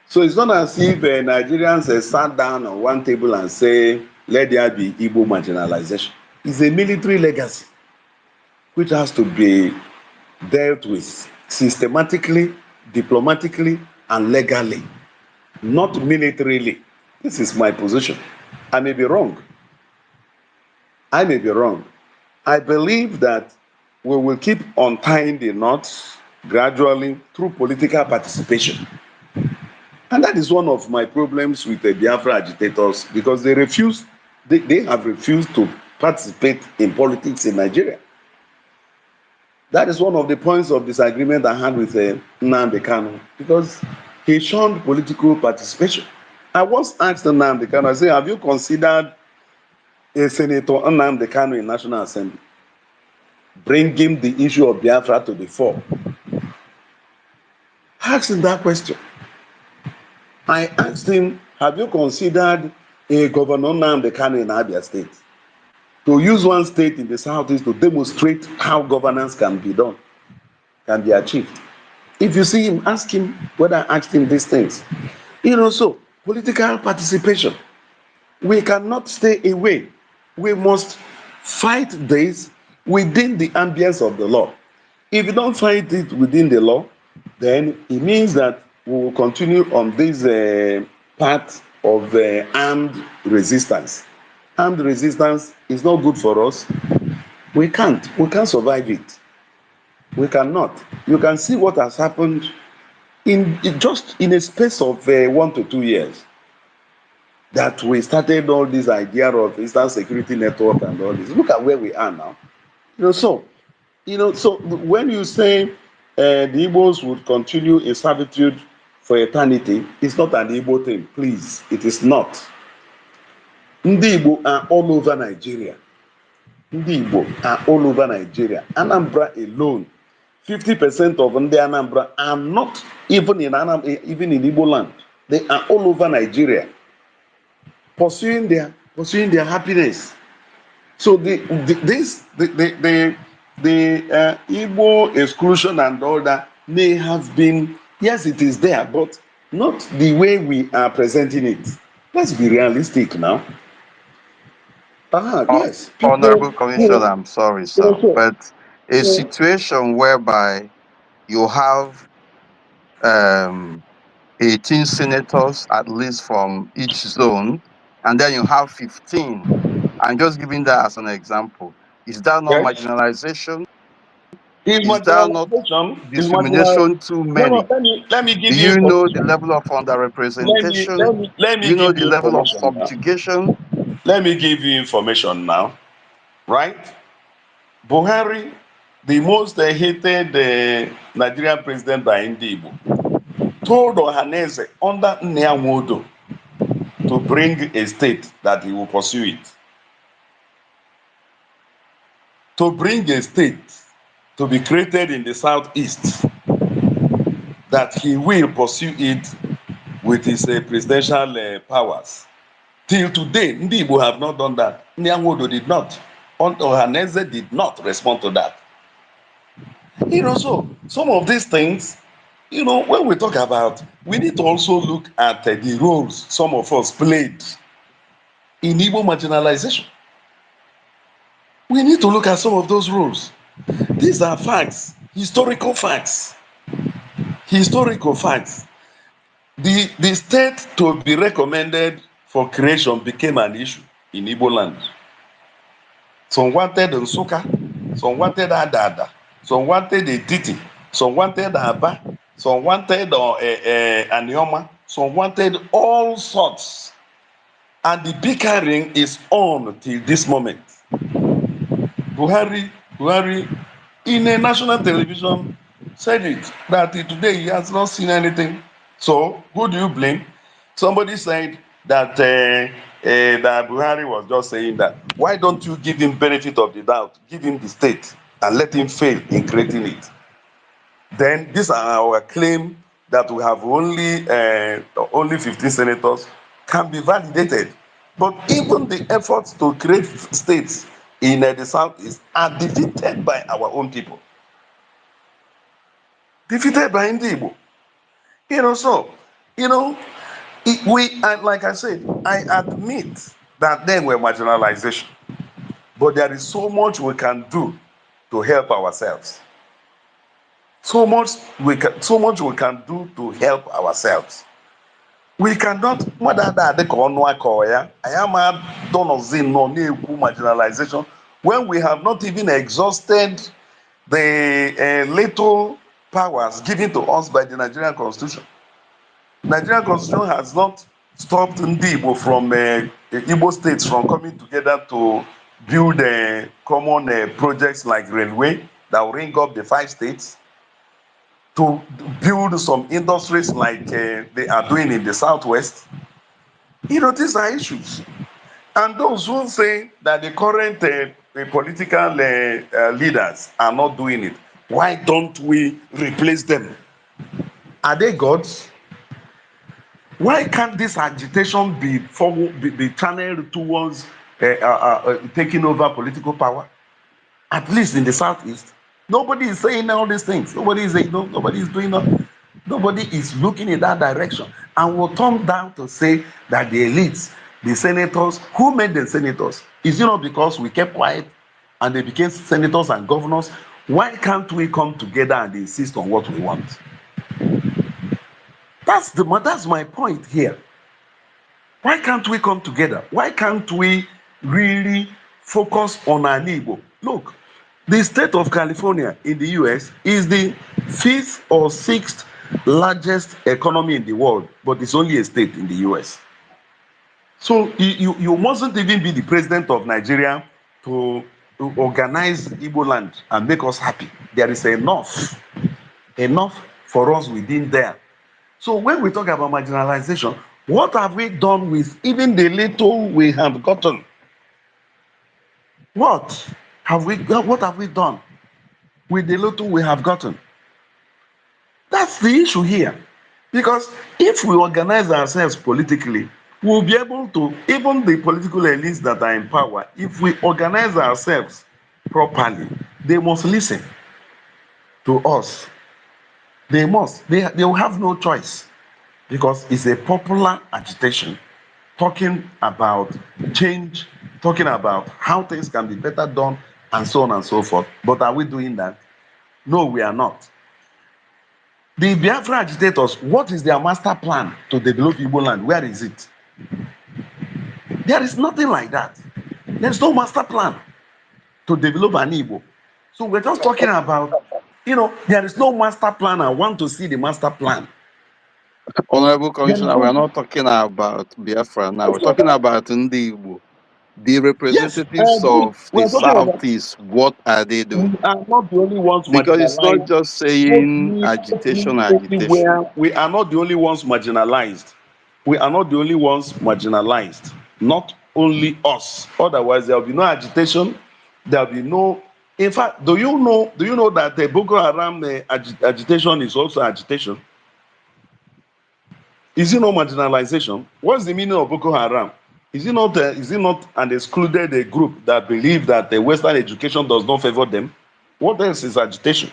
So it's not as if Nigerians sat down on one table and say, let there be Igbo marginalization. It's a military legacy which has to be dealt with systematically, diplomatically, and legally, not militarily. This is my position. I may be wrong. I may be wrong. I believe that we will keep untying the knots gradually through political participation. And that is one of my problems with the Biafra agitators, because they have refused to participate in politics in Nigeria. That is one of the points of disagreement I had with Nnamdi Kanu, because he shunned political participation. I once asked Nnamdi Kanu, I said, have you considered a Senator Nnamdi Kanu in National Assembly, bringing the issue of Biafra to the fore? Asked him that question. I asked him, have you considered a Governor Nnamdi Kanu in Abia State? To use one state in the southeast to demonstrate how governance can be done, can be achieved. If you see him, ask him whether I asked him these things. So political participation. We cannot stay away. We must fight this within the ambience of the law. If you don't fight it within the law, then it means that we will continue on this path of armed resistance. Armed resistance is not good for us. We can't survive it. We cannot. You can see what has happened in just in a space of 1 to 2 years. That we started all this idea of instant security network and all this. Look at where we are now. So when you say the Igbos would continue in servitude for eternity, it's not an Igbo thing. Please, it is not. Ndị Igbo are all over Nigeria. Ndị Igbo are all over Nigeria. Anambra alone, 50% of ndị Anambra are not even in Igbo land. They are all over Nigeria, pursuing their happiness. So the Igbo exclusion and all that may have been, yes, it is there, but not the way we are presenting it. Let's be realistic now. Yes. Honorable Commissioner, I'm sorry, sir, but a situation whereby you have 18 senators, at least from each zone, and then you have 15. I'm just giving that as an example. Is that not marginalization? Is that not discrimination too many? No, let me give Do you know the level of underrepresentation? Let me Do you know give the you level of information now. subjugation? Let me give you information now, right? Buhari, the most hated Nigerian president by Ndị Igbo, told Ohaneze under Nyawodo to bring a state that he will pursue it. To bring a state to be created in the southeast, that he will pursue it with his presidential powers. Till today, Ndị Igbo have not done that. Nyawodo did not. Ohaneze did not respond to that. So some of these things, when we talk about, we need to also look at the roles some of us played in Igbo marginalization. We need to look at some of those roles. These are facts, historical facts. Historical facts. The state to be recommended for creation became an issue in Igbo land. Some wanted Nsukka, some wanted Adada, some wanted Etiti, some wanted Aba, some wanted Anioma, some wanted all sorts. And the bickering is on till this moment. Buhari, in a national television, said it, that today he has not seen anything. So, who do you blame? Somebody said that that Buhari was just saying that. Why don't you give him benefit of the doubt, give him the state, and let him fail in creating it? Then these are our claim that we have only 15 senators can be validated. But even the efforts to create states in the southeast are defeated by our own people. Defeated by Ndị Igbo. Like I said, I admit that there were marginalization, but there is so much we can do to help ourselves. So much we can do to help ourselves. We cannot marginalization when we have not even exhausted the little powers given to us by the Nigerian Constitution. Nigerian Constitution has not stopped Ndị Igbo from Igbo states from coming together to build common projects like railway that will ring up the 5 states, to build some industries like they are doing in the southwest. These are issues. And those who say that the current political leaders are not doing it, why don't we replace them? Are they gods? Why can't this agitation be channeled towards taking over political power? At least in the southeast, nobody is saying all these things. Nobody is nobody is doing that. Nobody is looking in that direction, and will turn down to say that the elites, the senators, who made them senators? Is it not because we kept quiet and they became senators and governors? Why can't we come together and insist on what we want? That's my point here. Why can't we come together? Why can't we really focus on an Igbo? Look, the state of California in the US is the 5th or 6th largest economy in the world, but it's only a state in the US. So you mustn't even be the president of Nigeria to organize Igbo land and make us happy. There is enough for us within there. So when we talk about marginalization, what have we done with even the little we have gotten? What have we done with the little we have gotten? That's the issue here. Because if we organize ourselves politically, we'll be able to, even the political elites that are in power, if we organize ourselves properly, they must listen to us. They must. They will have no choice, because it's a popular agitation talking about change, talking about how things can be better done, and so on and so forth. But are we doing that? No, we are not. The Biafra agitators, what is their master plan to develop Igbo land? Where is it? There is nothing like that. There's no master plan to develop an Igbo. So we're just talking about, there is no master plan. I want to see the master plan. Honorable Commissioner, we are not talking about Biafra now. We're talking about Ndi Igbo. The representatives of the Southeast, what are they doing? We are not the only ones marginalized. Because it's not just saying agitation. We are not the only ones marginalized. We are not the only ones marginalized. Not only us. Otherwise, there will be no agitation. There will be no. In fact, do you know that the Boko Haram agitation is also agitation? Is it not marginalization? What's the meaning of Boko Haram? Is it not an excluded group that believe that the Western education does not favor them? What else is agitation?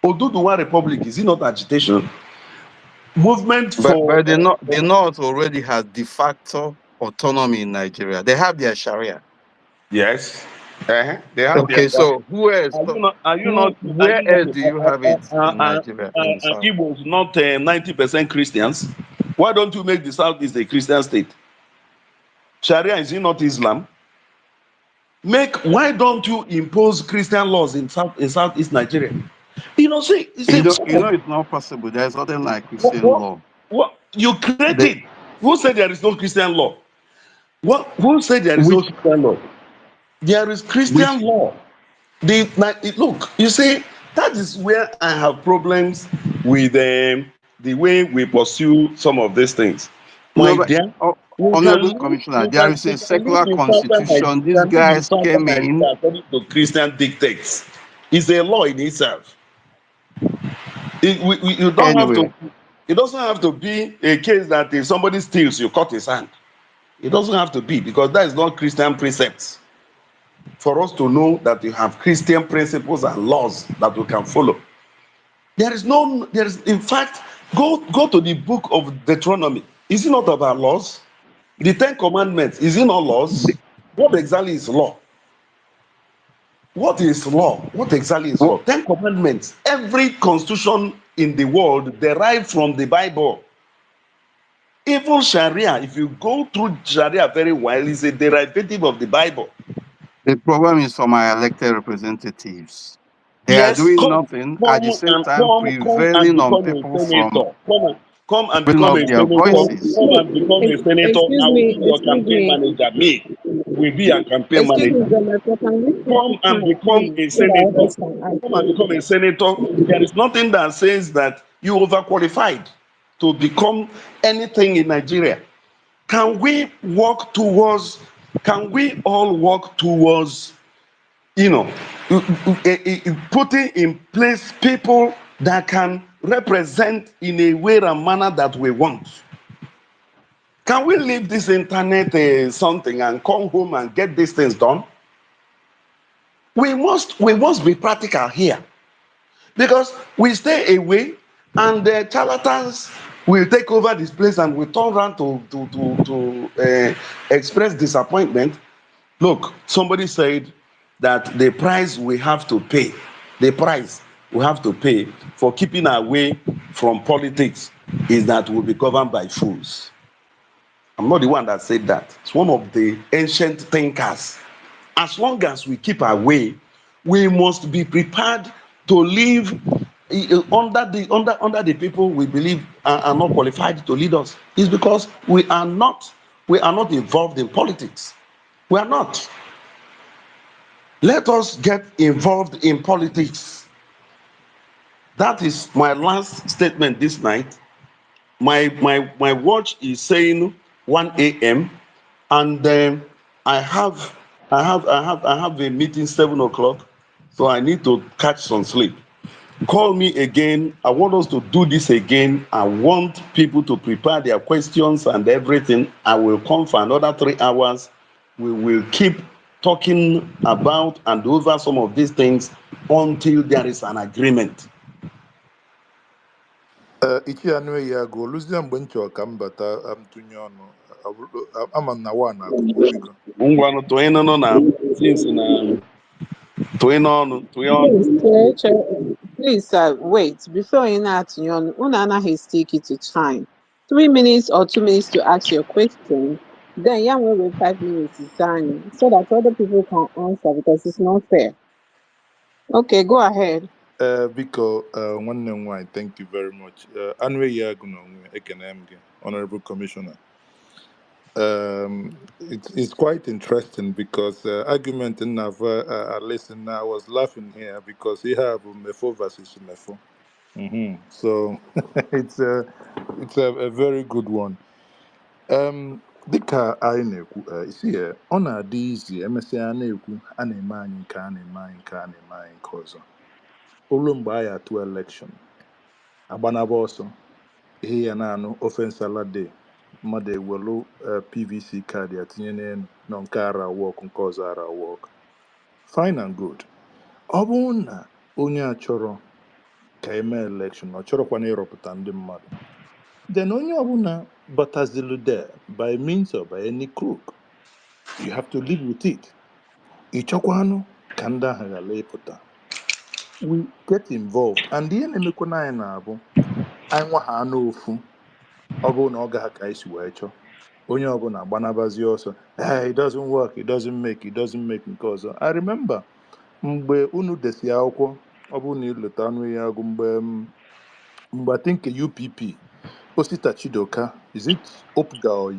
Oduduwa Republic, is it not agitation? Movement for... But the North already has de facto autonomy in Nigeria. They have their Sharia. Yes. They have okay, so who else? Where else do you have it in Nigeria? In the South? Igbo is not 90% Christians. Why don't you make the Southeast a Christian state? Sharia, is it not Islam? Why don't you impose Christian laws in Southeast Nigeria? It's not possible. There's nothing like Christian law. What you created? Who said there is no Christian law? Who said there is no Christian law? There is Christian law. Look, you see, that is where I have problems with the way we pursue some of these things. Honorable Commissioner, there is a secular constitution. These guys came in according to Christian dictates. It's a law in itself. It doesn't have to be a case that if somebody steals, you cut his hand. It doesn't have to be, because that is not Christian precepts. For us to know that we have Christian principles and laws that we can follow. In fact, go to the book of Deuteronomy. Is it not about laws? The 10 Commandments, is it not laws? What exactly is law? What is law? What exactly is law? 10 Commandments. Every constitution in the world derived from the Bible. Even Sharia, if you go through Sharia very well, is a derivative of the Bible. The problem is for my elected representatives. They are doing nothing, at the same time prevailing on people from come and become a senator. Voices. Come and become a senator. I will be your campaign manager. Me will be a campaign manager. Come and become a senator. Come and become a senator. There is nothing that says that you overqualified to become anything in Nigeria. Can we all work towards, putting in place people that can represent in a way and manner that we want? Can we leave this internet something and come home and get these things done? We must be practical here, because we stay away and the charlatans will take over this place and we turn around to express disappointment. Look, somebody said that the price we have to pay, the price we have to pay for keeping away from politics is that we'll be governed by fools. I'm not the one that said that. It's one of the ancient thinkers. As long as we keep away, we must be prepared to live under the people we believe are not qualified to lead us. It's because we are not involved in politics. We are not. Let us get involved in politics. That is my last statement this night. My watch is saying 1 a.m. and I have a meeting 7 o'clock, so I need to catch some sleep. Call me again. I want us to do this again. I want people to prepare their questions and everything. I will come for another 3 hours. We will keep talking about and over some of these things until there is an agreement. Ichi anụ eyi agụ oluzie mgbe m chọrọ ka m bata tụnye ọnụ ama m na wa na-akụkwu biko Ngwanụ tụnye n'ọnụ na since na tụnye n'ọnụ tụnye ọnụ. Please, wait. Before you ask you, Unana has stick it to time. 3 minutes or 2 minutes to ask your question. Then yeah, we wait 5 minutes is done so that other people can answer because it's not fair. Okay, go ahead. Biko nwanne m nwaanyị, thank you very much. Anụ eyi agụ na onwe ekene m gị, Honorable Commissioner. It's quite interesting because argument in Nava, I listened. I was laughing here because he have Mefor versus Mefor. So it's a very good one. Dịka anyị na-ekwu isi ya ọ na-adị izi emesịa na-ekwu a na-eme anyị nke a na-eme anyị nke a na-eme anyị nke ọzọ olu mgbe anyị atụ elekshọn agbanaba ọsọ ihe ya na-anụ ofe nsala day mmadụ ewelu PVC kaadị ya tinye n'elu na nke ara wọk nke ọzọ ara wọk fine and good. Ọ bụrụ na onye a chọrọ ka eme elekshọn ọ chọrọkwana ịrọpụta ndị mmadụ, then onye ọbụla batazilu there by means or by any crook, you have to live with it. Ịchọkwanụ ka ndị ahụ ghara ịpụta, we get involved and ihe na-emekwana anyị na-abụ anyị nwa ha n'ofu. Ọ bụrụ na ọ gaghị ka anyị si wee chọọ, onye ọbụla gbanabazie ọsọ, it doesn't work, it doesn't make nke ọzọ. I remember mgbe unu desi akwụkwọ, ọ bụrụ na ịleta anụ ya agụ mgbe I think UPP Osita Chidoka, is it Opga or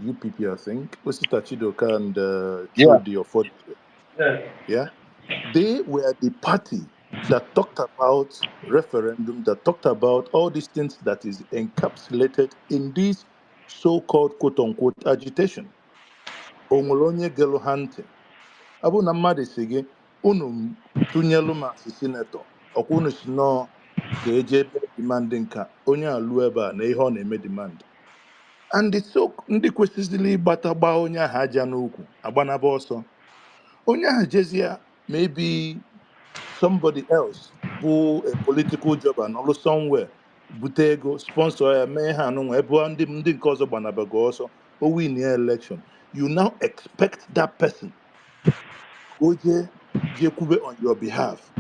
UPP, I think? Osita Chidoka and Chudi or Ford. Yeah. They were the party that talked about referendum, that talked about all these things that is encapsulated in this so-called quote-unquote agitation. Onwelonye gelu hante. Abu na mmadụ si gị, unu tụnyelu masị sinetọ, ọkwa unu si nọọ ka eje ebe demand nka onye alụ ebe a na ihe ọ na-eme demand. And so ndị kwesịzịrị ịgbata gbaa onye ahụ aja n'ukwu agbanaba ọsọ. Onye ahụ jezie maybe somebody else bụ a political job and all somewhere bute ego sponsor ya mee ha anụnwa ebe ndị nke ọzọ gbanabago ọsọ o win election. You now expect that person o jee kwube on your behalf.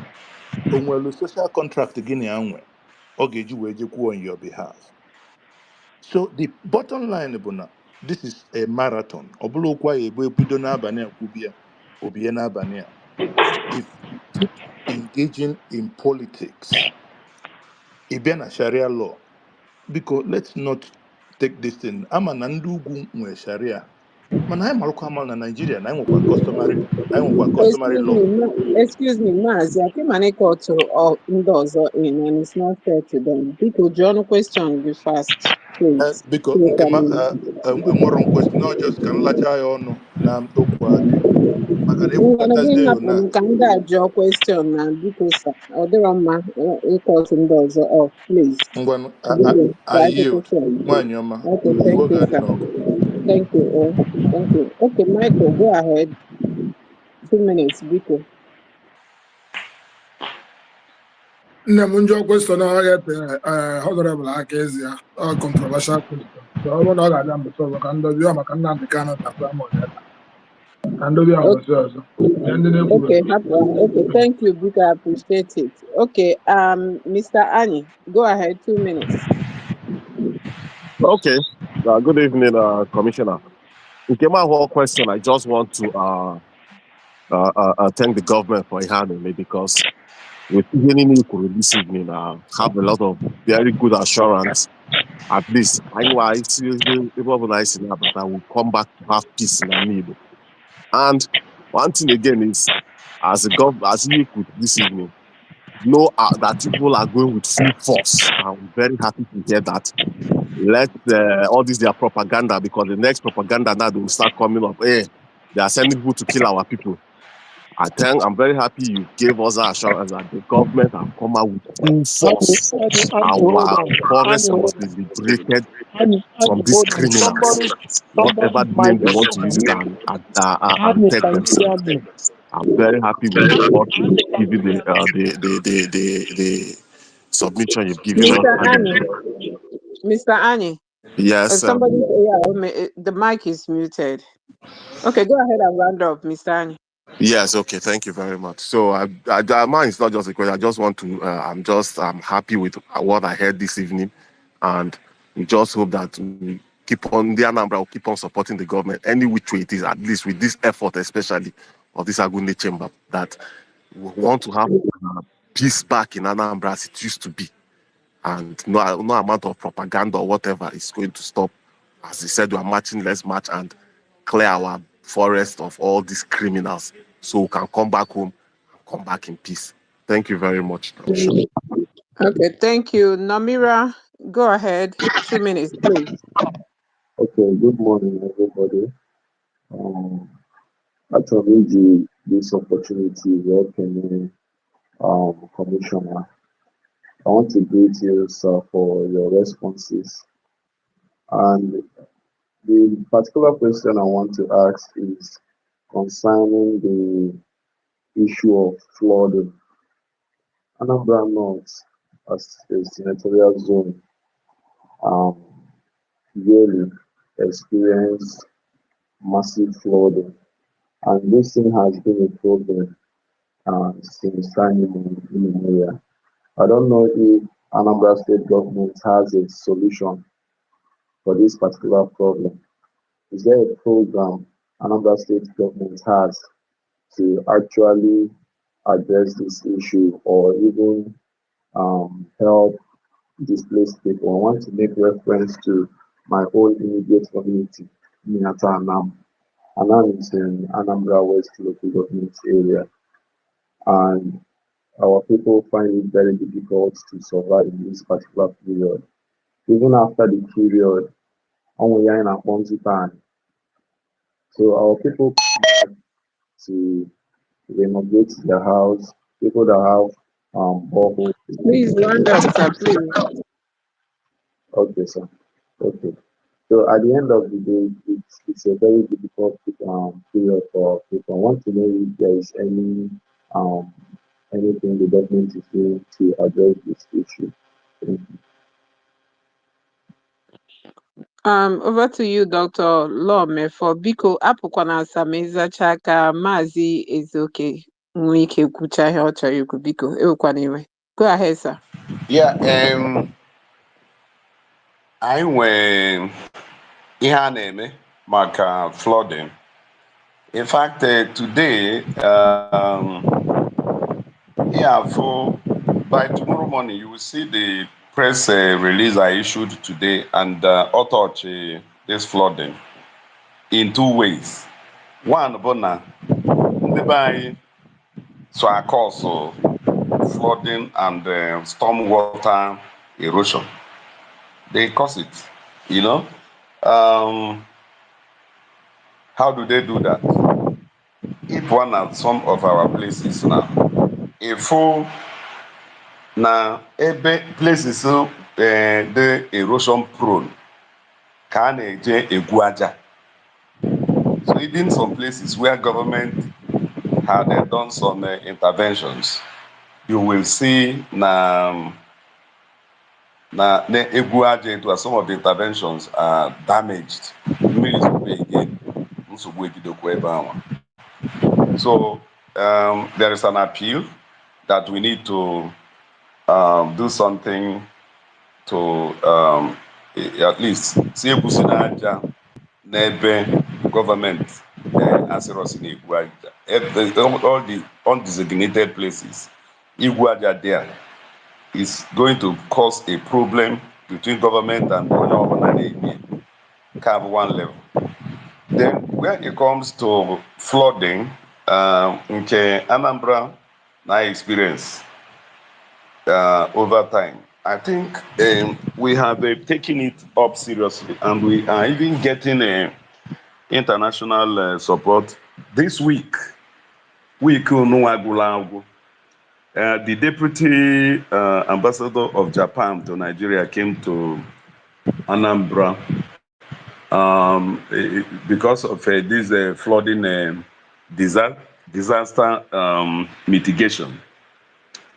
Onwelu social contract gị na ya nwe ọ ga-eji wee jekwuo on your behalf. So the bottom line bụ na this is a marathon. Ọ bụla okwu ya ebido n'abalị a kwubie obie n'abalị a. If you keep engaging in politics, ịbịa na Sharia law, because let's not take this thing. Ama na ndị ugwu nwe Sharia, mana anyị marụkwa ama na Nigeria na anyị nwekwa customary law. Excuse me, Mazi, I think Maneko to ndị ọzọ in and it's not fair to them. Biko, John, question you fast, please. Because nwere question, not just ka nlacha ya ọnụ na okwu adị maka na Ngwana gị ekwukọtazie yo hapụ na m ka ndị a jụọ question na biko sa ọ dịrọ mma ịkọtụ ndị ọzọ off, please. ngwanụ Biko, I try to yield question. nwaanyị ọma Okay, iwu thank oge you, adị sir. n'ọgụ. Thank you. Thank you. Okay, Michael, go ahead. 2 minutes, biko. Nne m njọ question ọ ga-ete honorable aka ezi ya controversial question. So ọ bụrụ na ọ ga-abịa mbọsị ọzọ ka ndozi ya maka Nnamdi Kanu na Simon Ekpa ka ndozi ya mbọsị ọzọ. Ihe ndị na-ekwu Okay, okay, thank you, biko. I appreciate it. Okay, Mr. Ani, go ahead. 2 minutes. Okay. Good evening, Commissioner. In came my whole question, I just want to thank the government for handling me because with beginning this evening, have a lot of very good assurance. At least I know I seriously nice enough that I will come back to have peace in Amiibo. And one thing again is, as you could this evening, know that people are going with full force. I'm very happy to hear that. Let all this their propaganda, because the next propaganda now they will start coming up. Hey, they are sending people to kill our people. I'm very happy you gave us that assurance that the government have come out with full force. Our forests must be liberated from these criminals, whatever name they want to use it and take themselves. I'm very happy with what you've given the submission you've given us. Mr. Ani. Yes. Somebody, the mic is muted. Okay, go ahead and round up, Mr. Ani. Yes, okay, thank you very much. So mine is not just a question. I just want to, I'm happy with what I heard this evening, and we just hope that we keep on, the Anambra will keep on supporting the government any which way it is, at least with this effort, especially of this Agunde chamber, that we want to have peace back in Anambra as it used to be, and no amount of propaganda or whatever is going to stop. As he said, we are marching, let's march and clear our forest of all these criminals so we can come back home and come back in peace. Thank you very much. Okay, thank you. Namira, go ahead. 2 minutes, please. Okay, good morning, everybody. Actually, this opportunity welcoming Commissioner. I want to greet you, sir, for your responses. And the particular question I want to ask is concerning the issue of flooding. Anambra North, as a senatorial zone, yearly experience massive flooding. And this thing has been a problem since time immemorial. I don't know if Anambra State government has a solution for this particular problem. Is there a program Anambra State government has to actually address this issue or even help displaced people? I want to make reference to my own immediate community, Miata Anam. Anam is in Anambra West local government area, and our people find it very difficult to survive in this particular period. Even after the period, we are in a Ponzi time. So our people to renovate their house, people that have boreholes. Please round up, sir, please. Okay, sir. Okay. So at the end of the day, it's a very difficult period for people. I want to know if there is anything the government is doing to address this issue. Thank you. Over to you, Dr. Law Mefor. Biko, apụkwana asamizacha ka Maazị Ezeoke nwee ike kwucha ihe ọ chọrọ ikwu. Biko, ewekwana iwe. Go ahead, sir. Yeah, anyị nwere ihe a na-eme maka flooding. In fact, today, by tomorrow morning, you will see the press release I issued today and touch this flooding in 2 ways. One, Bona, so I cause flooding and storm water erosion. They cause it, you know. How do they do that? If one at some of our places now, a full na ebe places the erosion prone ka a na-eje egwu aja. So even some places where government had done some interventions, you will see na egwu aja into some of the interventions are damaged. Mmiri zobe again, nsogbu ebidokwa ebe ahụ. So there is an appeal that we need to do something to at least see ebusi na aja n'ebe government asịrị ọsị na egwu aja. All the undesignated places, igwu aja there is going to cause a problem between government and onye ọbụla na-ebi cap one level. Then when it comes to flooding, nke Anambra na experience over time, I think we have taken it up seriously, and we are even getting international support. This week, Uruagu, the deputy ambassador of Japan to Nigeria came to Anambra because of this flooding disaster mitigation.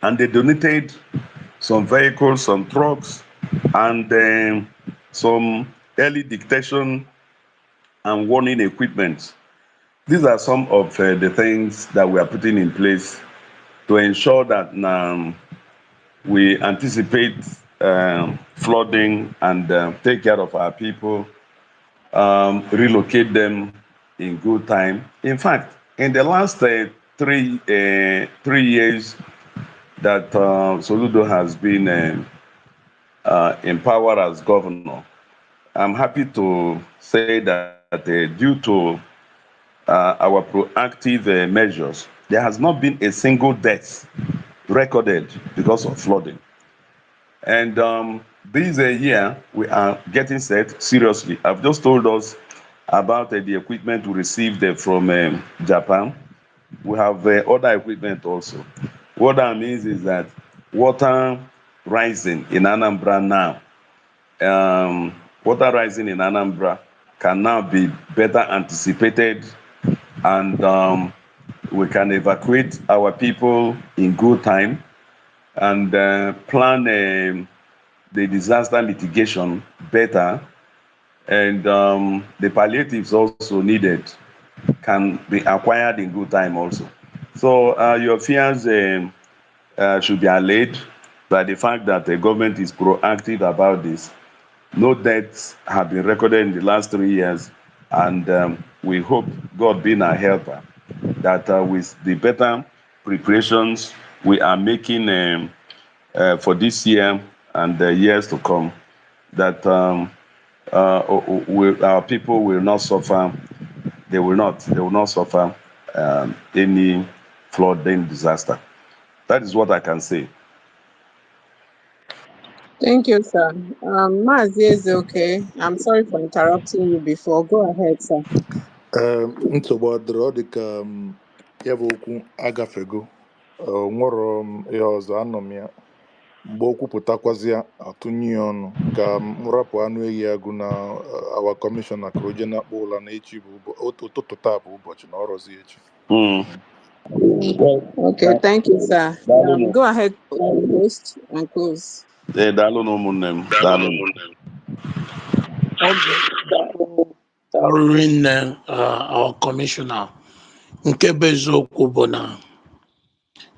And they donated some vehicles, some trucks, and some early detection and warning equipment. These are some of the things that we are putting in place to ensure that we anticipate flooding and take care of our people, relocate them in good time. In fact, in the last 3 years that Soludo has been in power as governor, I'm happy to say that due to our proactive measures, there has not been a single death recorded because of flooding. And this year, we are getting set seriously. I've just told us about the equipment we received from Japan. We have other equipment also. What that means is that water rising in Anambra now, water rising in Anambra can now be better anticipated, and we can evacuate our people in good time and plan the disaster mitigation better, and the palliatives also needed can be acquired in good time also. So your fears should be allayed by the fact that the government is proactive about this. No deaths have been recorded in the last 3 years, and we hope, God being our helper, that with the better preparations we are making for this year and the years to come, that our people will not suffer. They will not suffer any flooding disaster. That is what I can say. Thank you, sir. Mazi is okay. I'm sorry for interrupting you before. Go ahead, sir. Nsogbu adịrị, ọ dị ka ya bụ okwu agafego, nwere ihe ọzọ anọ m ya mgbe o kwupụtakwazi ya atụnye ya ọnụ ka m rapụ anụ ehi agụ na awa kọmishọna ka o je na-akpọ ụla na echi bụ ụtụtụ taa bụ ụbọchị na ọrọzi echi. Okay, thank you, sir. Go ahead, host, and close. Daalụ na ụmụnne m. Daalụ. Our commissioner nke bụ eziokwu bụ na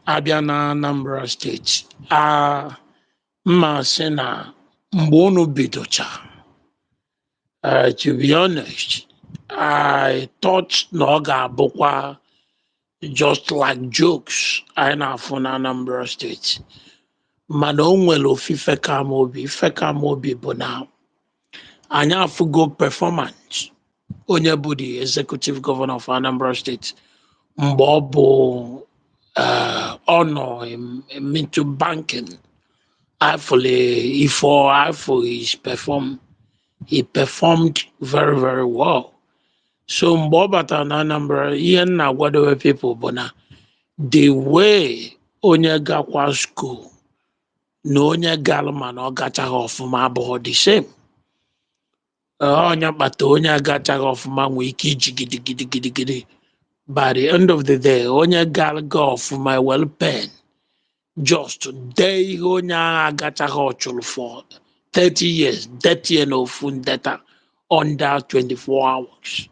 abịa na Anambra steeti mma sị na mgbe unu bidocha, to be honest, I thought na ọ ga-abụkwa just like jokes anyị na-afụ na Anambra steeti, mana o nwere ofufe ka m obi. Ife ka m obi bụ na anyị afụgo performance onye bụ the executive governor of Anambra State mgbe ọ bụ ọ nọ into banking. He performed very, very well. So mgbe ọ batara na Anambra, ihe m na-agwadowe people bụ na the way onye gakwa school na onye gara mana ọ gachaghị ọfụma abụghị the same. Onye kpata onye agachaghị ọfụma nwee ike iji gidigidi by the end of the day onye gara ọfụma well pen just dee ihe onye agha agachaghị ọchụrụ for 30 years detie na ofu ndeta under 24 hours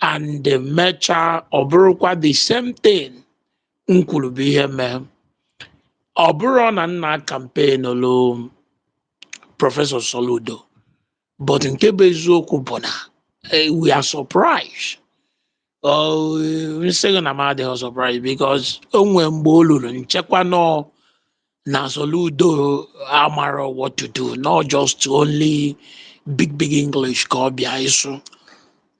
and the mecha ọ bụrụkwa the same thing m kwuru bụ ihe mee. Ọ bụrụ na nna campaign olu Professor Soludo, but nke bụ eziokwu bụ na we are surprised. Nsịgị na m adịghị surprised because o nwee mgbe o luru nchekwa nọ na Soludo amara what to do, not just only big English ka ọ bịa ịsụ.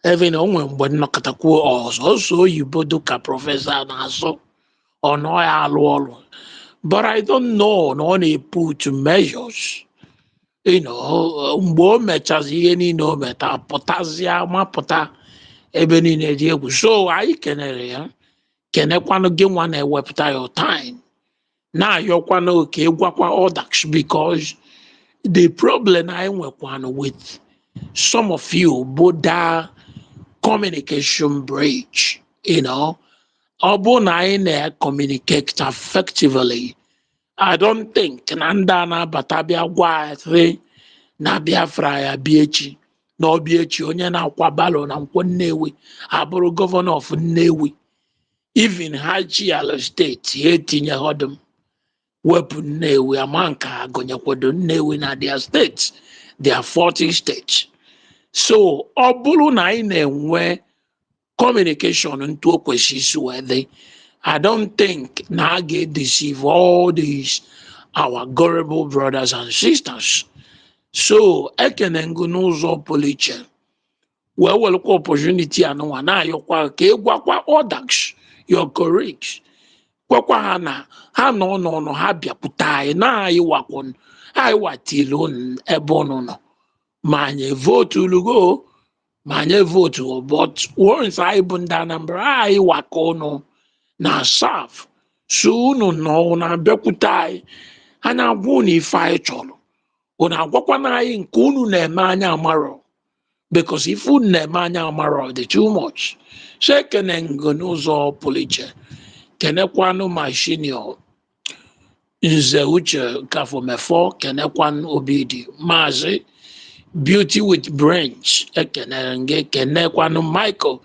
Even o nwee mgbe nnọkọtakwuo ọsọ oyibo dịka prọfesọ na-asụ ọ nọ ya alụ ọrụ. But I don't know na ọ na-put measures. Mgbe o mechazi ihe niile o meta pụtazịa mapụta ebe niile dị egwu. So anyị kenere ya, kenekwanụ gị nwa na-ewepụta your time na-ayọkwanụ ka ịgwakwa others because the problem anyị nwekwanụ with some of you bụ that communication bridge. Ọ bụ na anyị na-communicate effectively, I don't think na ndị a na-abata bịa gwa sị na Biafra ya bịa echi na ọbịa echi onye na-akwa balo na Nkwọ Nnewi abụrụ gọvanọ of Nnewi. Even ha chi ala steeti ha etinye hodum wepụ Nnewi ama nke agụnyekwado Nnewi na their states, their 40 states. So ọ bụrụ na anyị na-enwe communication ntu o kwesịrị isi wee dị, I don't think na a ga-deceive all these our gullible brothers and sisters. So ekene ngụ n'ụzọ pụrụ iche wee welekwa opportunity anụnwa na-ayọkwa ka ịgwakwa others your colleagues, gwakwa ha na ha nọ n'ọnụ ha bịakwute anyị na anyị wakwo anyị watile unu ebe unu nọ ma anyị votu lugo ma anyị votu, but once anyị bụ ndị Anambra anyị waka unu na serve. So unu nọ na bịakwute anyị ha na-agwa unu ife anyị chọrọ, unu agwakwana anyị nke unu na-eme anya amarọ because if unu na-eme anya amarọ dị too much. So ekene ngụ n'ụzọ pụrụ iche kenekwanụ my senior Nze Uche Kafo Mefor, kenekwanụ Obidi Maazị Beauty with Branch, ekenere nge kenekwanụ Michael,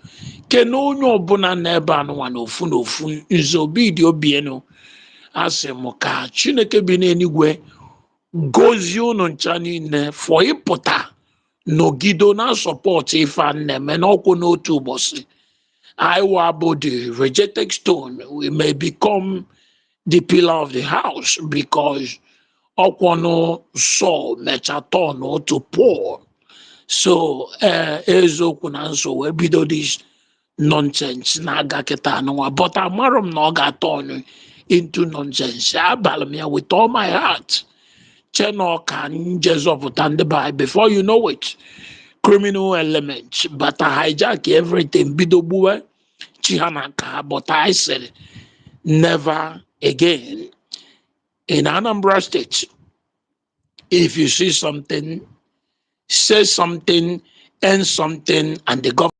kene onye ọbụla n'ebe anụnwa n'ofu n'ofu. Nze Obidi Obienu asị m ka Chineke bi n'eluigwe gozie unu ncha niile for ịpụta nọgido na support ife a na-eme n'ọkwụ n'otu ụbọchị I will be the rejected stone. We may become the pillar of the house because ọkwọnụ Saul mechaton to Paul. So eziokwu na nso wee bido this nonsense na-aga kịta anụnwa, but amarọ m na ọ ga-atọn into nonsense. Abalị m ya with all my heart. Cheno ka njezọpụta ndị be, before you know it, criminal elements but hijack everything bido gbuwe chi ha na nka. But I said never again. In Anambra State, if you see something, say something, and something, and the government